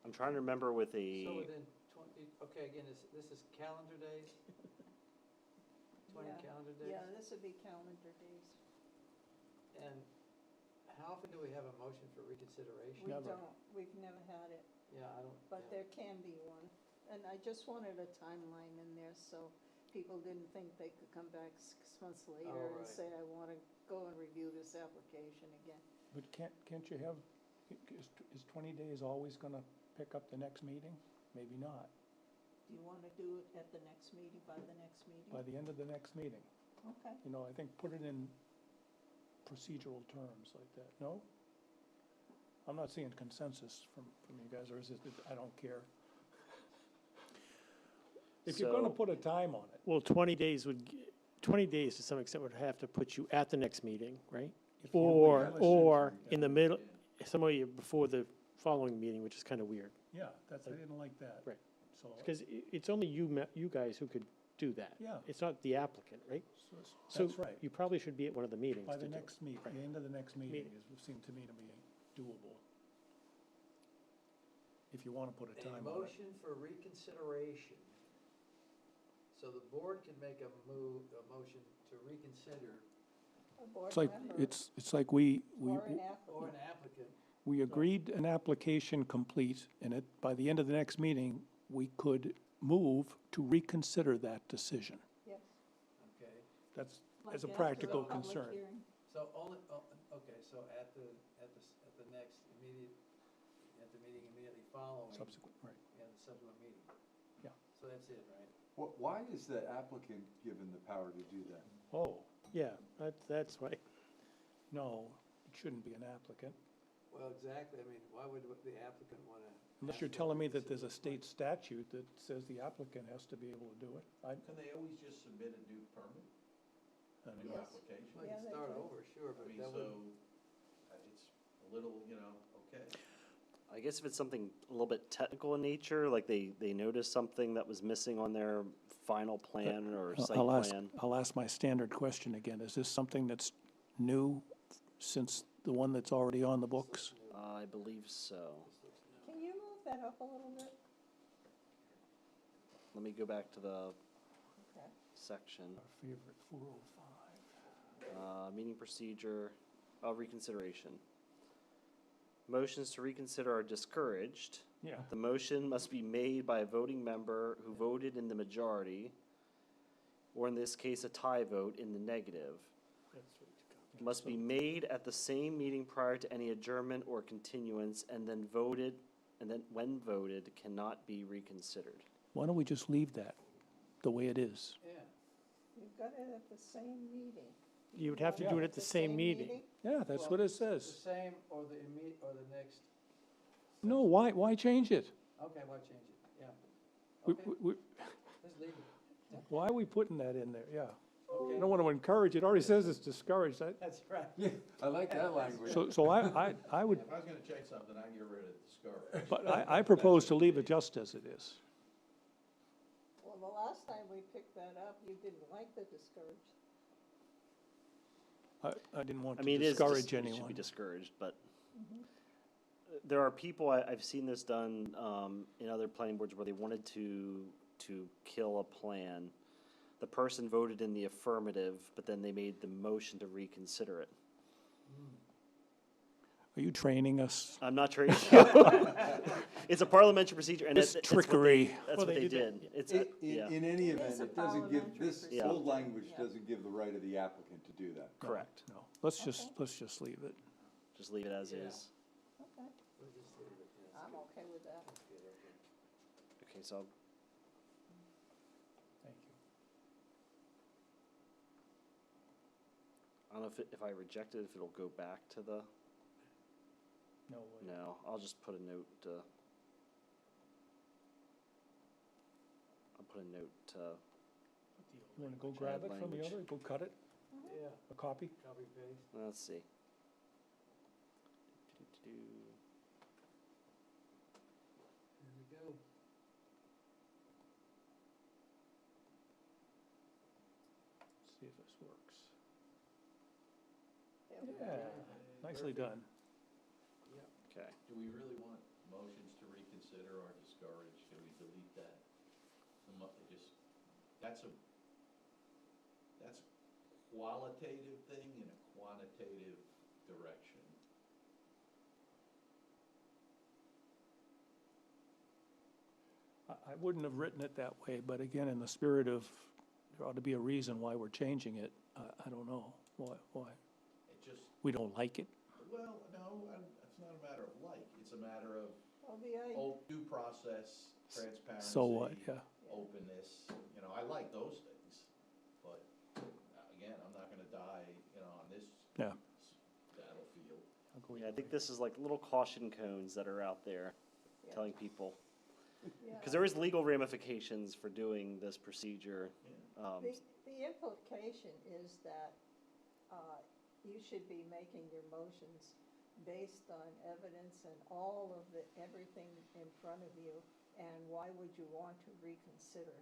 I'm trying to remember with So a, within 20, okay, again, this is calendar days? 20 Yeah. calendar days? Yeah, this would be calendar days. And how often do we have a motion for reconsideration? We Never. don't, we've never had it, Yeah, I don't. but yeah. there can be one. And I just wanted a timeline in there so people didn't think they could come back 6 months later and right. say, I want to go and review this application again. But can't you have, is 20 days always gonna pick up the next meeting? Maybe not. Do you want to do it at the next meeting, by the next meeting? By the end of the next meeting. Okay. You know, I think put it in procedural terms like that, no? I'm not seeing consensus from you guys, or is it, I don't care. If you're gonna So- put a time on it, Well, 20 days to some extent would have to put you at the next meeting, right? Or in the middle, somewhere before the following meeting, which is kind of weird. yeah, I didn't like that. Right. So, Because it's only you guys who could do that. yeah, It's not the applicant, right? So that's right. you probably should be at one of the meetings By to the do it. next meet, Right. the end of the next meeting Meeting. seemed to me to be doable. If you wanna put a A time on it. motion for reconsideration. So the board can make a motion to reconsider, A board It's like, member it's like we or an or applicant. an applicant. we agreed an application complete, and by the end of the next meeting, we could move to reconsider that decision. Yes. Okay, That's, Like as a after practical public concern. hearing. so only, okay, so at the next immediate, at the meeting immediately following, Subsequent, right. yeah, the subsequent meeting. Yeah. So that's it, right? Why is the applicant given the power to do that? Oh, Yeah, that's why. no, it shouldn't be an applicant. Well, exactly, I mean, why would the applicant want to? Unless you're telling me that there's a state statute that says the applicant has to be able to do it. Can they always just submit a new permit, I a new Yes. application? Well, you Yeah, can they start do. over, sure, I but mean, that so, would, it's a little, okay. I guess if it's something a little bit technical in nature, like they noticed something that was missing on their final plan or site plan. I'll ask my standard question again. Is this something that's new since the one that's already on the books? I believe so. Can you move that up a little bit? Let me go back to the Okay. section. Our favorite 405. Meeting procedure, reconsideration. Motions to reconsider are discouraged. Yeah. The motion must be made by a voting member who voted in the majority, or in this case, a tie vote in the negative. Must be made at the same meeting prior to any adjournment or continuance, and then when voted, cannot be reconsidered. Why don't we just leave that? the way it is. Yeah. You've got it at the same meeting. You would have to do it at the same meeting. Yeah, that's Well, what it The says. same or the immediate, or the next, No, why change it? okay, why change it? Yeah. We- Okay, we- let's leave it. Why are we putting that in there? Yeah. I Okay, don't want to encourage, it already says it's discouraged. that's right. I like that language. So I would, If I was gonna change something, I'd get rid of discourage. but I propose to leave it just as it is. Well, the last time we picked that up, you didn't like the discouraged. I didn't want I to mean, it should discourage be anyone. discouraged, but there are people, I've seen this done, in other planning boards where they wanted to kill a plan. The person voted in the affirmative, but then they made the motion to reconsider it. Are you training us? I'm not training you. It's a parliamentary procedure, and This it's what they- trickery. That's Well, what they they did did. It's, In any It event, is a it doesn't give, parliamentary this procedure. old language Yeah. doesn't give the right of the applicant to do that. correct. No, let's just leave it. Just leave it as Yeah. is. Okay, We'll just leave it, yeah. I'm okay with that. Okay, so Thank you. I don't know if I reject it, if it'll go back to the, No way. no, I'll just put a note, I'll put a note, You want to go grab it from the language. other, go cut it, Yeah, a copy? copy paste. let's see. There we go. See if this works. There we go. Yeah, nicely done. Okay. Do we really want motions to reconsider or discourage? Can we delete that? That's a qualitative thing in a quantitative direction. I wouldn't have written it that way, but again, in the spirit of, there ought to be a reason why we're changing it. I don't know. Why? It just, We don't like it? well, no, it's not a matter of like, it's a matter of Well, the due process, transparency. So what? Yeah. Openness, I like those things, but again, I'm not gonna die, on this Yeah. battlefield. Yeah, I think this is like little caution cones that are out there Yeah. telling people, Yeah. because there is legal ramifications for doing this procedure. The implication is that you should be making your motions based on evidence and all of everything in front of you, and why would you want to reconsider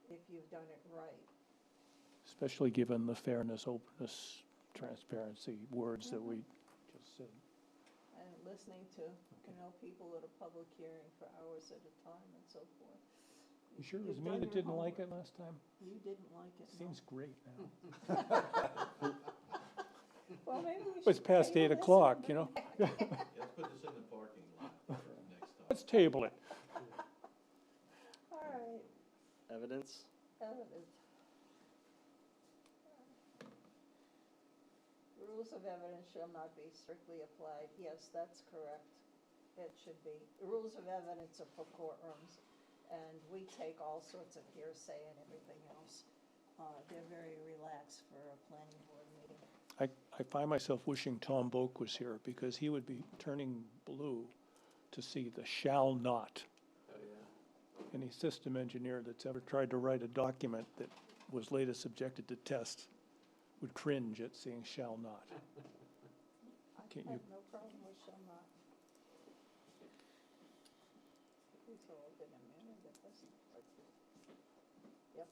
if you've done it right? Especially given the fairness, openness, transparency words that we just said. And listening to, people at a public hearing for hours at a time and so forth. You sure it You've was me done that your didn't like homework. it last time? You didn't like it, no? Seems great now. Well, maybe we should. It's past table 8 this o'clock, and you know? Yeah, let's put this in the parking lot for next time. Let's table it. All right, Evidence? evidence. Rules of evidence shall not be strictly applied. Yes, that's correct. It should be. The rules of evidence are for courtrooms, and we take all sorts of hearsay and everything else. They're very relaxed for a planning board meeting. I find myself wishing Tom Boak was here because he would be turning blue to see the shall not. Any system engineer that's ever tried to write a document that was later subjected to test would cringe at seeing shall not. I Can't have you- no problem with shall not. These are all been amended, but that's- Yep.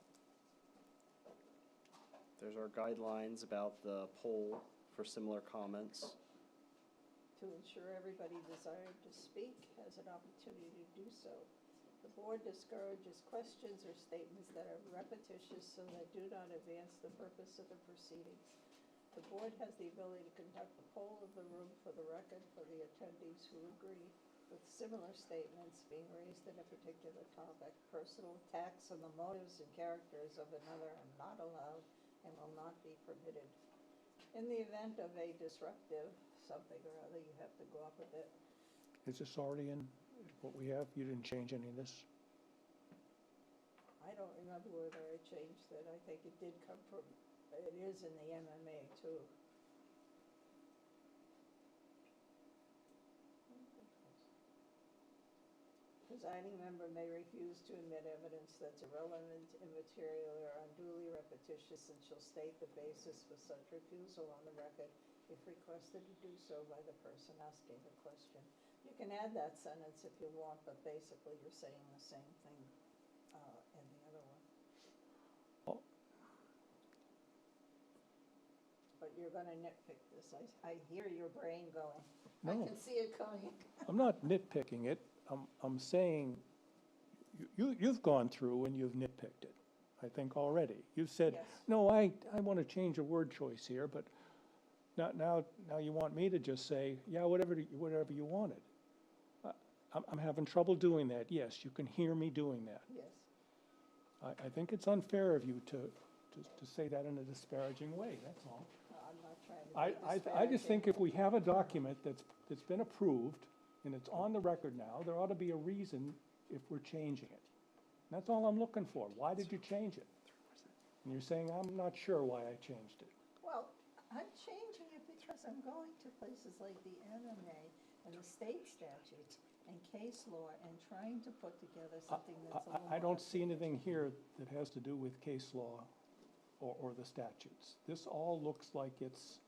There's our guidelines about the poll for similar comments. To ensure everybody desired to speak has an opportunity to do so. The board discourages questions or statements that are repetitious so that do not advance the purpose of the proceedings. The board has the ability to conduct a poll of the room for the record for the attendees who agree with similar statements being raised in a particular topic. Personal attacks on the motives and characters of another are not allowed and will not be permitted. In the event of a disruptive something or other, you have to go up a bit. Is this already in what we have? You didn't change any of this? I don't remember whether I changed it. I think it did come from, it is in the MMA too. Presiding member may refuse to admit evidence that's irrelevant, immaterial, or unduly repetitious, and shall state the basis for such refusal on the record if requested to do so by the person asking the question. You can add that sentence if you want, but basically you're saying the same thing in the other one. Oh. But you're gonna nitpick this. I hear your brain going. I No. can see it coming. I'm not nitpicking it. I'm saying, you've gone through and you've nitpicked it, I think already. You've said, Yes. no, I want to change a word choice here, but now you want me to just say, yeah, whatever you wanted. I'm having trouble doing that. Yes, you can hear me doing that. Yes. I think it's unfair of you to say that in a disparaging way, that's all. No, I'm not trying to be I disparaging. just think if we have a document that's been approved, and it's on the record now, there ought to be a reason if we're changing it. That's all I'm looking for. Why did you change it? And you're saying, I'm not sure why I changed it. Well, I'm changing it because I'm going to places like the MMA and the state statutes and case law and trying to put together something that's a little I more don't see up to anything here that has to do with case law or the statutes. This all looks like it's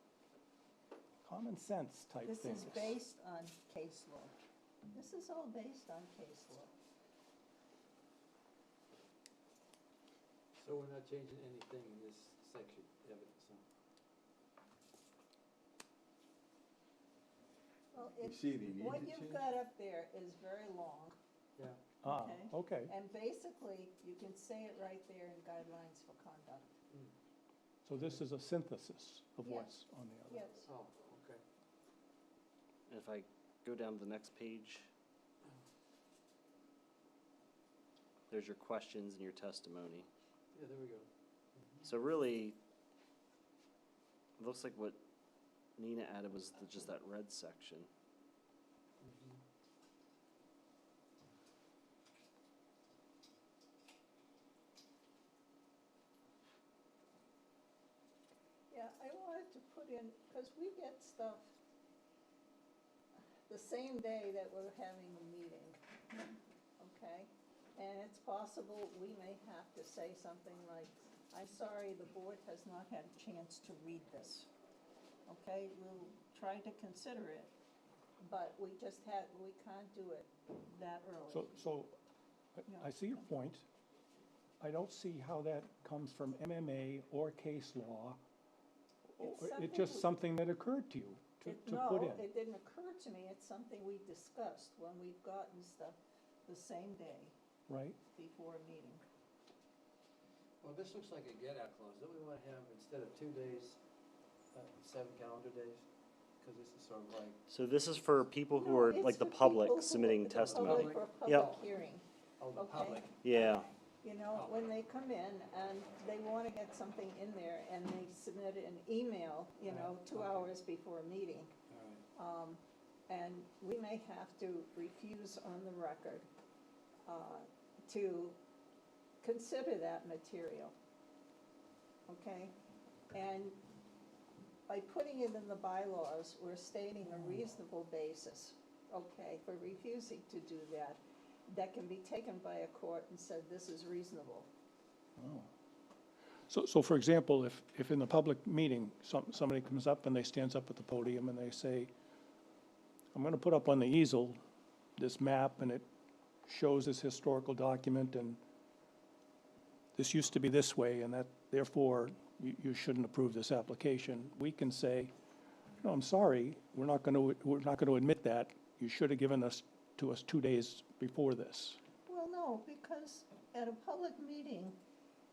common sense type date. things. This is based on case law. This is all based on case law. So we're not changing anything in this section, evidence, huh? Well, You it, see the need what to you've change? got up there is very long, Yeah. Okay. and basically, you can say it right there in guidelines for conduct. So this is a synthesis of Yes. what's on the other. Yes. Oh, okay. And if I go down to the next page, there's your questions and your testimony. Yeah, there we go. So really, it looks like what Nina added was just that red section. Yeah, I wanted to put in, because we get stuff the same day that we're having a meeting, okay? And it's possible we may have to say something like, I'm sorry, the board has not had a chance to read this. Okay, we'll try to consider it, but we can't do it that early. So I see your point. I don't see how that comes from MMA or case law. It's just something that occurred to you to put in. No, it didn't occur to me. It's something we discussed when we've gotten stuff the same day Right? before a meeting. Well, this looks like a get-out clause. Don't we want to have, instead of 2 days, 7 calendar days? Because this is sort of like, So this is for people who No, are it's like the for public people who- submitting the testimony. public for a Yep. public hearing. oh, the Okay. public. Yeah. You know, when they come in and they want to get something in there and they submit an email, you know, Right, 2 okay. hours before a meeting. All right. And we may have to refuse on the record to consider that material. Okay? And by putting it in the bylaws, we're stating a reasonable basis, okay, for refusing to do that, that can be taken by a court and said, this is reasonable. So for example, if in the public meeting, somebody comes up and they stands up at the podium and they say, I'm going to put up on the easel this map and it shows this historical document and this used to be this way and that therefore you shouldn't approve this application. We can say, no, I'm sorry, we're not going to admit that. You should have given us 2 days before this. Well, no, because at a public meeting,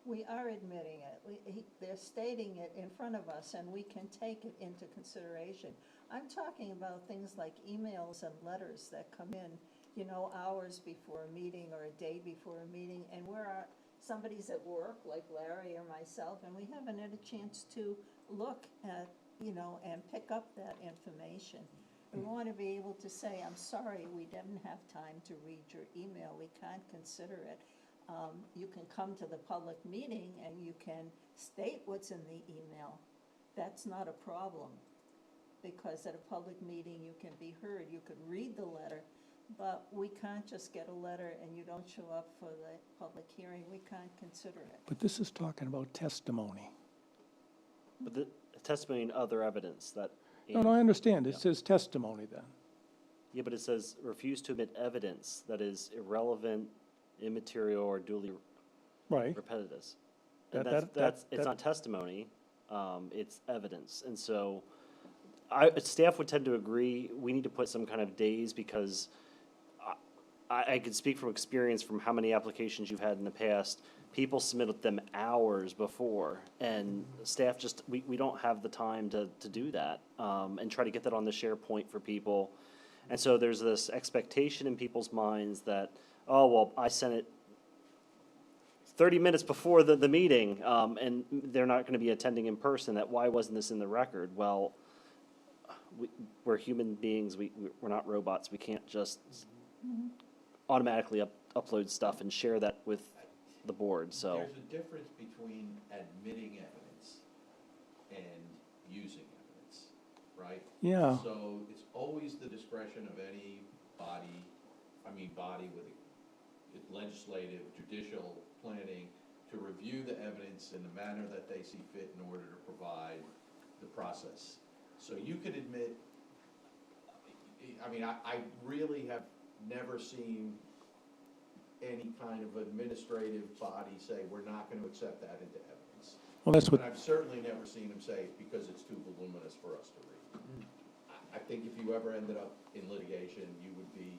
we are admitting it. They're stating it in front of us, and we can take it into consideration. I'm talking about things like emails and letters that come in, you know, hours before a meeting or a day before a meeting, and somebody's at work, like Larry or myself, and we haven't had a chance to look at, you know, and pick up that information. We want to be able to say, I'm sorry, we didn't have time to read your email, we can't consider it. you can come to the public meeting and you can state what's in the email. That's not a problem, because at a public meeting, you can be heard, you could read the letter, but we can't just get a letter and you don't show up for the public hearing, we can't consider it. But this is talking about testimony. But the testimony and other evidence that. No, I understand. It Yeah. says testimony then. Yeah, but it says refuse to admit evidence that is irrelevant, immaterial, or duly Right. repetitive. That- And that- that- it's that- not testimony, it's evidence. And so staff would tend to agree, we need to put some kind of days, because I could speak from experience from how many applications you've had in the past. People submitted them hours before, and staff just, we don't have the time to do that, and try to get that on the SharePoint for people. And so there's this expectation in people's minds that, oh, well, I sent it 30 minutes before the meeting, and they're not gonna be attending in person, that why wasn't this in the record? Well, we're human beings, we're not robots, we can't just automatically upload stuff and share that with the board, so. There's a difference between admitting evidence and using evidence, right? Yeah. So it's always the discretion of any body with legislative, judicial, planning, to review the evidence in the manner that they see fit in order to provide the process. So you could admit, I really have never seen any kind of administrative body say, we're not gonna accept that into evidence. Well, that's what, And I've certainly never seen them say, because it's too voluminous for us to read. I think if you ever ended up in litigation, you would be,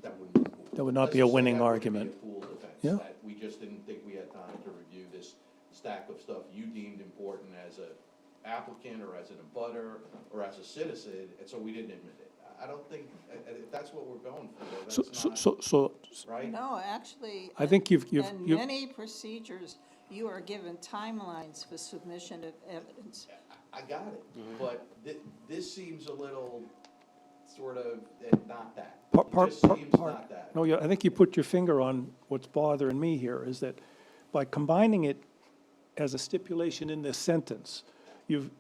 that wouldn't be cool. That would not Let's be a just say winning that would argument. be a fool defense, Yeah. that we just didn't think we had time to review this stack of stuff you deemed important as a applicant, or as an abutter, or as a citizen, and so we didn't admit it. I don't think, if that's what we're going for, so, that's so, not, right? No, actually. I think you've, In many procedures, you are given timelines for submission of evidence. I got it, but this seems a little sort of, not that. It just seems not that. No, I think you put your finger on what's bothering me here, is that by combining it as a stipulation in this sentence, you've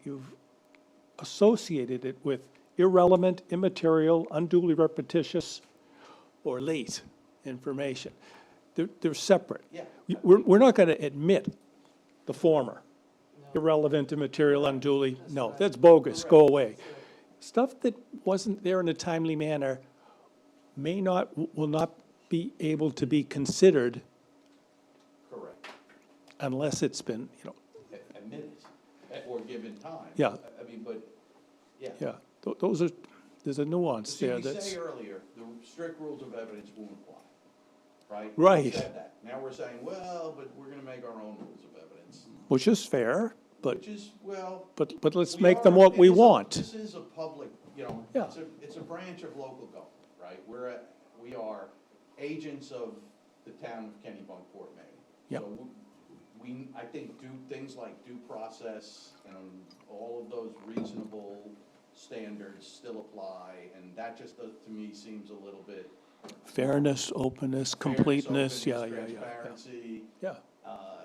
associated it with irrelevant, immaterial, unduly repetitious, or late information. They're separate. Yeah. We're not gonna admit the former, irrelevant, immaterial, unduly, no, that's bogus, go away. Stuff that wasn't there in a timely manner will not be able to be considered Correct. unless it's been, Admitted, or given time. Yeah. But, yeah. yeah, those are, there's a nuance See, there we that's, say earlier, the strict rules of evidence won't apply, right? Right. We said that. Now we're saying, well, but we're gonna make our own rules of evidence, which is fair, but, which is, well. but let's we make them are- what we it is a- want. This is a public, Yeah. it's a branch of local government, right? We are agents of the town of Kennebunkport, Maine. Yeah. So I think things like due process and all of those reasonable standards still apply, and that just, to me, seems a little bit. Fairness, openness, fairness, completeness, openness, yeah. Transparency. Yeah. Uh,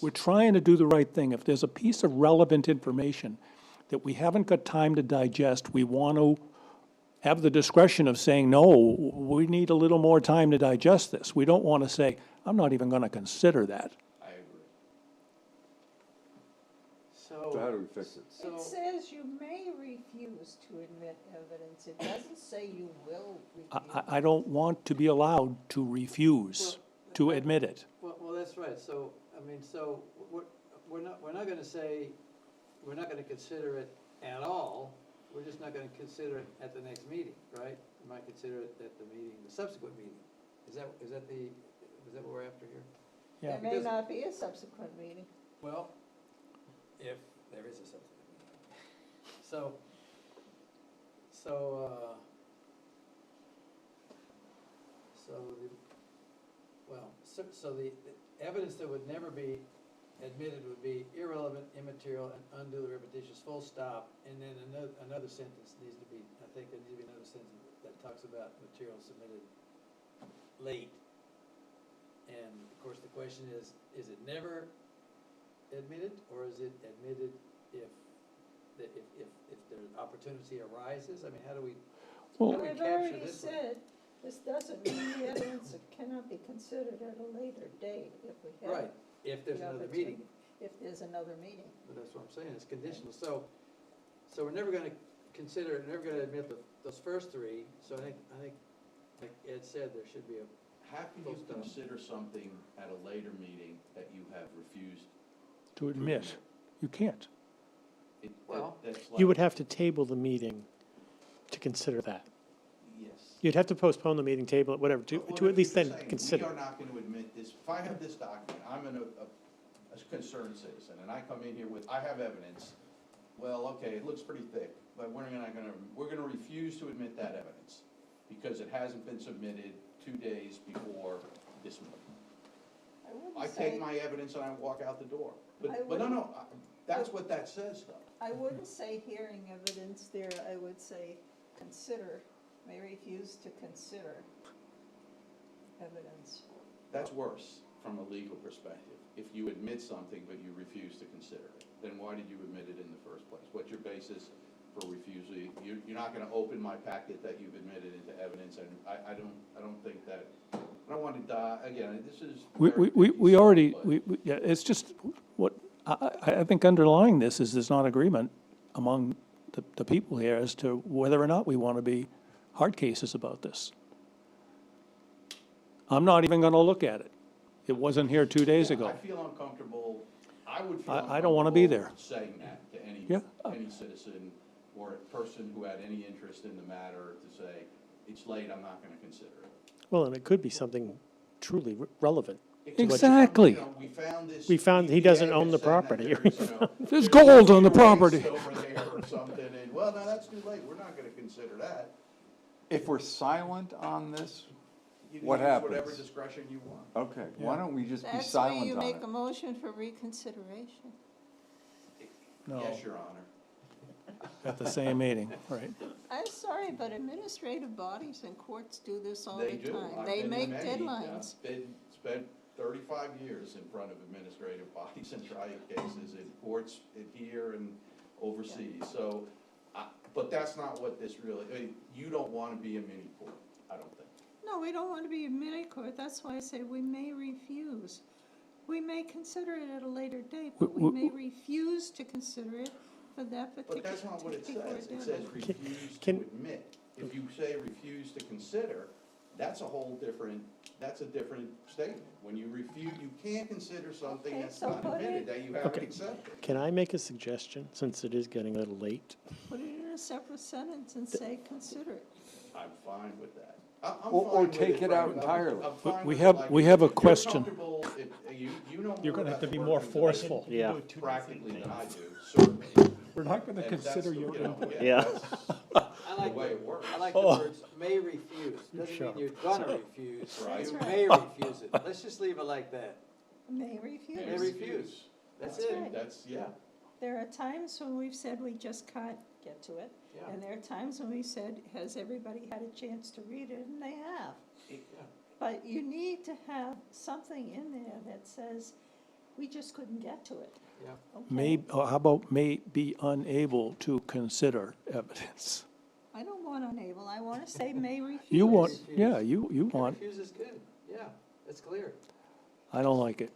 We're trying to do the right thing. If there's a piece of relevant information that we haven't got time to digest, we want to have the discretion of saying, no, we need a little more time to digest this. We don't want to say, I'm not even going to consider that. I agree. So. So how do we fix it? So, It says you may refuse to admit evidence. It doesn't say you will refuse. I don't want to be allowed to refuse to admit it. well, that's right, so, so, we're not gonna say, we're not gonna consider it at all, we're just not gonna consider it at the next meeting, right? We might consider it at the subsequent meeting. Is that what we're after here? Yeah. There may not be a subsequent meeting. Well, if there is a subsequent meeting. So the evidence that would never be admitted would be irrelevant, immaterial, and unduly repetitious, full stop, and then another sentence needs to be, I think there needs to be another sentence that talks about material submitted late. And of course, the question is it never admitted, or is it admitted if the opportunity arises? I mean, how do we Well, How do we I've capture already this one? said, this doesn't mean the evidence cannot be considered at a later date if we have. Right, if there's the another opportunity. meeting. If there's another meeting. But that's what I'm saying, it's conditional. So we're never gonna consider, never gonna admit those first three. So I think, like Ed said, there should be a, How can you consider something at a later meeting that you have refused? to admit, you can't. Well, That's You like- would have to table the meeting to consider that. Yes. You'd have to postpone the meeting, table it, whatever, to at least then consider. We are not going to admit this. If I have this document, I'm a concerned citizen, and I come in here with, I have evidence. Well, okay, it looks pretty thick, but we're gonna refuse to admit that evidence because it hasn't been submitted 2 days before this meeting. I wouldn't I say- take my evidence and I walk out the door. I But no, that's what that says, though. I wouldn't say hearing evidence there, I would say consider, may refuse to consider evidence. That's worse from a legal perspective. If you admit something but you refuse to consider it, then why did you admit it in the first place? What's your basis for refusing? You're not gonna open my packet that you've admitted into evidence, and I don't think that, I don't want to die, again, this is. We very already, but- yeah, it's just, what, I think underlying this is there's not agreement among the people here as to whether or not we want to be hard cases about this. I'm not even going to look at it. It wasn't here 2 days Yeah, ago. I feel uncomfortable, I would feel I don't wanna be uncomfortable there. saying that to Yeah. any citizen or a person who had any interest in the matter, to say, it's late, I'm not gonna consider it. Well, and it could be something truly relevant. It could be, Exactly. you know, we found this. We found he doesn't own the EPA has said that property. there's, you know, There's gold on the waste property. Over there or something, and, well, no, that's too late, we're not gonna consider that. If we're silent on this, You can what use happens? whatever discretion you want. Okay, why don't we just be That's where silent you on make it? a motion for reconsideration. No. Yes, Your Honor. At the same meeting, right? I'm sorry, but administrative bodies and courts do this all the They do. time. I've They been to make many. deadlines. I've spent 35 years in front of administrative bodies and trial cases, and courts adhere and oversee. So, but that's not what this really, I mean, you don't want to be a mini court, I don't think. No, we don't want to be a mini court. That's why I say we may refuse. We may consider it at a later date, but we may refuse to consider it for that particular. But that's not what it particular says. It deadline. says refuse to Can- admit. If you say refuse to consider, that's a whole different, that's a different statement. When you refuse, you can't consider something Okay, that's so not put admitted, it- that you haven't Okay. accepted. Can I make a suggestion, since it is getting a little late? Put it in a separate sentence and say, consider it. I'm fine with that. I'm Or fine with take it out Frank. entirely. I'm fine We with have- it like we it have a is. If you're question. comfortable, you know You're more gonna have about to the be workings more of it forceful. Yeah. practically than I do, certainly. We're not going to And that's consider the- your you know, input. Yeah. that's I The like, way it works. I like the words may refuse. Doesn't Sure. mean you're gonna refuse. Right. You That's may refuse it. Let's just leave it like that. May refuse. May refuse. That's That's it. right. That's, yeah. There are times when we've said we just can't get to it, Yeah. and there are times when we said, has everybody had a chance to read it? And they have. Yeah. But you need to have something in there that says, we just couldn't get to it. Yeah. Okay? May, or how about may be unable to consider evidence? I don't want unable, I want to say may refuse. You want, refuse. yeah, you want, Refuse is good. Yeah, it's clear. I don't like it.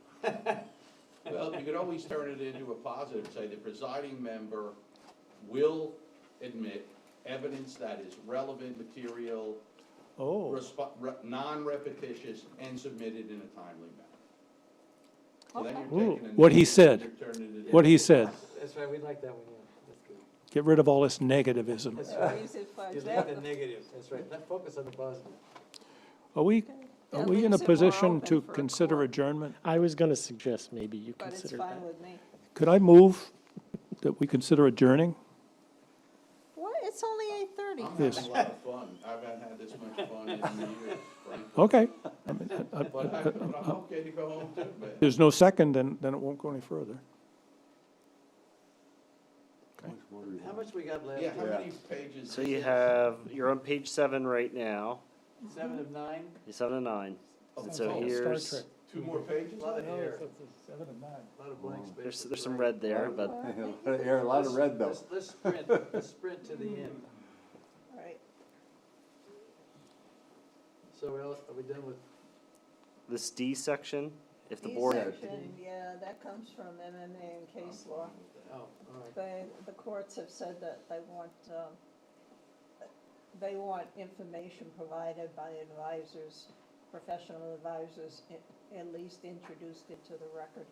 Well, you could always turn it into a positive, say the presiding member will admit evidence that is relevant material, Oh, non-repetitious, and submitted in a timely manner. So then Okay. you're Ooh, taking a what he negative said. and you're turning it into what he a said. positive. That's right, we like that one, yeah. That's good. Get rid of all this negativism. That's right. Use it for You leave example. the negative, that's right. Let's focus on the positive. Are we That in a leaves it more position open to for a consider court, adjournment? I was gonna suggest maybe you But it's consider fine that. with me. Could I move that we consider adjourning? What, it's only 8:30. I'm Yes. having a lot of fun. I haven't had this much fun in years, frankly. Okay. But I'm okay to go home too, man. There's no second, then it won't go any further. How much we got left? Yeah, how many pages? So is you this? have, you're on page 7 right now, 7 of 9? you're 7 of 9. Oh, And so oh, here's, Star Trek 2 more pages? A lot of air, 7 and 9. a lot of blank space. There's some red there, but A lot of red though. Let's sprint to the end. All right, So are we done with, this D section, if the D board, section, yeah, that comes from MMA and case law. oh, all right. The courts have said that they want information provided by advisors, professional advisors, at least introduced into the record.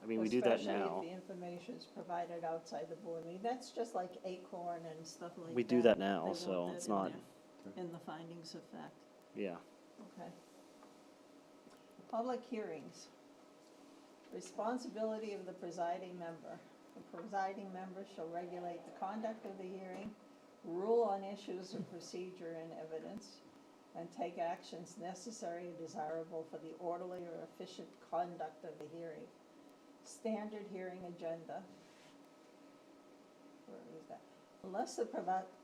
I mean, we do that Especially now. if the information is provided outside the board meeting. That's just like Acorn and stuff like that. We do that now, They want so that it's in not, there, in the findings of fact. yeah. Okay. Public hearings. Responsibility of the presiding member. The presiding member shall regulate the conduct of the hearing, rule on issues of procedure and evidence, and take actions necessary and desirable for the orderly or efficient conduct of the hearing. Standard hearing agenda. Where is that? Unless the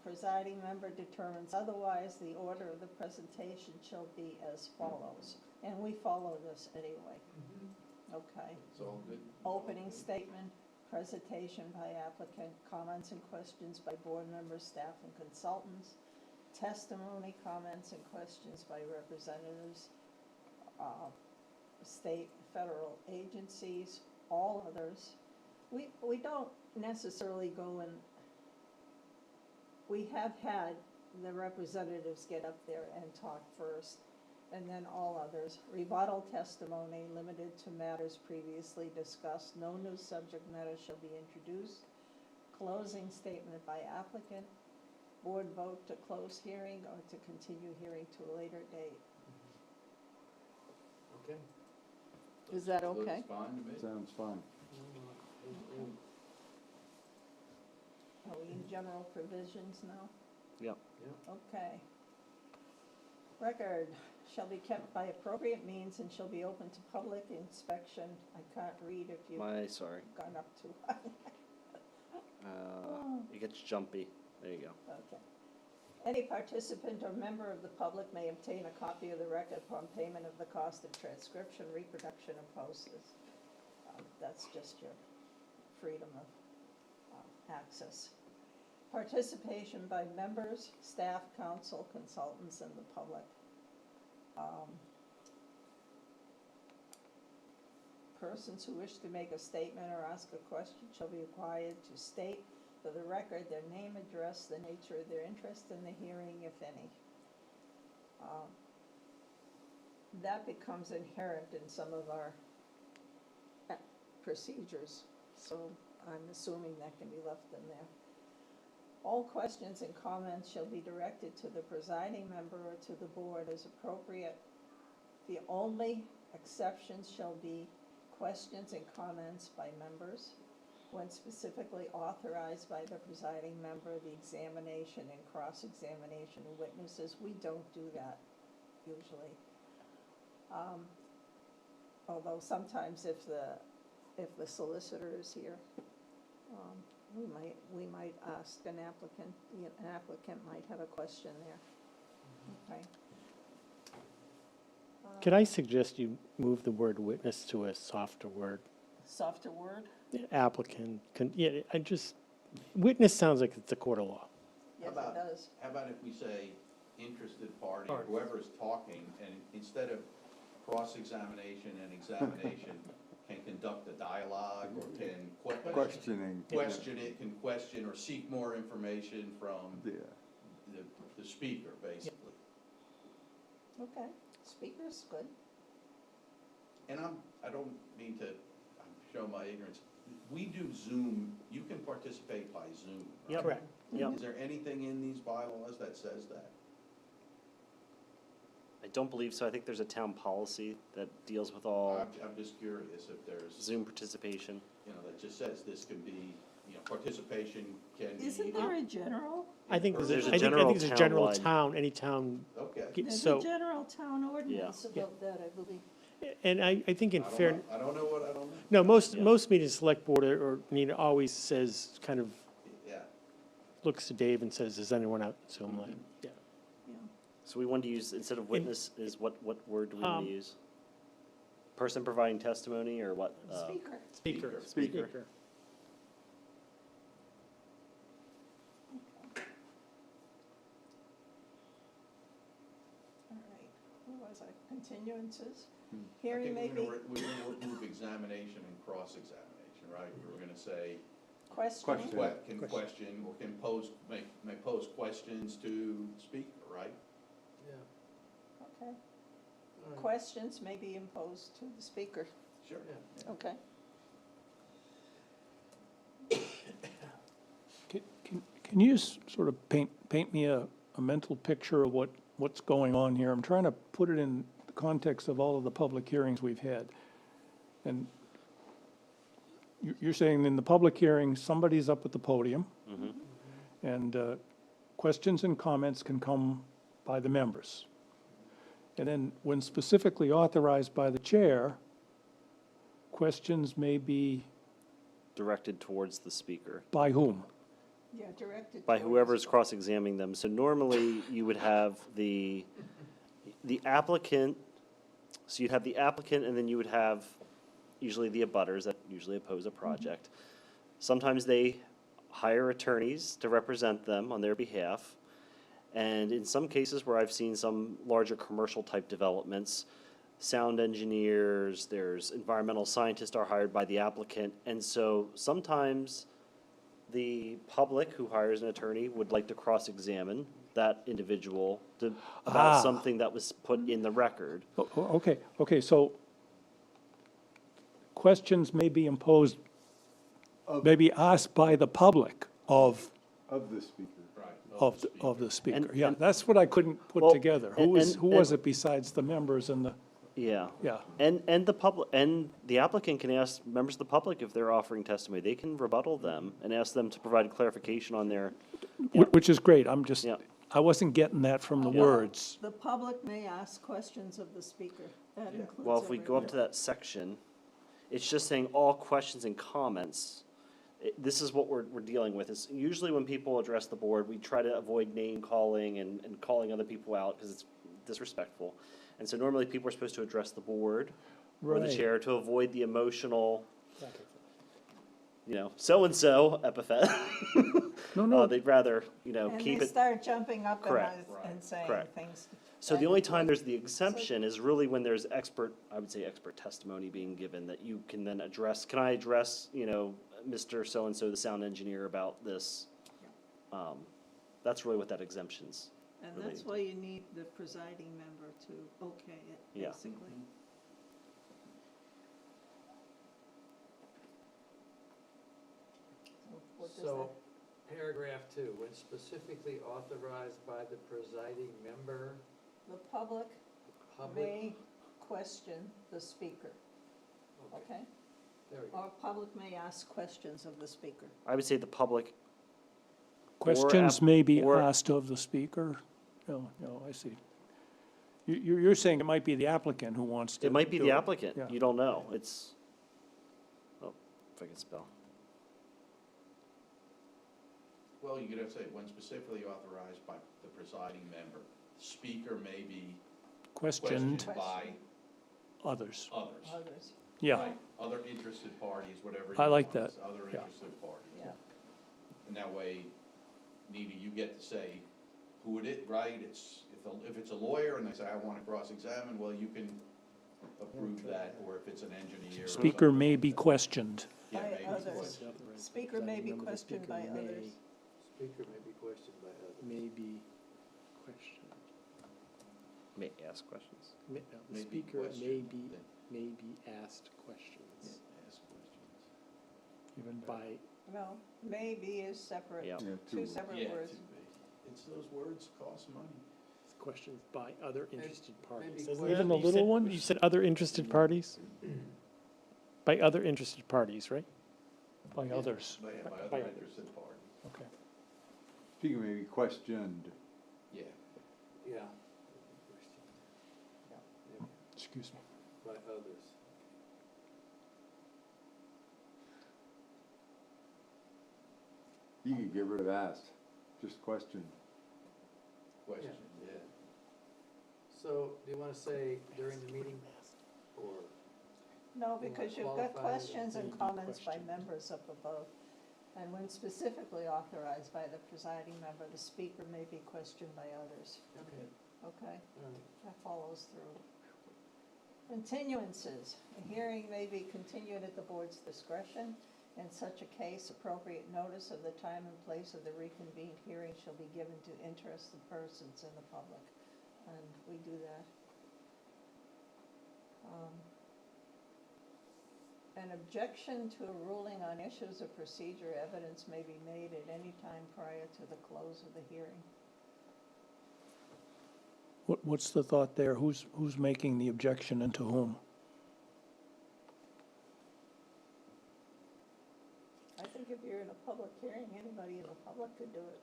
presiding member determines otherwise, the order of the presentation shall be as follows. And we follow this anyway. Okay. It's all good. Opening statement, presentation by applicant, comments and questions by board members, staff, and consultants, testimony, comments, and questions by representatives, state, federal agencies, all others. We don't necessarily go and, we have had the representatives get up there and talk first, and then all others. Rebuttal testimony limited to matters previously discussed. No new subject matter shall be introduced. Closing statement by applicant. Board vote to close hearing or to continue hearing to a later date. Okay. Is that okay? Looks fine to me. Sounds fine. Are we in general provisions now? Yep. Okay. Record shall be kept by appropriate means and shall be open to public inspection. I can't read if you've Sorry. gone up too high. It gets jumpy. There you go. Okay. Any participant or member of the public may obtain a copy of the record upon payment of the cost of transcription, reproduction, and postage. That's just your freedom of access. Participation by members, staff, council, consultants, and the public. Persons who wish to make a statement or ask a question shall be required to state for the record their name, address, the nature of their interest in the hearing, if any. That becomes inherent in some of our procedures, so I'm assuming that can be left in there. All questions and comments shall be directed to the presiding member or to the board as appropriate. The only exceptions shall be questions and comments by members. When specifically authorized by the presiding member, the examination and cross-examination of witnesses. We don't do that usually. Although sometimes if the solicitor is here, we might ask an applicant, an applicant might have a question there. Okay. Could I suggest you move the word witness to a softer word? Softer word? Applicant, witness sounds like it's a court of law. Yes, How it about- does. How about if we say interested party, or whoever is talking, and instead of cross-examination and examination, can conduct a dialogue, or can Questioning. question it, can question or seek more information from Yeah. the speaker, basically. Okay, speaker's good. And I don't mean to show my ignorance. We do Zoom, you can participate by Zoom, right? Yep. Correct. Yep. Is there anything in these bylaws that says that? I don't believe so. I think there's a town policy that deals with all I'm just curious if there's, Zoom participation. that just says this can be, participation can be. Isn't there a general? I think There's there's a I think general there's a general townwide. town, any town, Okay. There's so, a general town ordinance about that, I believe. and I think in fairness, I don't know what I don't know. no, most Yeah. meetings, select board or Nina always says, kind of Yeah. looks to Dave and says, is anyone out Zoom line? Yeah. Yeah. So we want to use, instead of witness, is what word do we want to use? person providing testimony or what? Speaker. Speaker. All right, who was I? Continuances? I Hearing think may be we're gonna remove examination and cross-examination, right? We were gonna say, questioning. can question, or can pose, may pose questions to speaker, right? Yeah. Okay. All right. Questions may be imposed to the speaker. Sure. Yeah. Okay. Can you sort of paint me a mental picture of what's going on here? I'm trying to put it in the context of all of the public hearings we've had. And you're saying in the public hearing, somebody's up at the podium, and questions and comments can come by the members. And then when specifically authorized by the chair, questions may be Directed towards the speaker. by whom? Yeah, directed. By towards- whoever's cross-examining them. So normally you would have the applicant, so you'd have the applicant and then you would have usually the abutters that usually oppose a project. Sometimes they hire attorneys to represent them on their behalf. And in some cases where I've seen some larger commercial type developments, sound engineers, there's environmental scientists are hired by the applicant. And so sometimes the public who hires an attorney would like to cross-examine that individual about something that was put in the record. Okay, so questions may be imposed, may be asked by the public of Of the speaker. Right. of the speaker. And- Yeah, and- that's what I couldn't put Well, together. and- Who was and- it besides the members and the, Yeah. yeah. And the public, and the applicant can ask members of the public if they're offering testimony. They can rebuttal them and ask them to provide clarification on their, Which is great, I'm just, Yeah. I wasn't getting that from the Yeah. words. The public may ask questions of the speaker. That includes well, if we go up to that section, it's just saying all questions and comments. This is what we're dealing with. Is usually when people address the board, we try to avoid name calling and calling other people out because it's disrespectful. And so normally people are supposed to address the board or the Right. chair to avoid the emotional, so-and-so epithet. No, They'd rather, And keep they it. start jumping up Correct. and saying Correct. things. So the that only would- time there's the exemption is really when there's expert testimony being given that you can then address, can I address, Mr. So-and-so, the sound engineer about this? That's really what that exemption's. And related that's to. why you need the presiding member to okay it, Yeah. basically. So what does So, paragraph 2, when specifically authorized by the presiding member, The public public. may question the speaker, okay? There we go. Or public may ask questions of the speaker. I would say the public, questions app- may be or- asked of the speaker. No, I see. You're saying it might be the applicant who wants to. it might be do the it. applicant, Yeah. you don't know, it's, if I can spell. Well, you could have say, when specifically authorized by the presiding member, speaker may be Questioned questioned by others. others. Others, Yeah, Right, other interested parties, whatever. I you like want, that. Other Yeah. interested parties. yeah. And that way, Nita, you get to say who it is, right? If it's a lawyer and they say, I want to cross-examine, well, you can approve that, or if it's an engineer or speaker something may like be that. questioned. Yeah, By maybe others. question. Speaker may be questioned by others. Speaker may be questioned by others. May be questioned. May ask questions. The May be speaker questioned. may be asked questions Ask questions. Even by, No, maybe is separate, Yeah. two separate Yeah, words. to be. It's those words cost money. questions by other interested parties. maybe Isn't Even that- the little one? You said other interested parties? By other interested parties, right? By others. By By other others. interested parties. Okay. Speaker may be questioned. Yeah. Yeah. Excuse me. By others. You could get rid of asked, just questioned. Question, yeah. So, do you want to say during the meeting, or No, because you've got qualified questions and Maybe comments by question. members up above. And when specifically authorized by the presiding member, the speaker may be questioned by others. Okay, Okay, all right. that follows through. Continuances. A hearing may be continued at the board's discretion. In such a case, appropriate notice of the time and place of the reconvened hearing shall be given to interested persons in the public. And we do that. An objection to a ruling on issues of procedure evidence may be made at any time prior to the close of the hearing. What's the thought there? Who's making the objection and to whom? I think if you're in a public hearing, anybody in the public could do it.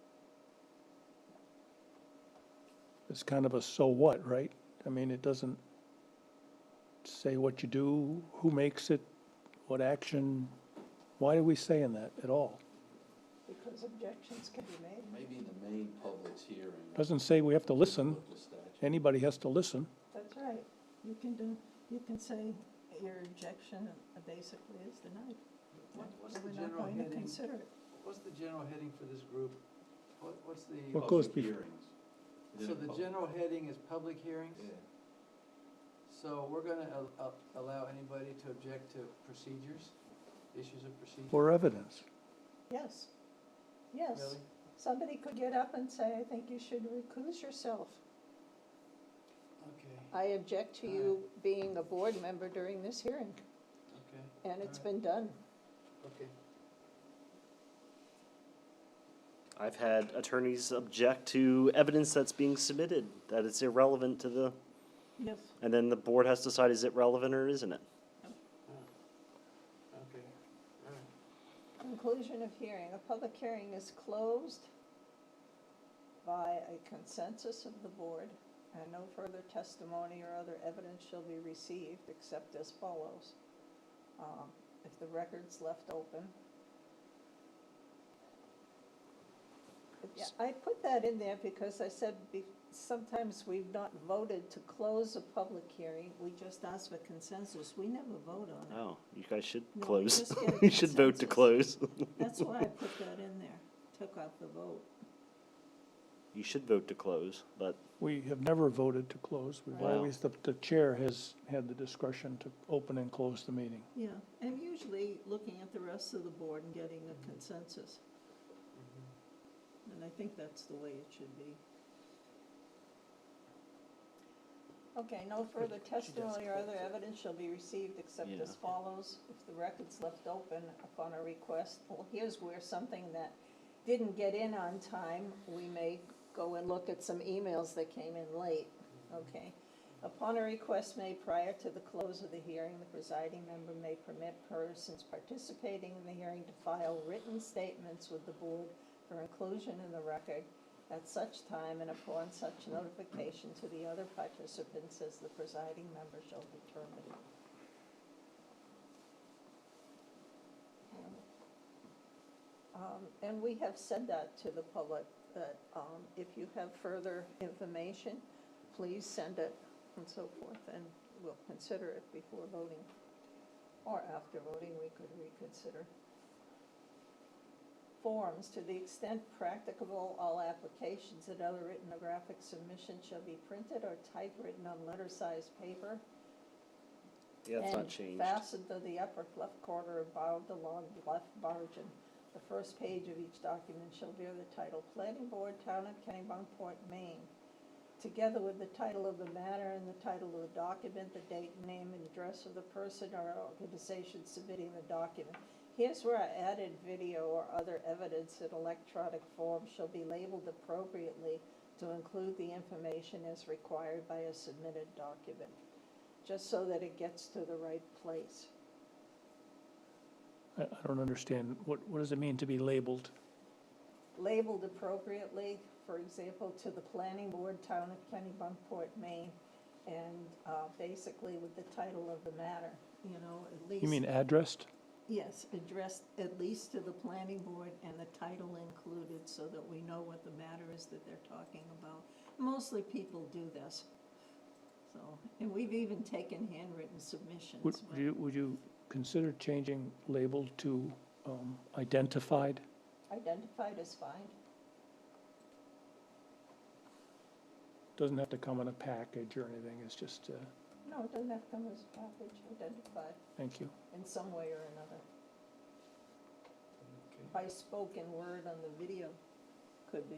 It's kind of a so what, right? I mean, it doesn't say what you do, who makes it, what action. Why are we saying that at all? Because objections can be made. Maybe in the main public's hearing. Doesn't say we have to listen. Look at the statute. Anybody has to listen. That's right. You can say your objection basically is denied. What's And the we're not general going to heading? consider it. What's the general heading for this group? What's the? What goes Public before? hearings. Is So it the public? general heading is public hearings? Yeah. So we're gonna allow anybody to object to procedures, issues of procedure? Or evidence. Yes. Yes. Really? Somebody could get up and say, I think you should recuse yourself. Okay, I object to you being a board member during this hearing, okay, and it's Alright. been done. okay. I've had attorneys object to evidence that's being submitted, that it's irrelevant to the, Yes. and then the board has to decide, is it relevant or isn't it? Okay, all right. Conclusion of hearing. A public hearing is closed by a consensus of the board, and no further testimony or other evidence shall be received except as follows. If the record's left open. Yeah, I put that in there because I said sometimes we've not voted to close a public hearing. We just ask for consensus. We never vote on it. Oh, you guys should No, we close. just get a You should vote to consensus. close. That's why I put that in there, took out the vote. You should vote to close, but We have never voted to close. We've Right. always, the chair has had the discretion to open and close the meeting. Yeah, and usually looking at the rest of the board and getting a consensus. And I think that's the way it should be. Okay, no further testimony or other evidence shall be received except as Yeah. follows. If the record's left open upon a request, well, here's where something that didn't get in on time, we may go and look at some emails that came in late, okay? Upon a request made prior to the close of the hearing, the presiding member may permit persons participating in the hearing to file written statements with the board for inclusion in the record at such time and upon such notification to the other participants as the presiding member shall determine. And we have said that to the public, that if you have further information, please send it and so forth, and we'll consider it before voting. Or after voting, we could reconsider. Forms, to the extent practicable, all applications and other written or graphic submissions shall be printed or typewritten on letter-sized paper. yeah, it's not And changed. fastened to the upper left corner above the long left margin. The first page of each document shall bear the title, Planning Board, Town of Kennebunkport, Maine. Together with the title of the matter and the title of the document, the date, name, and address of the person or organization submitting the document. Here's where I added video or other evidence in electronic form shall be labeled appropriately to include the information as required by a submitted document, just so that it gets to the right place. I don't understand. What does it mean to be labeled? Labeled appropriately, for example, to the Planning Board, Town of Kennebunkport, Maine, and basically with the title of the matter, you know, at least. You mean addressed? Yes, addressed at least to the planning board and the title included so that we know what the matter is that they're talking about. Mostly people do this. So, and we've even taken handwritten submissions. Would you consider changing label to identified? Identified as fine. Doesn't have to come in a package or anything, it's just, No, it doesn't have to come as a package, identified thank you. in some way or another. By spoken word on the video, could be.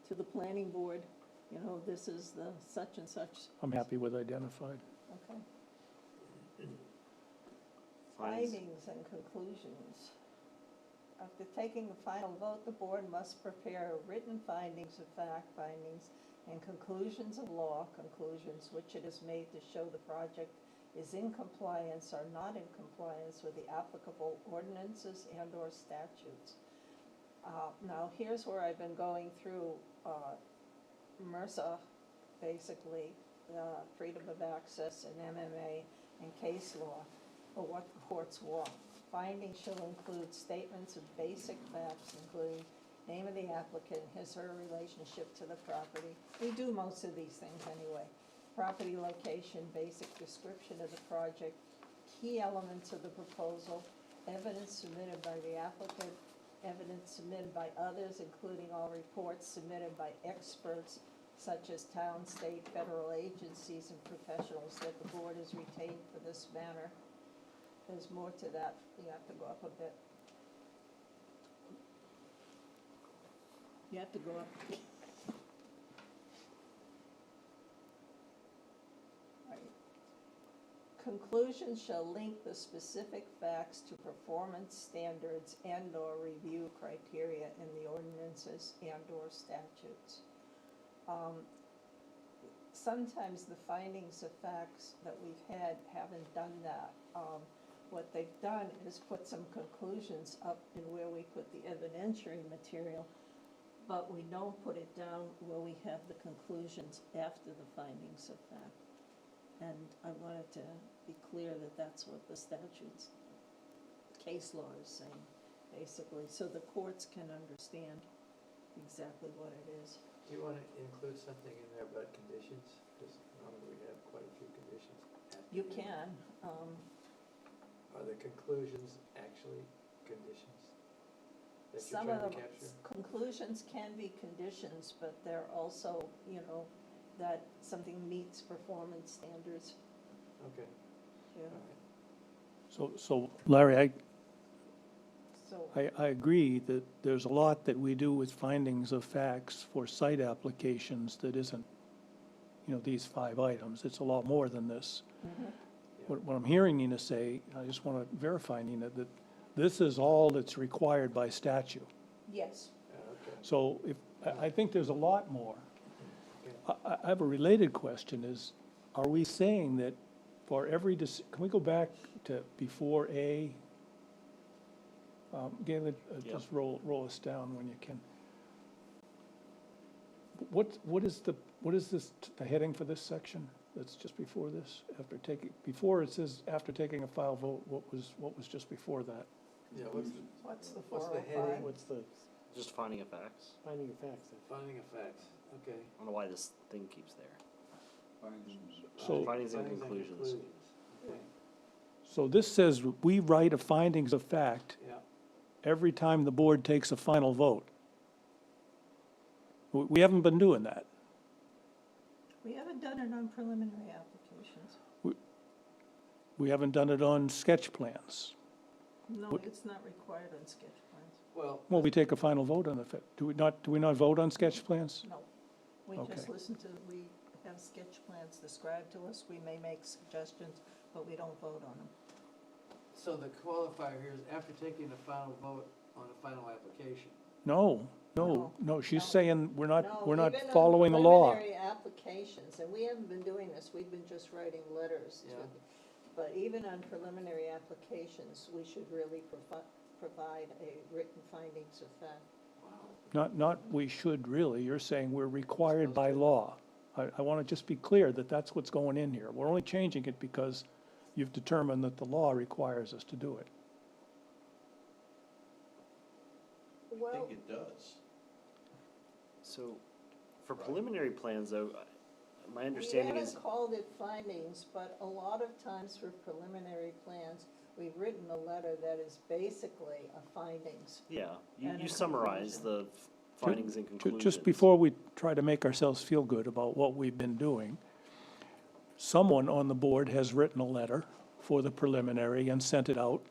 To the planning board, you know, this is the such and such, I'm happy with identified. okay. Findings. Findings and conclusions. After taking the final vote, the board must prepare written findings of fact, findings, and conclusions of law, conclusions which it is made to show the project is in compliance or not in compliance with the applicable ordinances and/or statutes. Now, here's where I've been going through MRSA, basically, freedom of access and MMA and case law, or what the courts want. Findings shall include statements of basic facts, including name of the applicant, his or her relationship to the property. We do most of these things anyway. Property location, basic description of the project, key elements of the proposal, evidence submitted by the applicant, evidence submitted by others, including all reports submitted by experts such as town, state, federal agencies, and professionals that the board has retained for this matter. There's more to that. You have to go up a bit. You have to go up. Right. Conclusions shall link the specific facts to performance standards and/or review criteria in the ordinances and/or statutes. Sometimes the findings of facts that we've had haven't done that. What they've done is put some conclusions up in where we put the evidentiary material, but we don't put it down where we have the conclusions after the findings of fact. And I wanted to be clear that that's what the statutes, case law is saying, basically, so the courts can understand exactly what it is. Do you want to include something in there about conditions? Because normally we have quite a few conditions. at the You end. can, Are the conclusions actually conditions that you're some trying of to the capture? conclusions can be conditions, but they're also, you know, that something meets performance standards, Okay, yeah. all right. So Larry, So, I agree that there's a lot that we do with findings of facts for site applications that isn't, you know, these 5 items. It's a lot more than this. What I'm hearing Nina say, I just want to verify, Nina, that this is all that's required by statute. yes, Okay. So I think there's a lot more. Okay. I have a related question is, are we saying that for every, can we go back to before A? Galen, Yep. just roll us down when you can. What is this, the heading for this section that's just before this? Before it says, after taking a final vote, what was just before that? Yeah, what's the What's the 405? heading? What's the Just finding of facts. finding of facts then? Finding of facts, okay. I don't know why this thing keeps there. So, Findings and conclusions. Okay, so this says we write a findings of fact yeah. every time the board takes a final vote. We haven't been doing that. We haven't done it on preliminary applications. We haven't done it on sketch plans. No, it's not required on sketch plans. Well, we take a final vote on it. Do we not vote on sketch plans? No. We just Okay. listen to, we have sketch plans described to us, we may make suggestions, but we don't vote on them. So the qualifier here is after taking the final vote on the final application. No, she's No. saying we're No, not even on following the law. Preliminary applications, and we haven't been doing this, we've been just writing letters to, Yeah. but even on preliminary applications, we should really provide a written findings of fact. Not we should really, you're saying we're required by law. I want to just be clear that that's what's going in here. We're only changing it because you've determined that the law requires us to do it. I Well, think it does. So, for preliminary plans though, My understanding We is, haven't called it findings, but a lot of times for preliminary plans, we've written a letter that is basically a findings. yeah, And you a summarize the findings and conclusions. Just before we try to make ourselves feel good about what we've been doing, someone on the board has written a letter for the preliminary and sent it out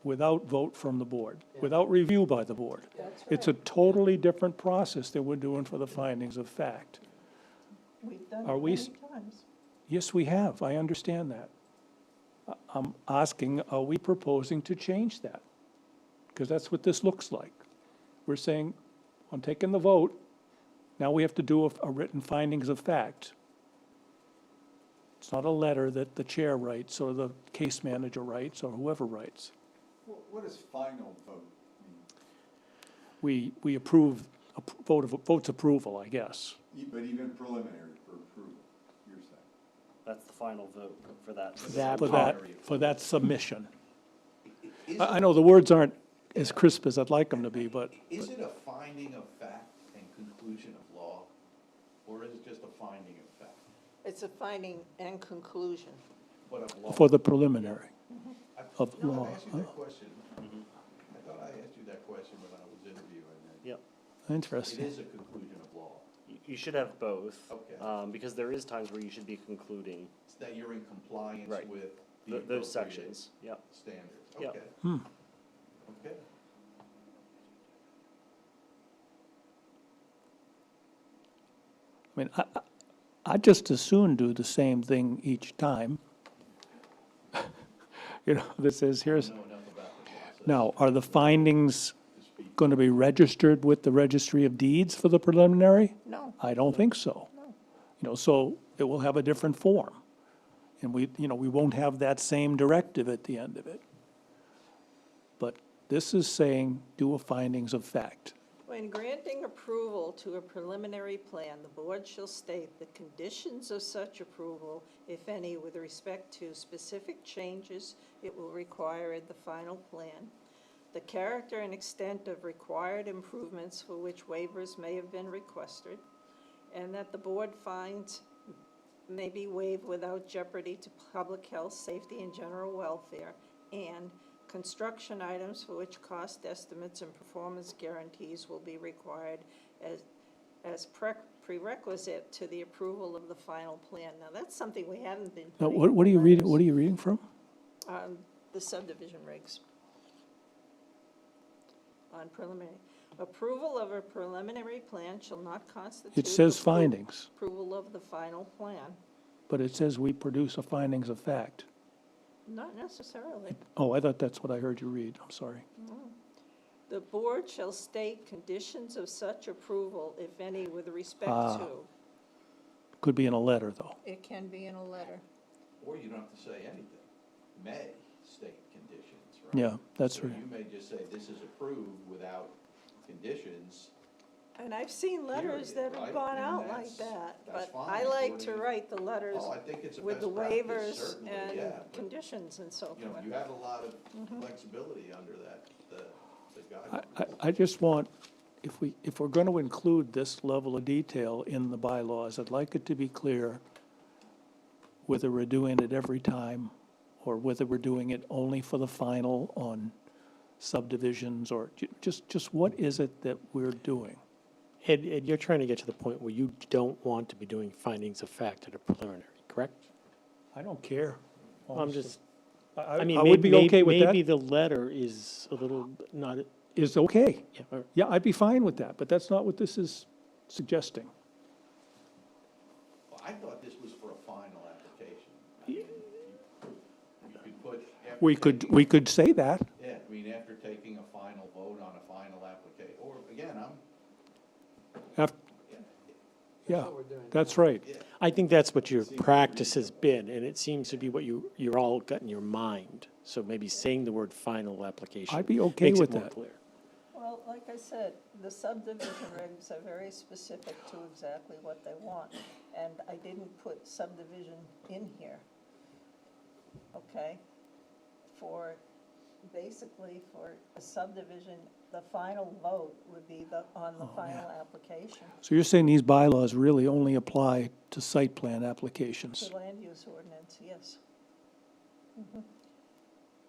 without vote from the board, without review by the board. That's It's a right. totally different process than we're doing for the findings of fact. We've done Are it we many s- times. Yes, we have, I understand that. I'm asking, are we proposing to change that? Because that's what this looks like. We're saying, I'm taking the vote, now we have to do a written findings of fact. It's not a letter that the chair writes, or the case manager writes, or whoever writes. What does final vote mean? We approve, votes approval, I guess. But even preliminary for approval, you're saying? That's the final vote for that. For that submission. Is I it- know the words aren't as crisp as I'd like them to be, but Is it a finding of fact and conclusion of law, or is it just a finding of fact? It's a finding and conclusion. But of law? for the preliminary of No, law. I asked you that question. I thought I asked you that question when I was interviewing. and Yep. It Interesting. is a conclusion of law. You should have both. Okay. Because there is times where you should be concluding It's that you're in compliance Right. with the those appropriate sections. Yep. standards. Yep. Okay. Okay. I mean, I'd just as soon do the same thing each time. You know, that says, here's, Know enough about the process now, are the findings to speak. going to be registered with the Registry of Deeds for the preliminary? No, I don't think so. no. You know, so it will have a different form. And we, you know, we won't have that same directive at the end of it. But this is saying, do a findings of fact. When granting approval to a preliminary plan, the board shall state the conditions of such approval, if any, with respect to specific changes it will require in the final plan, the character and extent of required improvements for which waivers may have been requested, and that the board finds may be waived without jeopardy to public health, safety, and general welfare, and construction items for which cost estimates and performance guarantees will be required as prerequisite to the approval of the final plan. Now, that's something we haven't been Now, putting in what are the you reading, letters. what are you reading from? The subdivision regs. On preliminary. Approval of a preliminary plan shall not constitute. It says appro- findings, Approval of the final plan. but it says we produce a findings of fact. Not necessarily. Oh, I thought that's what I heard you read, I'm sorry. The board shall state conditions of such approval, if any, with respect Ah. to. Could be in a letter, though. It can be in a letter. Or you don't have to say anything. May state conditions, right? Yeah, that's So right. you may just say this is approved without conditions. And I've seen letters Period, that have right? gone And out like that's- that, that's but fine I like according to to- write the letters Oh, I think it's a with the best practice, waivers certainly, and yeah. but, conditions and so You know, forth. you have a lot of flexibility under that, the guidelines. I just want, if we're going to include this level of detail in the bylaws, I'd like it to be clear whether we're doing it every time, or whether we're doing it only for the final on subdivisions, or just what is it that we're doing? Ed, you're trying to get to the point where you don't want to be doing findings of fact at a preliminary, correct? I don't care. I'm honestly. just, I I mean, would be okay with maybe that, the letter is a little not, is okay. yeah, all right. Yeah, I'd be fine with that, but that's not what this is suggesting. Well, I thought this was for a final application. I mean, you could put. after We taking- could say that. Yeah, I mean, after taking a final vote on a final application, or again, Yeah, what we're doing. that's right. I think that's what your practice has been, and it seems to be what you're all got in your mind. So maybe saying the word final application I'd be okay makes with it more that. clear. Well, like I said, the subdivision regs are very specific to exactly what they want, and I didn't put subdivision in here. Okay? Basically for a subdivision, the final vote would be on the final application, So you're saying these bylaws really only apply to site plan applications, to land use ordinance, yes.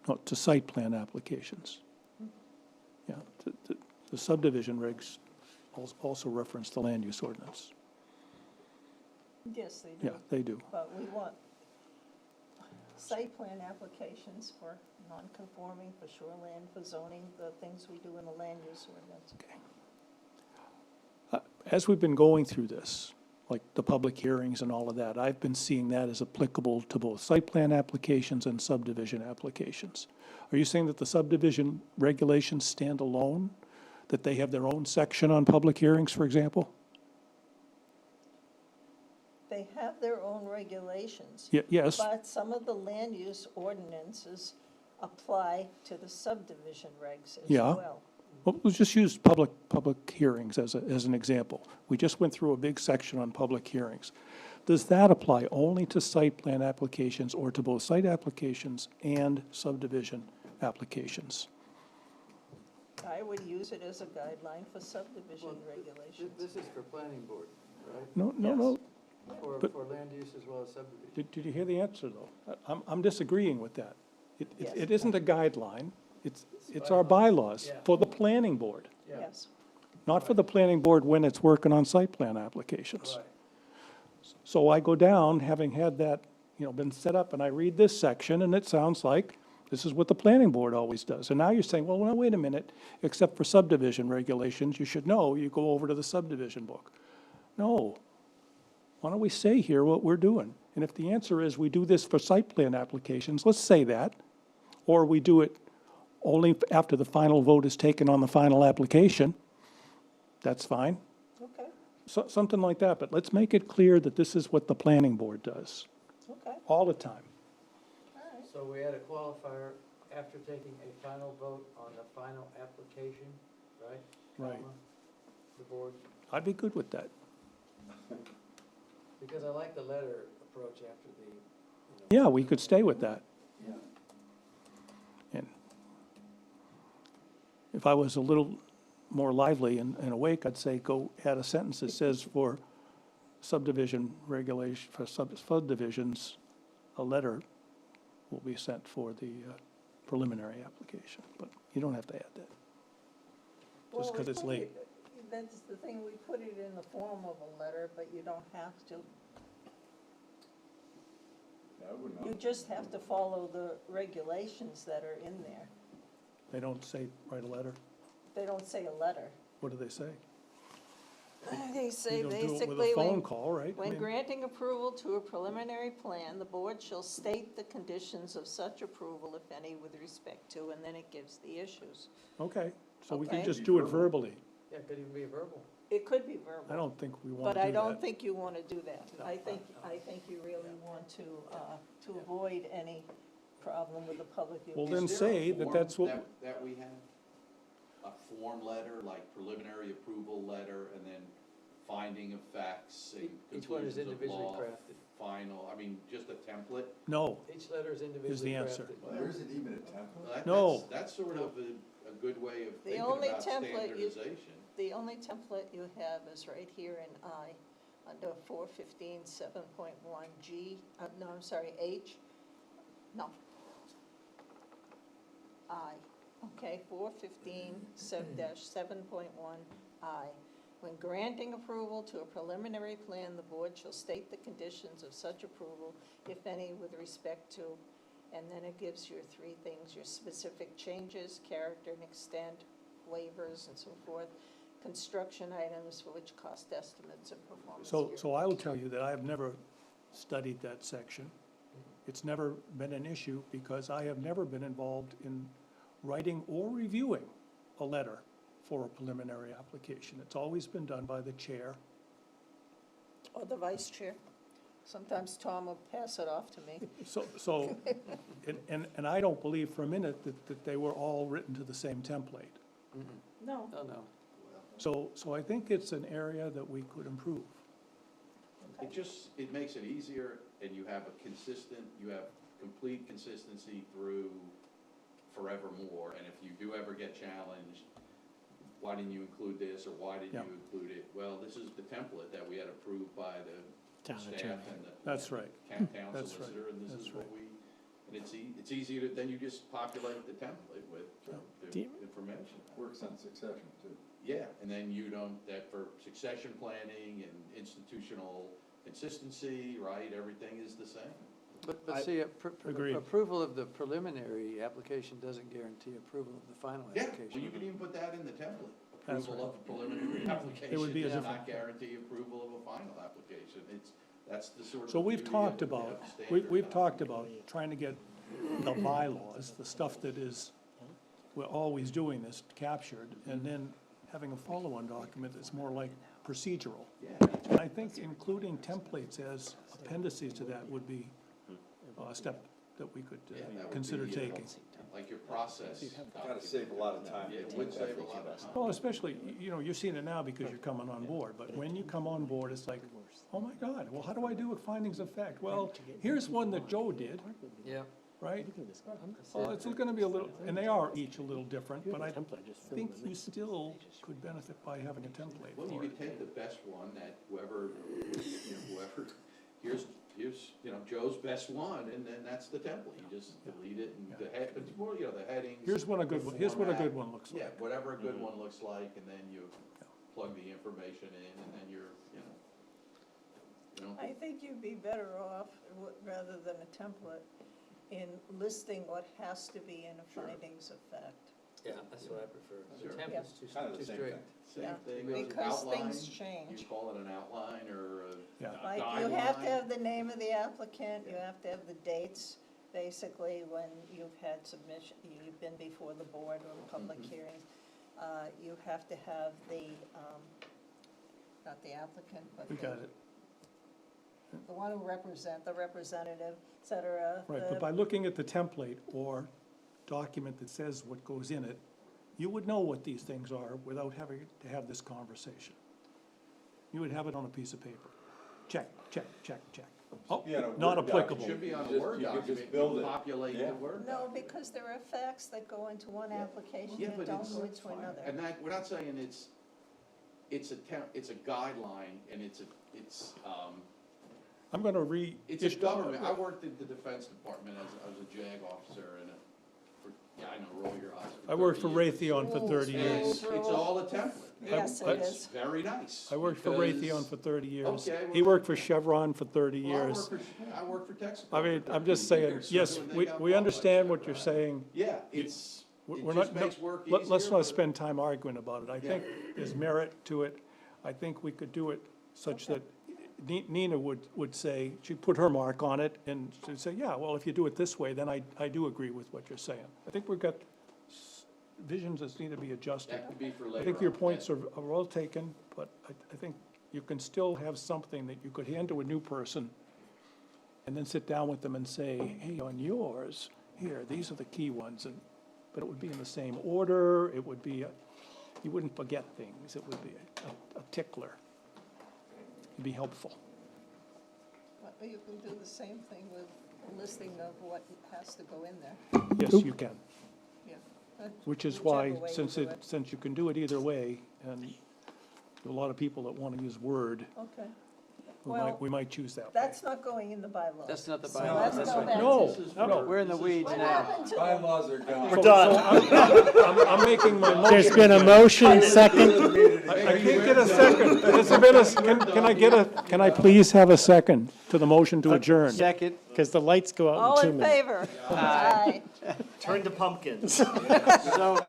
not to site plan applications? Yeah, the subdivision regs also reference the land use ordinance. Yes, they do. Yeah, they do. But we want site plan applications for non-conforming, for shoreland, for zoning, the things we do in the land use ordinance. As we've been going through this, like the public hearings and all of that, I've been seeing that as applicable to both site plan applications and subdivision applications. Are you saying that the subdivision regulations stand alone? That they have their own section on public hearings, for example? They have their own regulations. Yes, But some of the land use ordinances apply to the subdivision regs as Yeah. well. well, let's just use public hearings as an example. We just went through a big section on public hearings. Does that apply only to site plan applications or to both site applications and subdivision applications? I would use it as a guideline for subdivision regulations. This is for planning board, right? No. But- For land use as well as subdivision. Did you hear the answer, though? I'm disagreeing with that. Yes. It isn't a guideline, it's our bylaws for the planning board, Yes. not for the planning board when it's working on site plan applications. So I go down, having had that, been set up, and I read this section, and it sounds like this is what the planning board always does. And now you're saying, well, no, wait a minute, except for subdivision regulations, you should know, you go over to the subdivision book. No. Why don't we say here what we're doing? And if the answer is we do this for site plan applications, let's say that. Or we do it only after the final vote is taken on the final application, that's fine. Okay, Something like that, but let's make it clear that this is what the planning board does, okay, all the time. all right. So we add a qualifier after taking a final vote on the final application, right? Right. Comma, The board, I'd be good with that. because I like the letter approach after the. Yeah, we could stay with that. Yeah. And if I was a little more lively and awake, I'd say go add a sentence that says for subdivision regulation, for subdivisions, a letter will be sent for the preliminary application, but you don't have to add that. Just Well, 'cause we it's put late. it- That's the thing, we put it in the form of a letter, but you don't have to. You just have to follow the regulations that are in there. They don't say write a letter. They don't say a letter. What do they say? They say You don't do it with basically, a phone call, right? I when mean, granting approval to a preliminary plan, the board shall state the conditions of such approval, if any, with respect to, and then it gives the issues. Okay, so we can Okay. just do it verbally. Yeah, it could even be verbal. It could be verbal. I don't think we want But to do I that. don't think you want to do that. I think you really want to avoid any problem with the public. Well, Is then there a say that form that's what, That we have, a form letter, like preliminary approval letter, and then finding of facts and Each one is conclusions of individually law, crafted. final, I mean, just a template? no, Each letter is individually crafted. answer. There isn't even a template. Well, No. That's sort of a good way of The thinking only about template you- standardization. The only template you have is right here in I, under 415.7.1G, no, I'm sorry, H, no. I, okay, 415-7.1I. When granting approval to a preliminary plan, the board shall state the conditions of such approval, if any, with respect to, and then it gives your three things, your specific changes, character and extent, waivers and so forth, construction items for which cost estimates and performance. so I will tell you that I have never studied that section. It's never been an issue because I have never been involved in writing or reviewing a letter for a preliminary application. It's always been done by the chair. Or the vice chair. Sometimes Tom will pass it off to me. So, and I don't believe for a minute that they were all written to the same template. No. No. So I think it's an area that we could improve. It makes it easier, and you have complete consistency through forevermore, and if you do ever get challenged, why didn't you include this, or why didn't Yeah. you include it? Well, this is the template that we had approved by the Town staff attorney. and the. That's right. Town That's right. solicitor, and this That's is what right. we, and it's easy to, then you just populate the template with Do the you- information. Works on succession too. Yeah, and then you don't, that for succession planning and institutional consistency, right, everything is the same. But see, Agreed. approval of the preliminary application doesn't guarantee approval of the final Yeah, well, application. you could even put that in the template. That's Approval of a preliminary application would be a does different- not guarantee approval of a final application. That's the sort of. So we've beauty talked of the about, standard we've talked document. about trying to get the bylaws, the stuff that is, we're always doing this, captured, and then having a follow-on document that's more like procedural. Yeah, And I think including templates as appendices to that would be a step that we could yeah, that would consider be, taking. like your process. Gotta save a lot of time. Yeah, it would save a lot of time. Well, especially, you know, you're seeing it now because you're coming on board, but when you come on board, it's like, oh my God, well, how do I do with findings of fact? Well, here's one that Joe did, Yeah. right? Well, it's gonna be a little, and they are each a little different, but I Template, just fill think them in. you still could benefit by having a template Well, you for it. could take the best one that whoever, here's, Joe's best one, and then that's the template. You just delete it and the head, it's more, the headings. Here's what a good the one, here's what a format. good one looks Yeah, like. whatever a good one looks like, and then you plug the information in, and then you're. I think you'd be better off, rather than a template, in listing what has to be in a findings of fact. Yeah, that's what I prefer. Sure. The template's too Kind of the same strict. thing. Yeah, Same thing, because outline, things change. you call it an outline or a Yeah. Like, you have to guideline. have the name of the applicant, you have to have the dates, basically, when you've had submission, you've been before the board or public hearings. You have to have the, not the applicant, but We got it. the one who the representative, et cetera. Right, the- but by looking at the template or document that says what goes in it, you would know what these things are without having to have this conversation. You would have it on a piece of paper. Check, check, check, check. Oh, Yeah, no, not Word It applicable. should be on You a just- Word you could just document, build you it. populate Yeah. the Word No, document. because there are facts that go into one application Yeah, that but don't it's go into fine. another. And that, we're not saying it's a guideline, and it's I'm gonna read. it's a government, I worked in the Defense Department as a JAG officer, and I know, roll your eyes. I worked for 30 years. Raytheon for 30 And years. it's all a template. Yes, it It's is. very nice. I worked for because- Raytheon for 30 years. Okay, well He worked for Chevron for 30 Well, years. I worked for Texas. I mean, I'm just saying, yes, we understand what you're saying. Yeah, it We're just not, makes work let's easier, not but- spend time arguing about it. I think there's merit to it. I think we could do it such that Nina would say, she'd put her mark on it and she'd say, yeah, well, if you do it this way, then I do agree with what you're saying. I think we've got visions that need to be adjusted. That could be for later. I think your on. points are well taken, but I think you can still have something that you could hand to a new person and then sit down with them and say, hey, on yours, here, these are the key ones, but it would be in the same order, it would be, you wouldn't forget things, it would be a tickler. It'd be helpful. But you can do the same thing with a listing of what has to go in there, Yes, you can, yeah. which is why, Whichever way you since do it. since you can do it either way, and there are a lot of people that want to use Word, Okay, we Well, might choose that way. that's not going in the bylaws. That's not the So bylaws. let's go back No, to- no. We're in the weeds What now. happened to? Bylaws are gone. We're done. I'm making my motion. There's been a motion, second. I can't get a second. Has there been can I please have a second to the motion to adjourn? Second. Because the lights go out All in 2 in minutes. favor? Aye. Turn to pumpkins. So